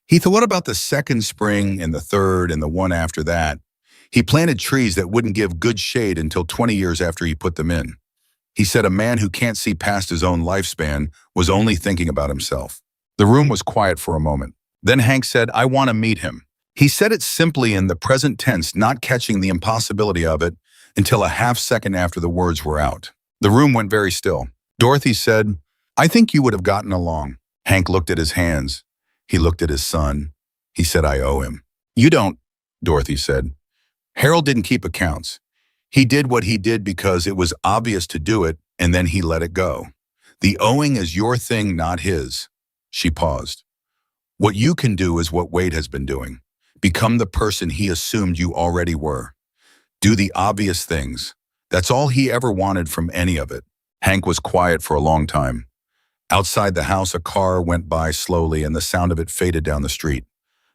"He thought about the second spring and the third and the one after that. He planted trees that wouldn't give good shade until 20 years after he put them in. He said a man who can't see past his own lifespan was only thinking about himself." The room was quiet for a moment. Then Hank said, "I want to meet him." He said it simply in the present tense, not catching the impossibility of it until a half second after the words were out. The room went very still. Dorothy said, "I think you would have gotten along." Hank looked at his hands. He looked at his son. He said, "I owe him." "You don't," Dorothy said. "Harold didn't keep accounts. He did what he did because it was obvious to do it, and then he let it go. The owing is your thing, not his." She paused. "What you can do is what Wade has been doing. Become the person he assumed you already were. Do the obvious things. That's all he ever wanted from any of it." Hank was quiet for a long time. Outside the house, a car went by slowly and the sound of it faded down the street.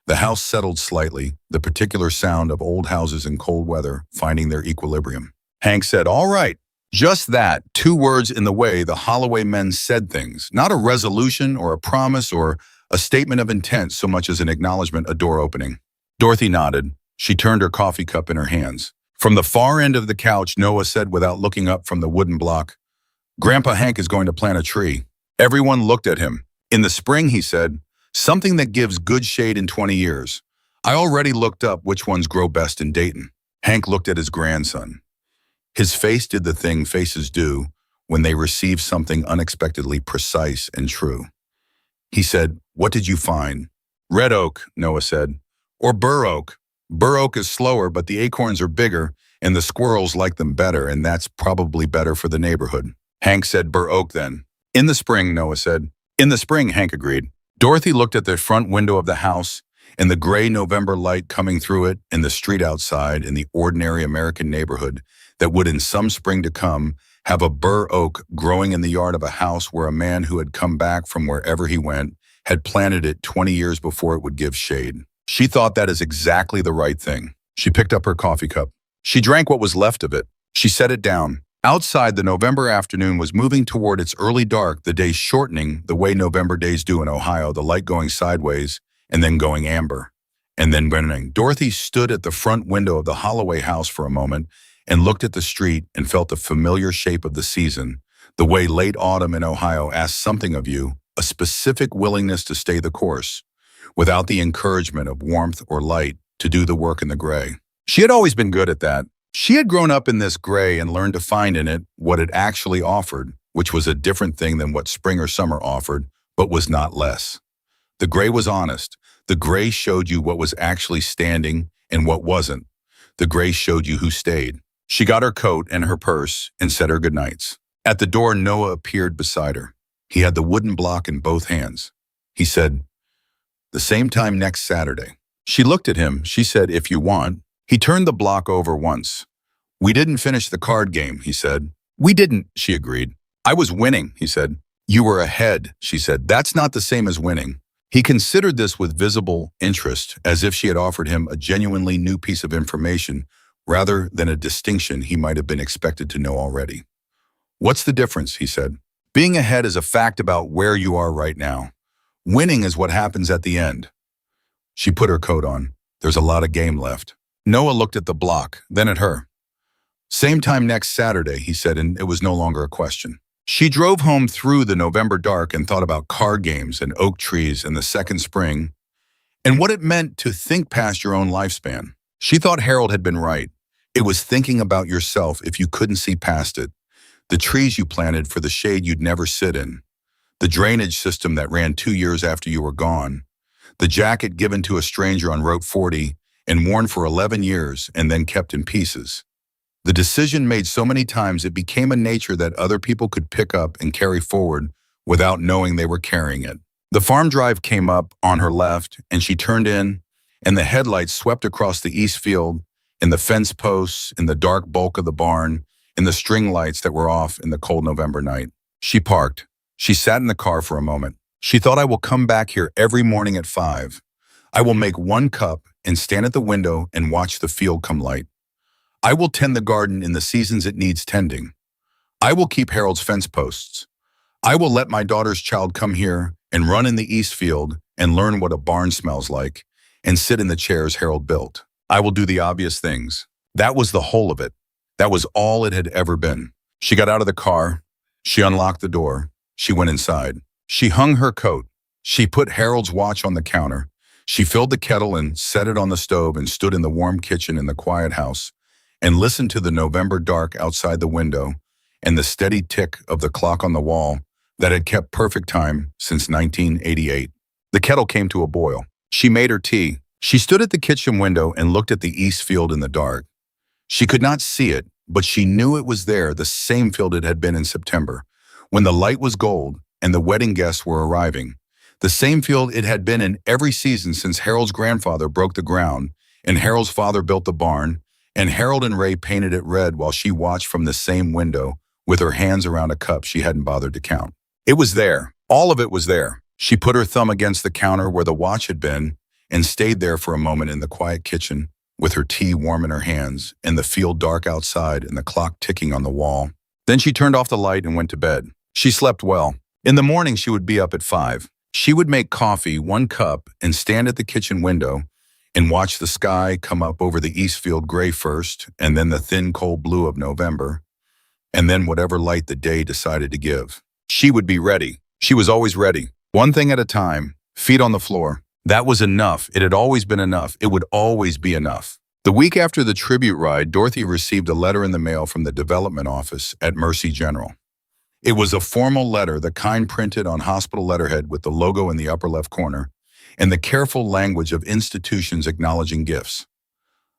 The house settled slightly, the particular sound of old houses in cold weather finding their equilibrium. Hank said, "All right." Just that, 2 words in the way the Holloway men said things, not a resolution or a promise or a statement of intent so much as an acknowledgement, a door opening. Dorothy nodded. She turned her coffee cup in her hands. From the far end of the couch, Noah said without looking up from the wooden block, "Grandpa Hank is going to plant a tree." Everyone looked at him. "In the spring," he said, "something that gives good shade in 20 years. I already looked up which ones grow best in Dayton." Hank looked at his grandson. His face did the thing faces do when they receive something unexpectedly precise and true. He said, "What did you find?" "Red oak," Noah said. "Or bur oak. Bur oak is slower, but the acorns are bigger, and the squirrels like them better, and that's probably better for the neighborhood." Hank said, "Bur oak then." "In the spring," Noah said. "In the spring," Hank agreed. Dorothy looked at the front window of the house and the gray November light coming through it and the street outside in the ordinary American neighborhood that would in some spring to come have a bur oak growing in the yard of a house where a man who had come back from wherever he went had planted it 20 years before it would give shade. She thought that is exactly the right thing. She picked up her coffee cup. She drank what was left of it. She set it down. Outside, the November afternoon was moving toward its early dark, the days shortening the way November days do in Ohio, the light going sideways and then going amber, and then burning. Dorothy stood at the front window of the Holloway house for a moment and looked at the street and felt the familiar shape of the season, the way late autumn in Ohio asks something of you, a specific willingness to stay the course, without the encouragement of warmth or light to do the work in the gray. She had always been good at that. She had grown up in this gray and learned to find in it what it actually offered, which was a different thing than what spring or summer offered, but was not less. The gray was honest. The gray showed you what was actually standing and what wasn't. The gray showed you who stayed. She got her coat and her purse and said her goodnights. At the door, Noah appeared beside her. He had the wooden block in both hands. He said, "The same time next Saturday." She looked at him. She said, "If you want." He turned the block over once. "We didn't finish the card game," he said. "We didn't," she agreed. "I was winning," he said. "You were ahead," she said. "That's not the same as winning." He considered this with visible interest, as if she had offered him a genuinely new piece of information rather than a distinction he might have been expected to know already. "What's the difference?" he said. "Being ahead is a fact about where you are right now. Winning is what happens at the end." She put her coat on. "There's a lot of game left." Noah looked at the block, then at her. "Same time next Saturday," he said, and it was no longer a question. She drove home through the November dark and thought about card games and oak trees and the second spring, and what it meant to think past your own lifespan. She thought Harold had been right. It was thinking about yourself if you couldn't see past it. The trees you planted for the shade you'd never sit in. The drainage system that ran 2 years after you were gone. The jacket given to a stranger on Route 40 and worn for 11 years and then kept in pieces. The decision made so many times it became a nature that other people could pick up and carry forward without knowing they were carrying it. The farm drive came up on her left and she turned in, and the headlights swept across the east field, in the fence posts, in the dark bulk of the barn, in the string lights that were off in the cold November night. She parked. She sat in the car for a moment. She thought, "I will come back here every morning at 5. I will make 1 cup and stand at the window and watch the field come light. I will tend the garden in the seasons it needs tending. I will keep Harold's fence posts. I will let my daughter's child come here and run in the east field and learn what a barn smells like and sit in the chairs Harold built. I will do the obvious things." That was the whole of it. That was all it had ever been. She got out of the car. She unlocked the door. She went inside. She hung her coat. She put Harold's watch on the counter. She filled the kettle and set it on the stove and stood in the warm kitchen in the quiet house and listened to the November dark outside the window and the steady tick of the clock on the wall that had kept perfect time since 1988. The kettle came to a boil. She made her tea. She stood at the kitchen window and looked at the east field in the dark. She could not see it, but she knew it was there, the same field it had been in September, when the light was gold and the wedding guests were arriving. The same field it had been in every season since Harold's grandfather broke the ground, and Harold's father built the barn, and Harold and Ray painted it red while she watched from the same window with her hands around a cup she hadn't bothered to count. It was there. All of it was there. She put her thumb against the counter where the watch had been and stayed there for a moment in the quiet kitchen with her tea warm in her hands and the field dark outside and the clock ticking on the wall. Then she turned off the light and went to bed. She slept well. In the morning, she would be up at 5. She would make coffee, 1 cup, and stand at the kitchen window and watch the sky come up over the east field gray first, and then the thin cold blue of November, and then whatever light the day decided to give. She would be ready. She was always ready. 1 thing at a time, feet on the floor. That was enough. It had always been enough. It would always be enough. The week after the tribute ride, Dorothy received a letter in the mail from the development office at Mercy General. It was a formal letter, the kind printed on hospital letterhead with the logo in the upper left corner, and the careful language of institutions acknowledging gifts.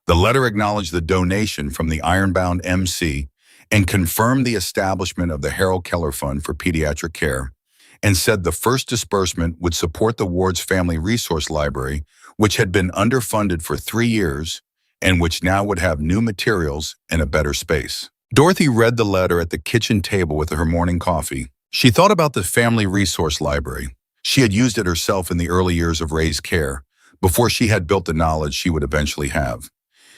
The letter acknowledged the donation from the Ironbound MC and confirmed the establishment of the Harold Keller Fund for Pediatric Care, and said the first disbursement would support the ward's Family Resource Library, which had been underfunded for 3 years and which now would have new materials and a better space. Dorothy read the letter at the kitchen table with her morning coffee. She thought about the Family Resource Library. She had used it herself in the early years of Ray's care, before she had built the knowledge she would eventually have.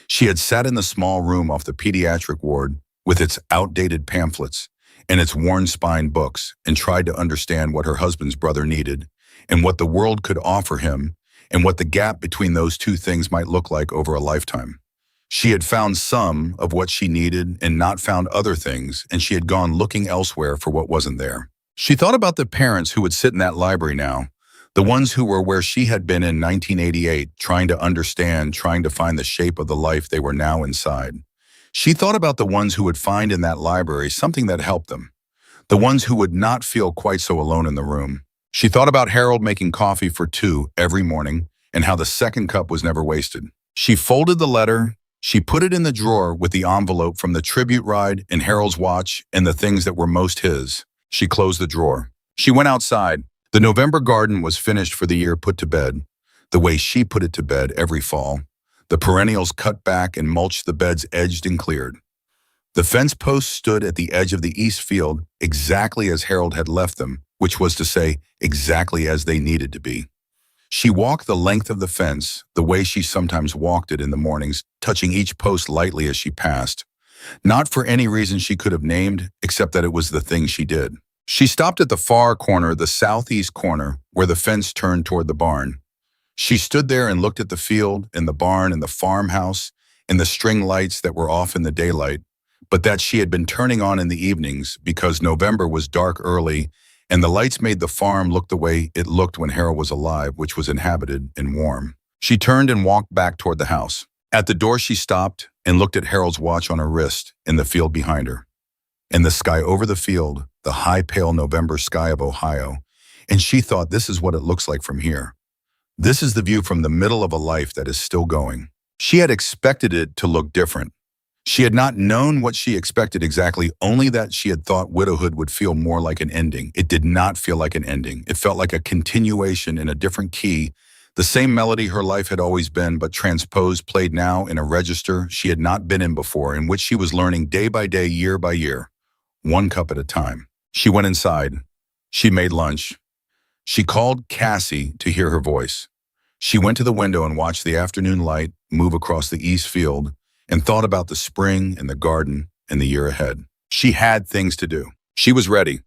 She had sat in the small room off the pediatric ward with its outdated pamphlets and its worn-spine books and tried to understand what her husband's brother needed and what the world could offer him and what the gap between those two things might look like over a lifetime. She had found some of what she needed and not found other things, and she had gone looking elsewhere for what wasn't there. She thought about the parents who would sit in that library now, the ones who were where she had been in 1988, trying to understand, trying to find the shape of the life they were now inside. She thought about the ones who would find in that library something that helped them, the ones who would not feel quite so alone in the room. She thought about Harold making coffee for two every morning and how the second cup was never wasted. She folded the letter, she put it in the drawer with the envelope from the tribute ride and Harold's watch and the things that were most his. She closed the drawer. She went outside. The November garden was finished for the year, put to bed, the way she put it to bed every fall. The perennials cut back and mulched the beds, edged and cleared. The fence posts stood at the edge of the east field exactly as Harold had left them, which was to say, exactly as they needed to be. She walked the length of the fence, the way she sometimes walked it in the mornings, touching each post lightly as she passed. Not for any reason she could have named, except that it was the thing she did. She stopped at the far corner, the southeast corner, where the fence turned toward the barn. She stood there and looked at the field and the barn and the farmhouse and the string lights that were off in the daylight, but that she had been turning on in the evenings because November was dark early and the lights made the farm look the way it looked when Harold was alive, which was inhabited and warm. She turned and walked back toward the house. At the door she stopped and looked at Harold's watch on her wrist and the field behind her, and the sky over the field, the high pale November sky of Ohio, and she thought, this is what it looks like from here. This is the view from the middle of a life that is still going. She had expected it to look different. She had not known what she expected exactly, only that she had thought widowhood would feel more like an ending. It did not feel like an ending. It felt like a continuation in a different key, the same melody her life had always been, but transposed, played now in a register she had not been in before, in which she was learning day by day, year by year, one cup at a time. She went inside. She made lunch. She called Cassie to hear her voice. She went to the window and watched the afternoon light move across the east field and thought about the spring and the garden and the year ahead. She had things to do. She was ready.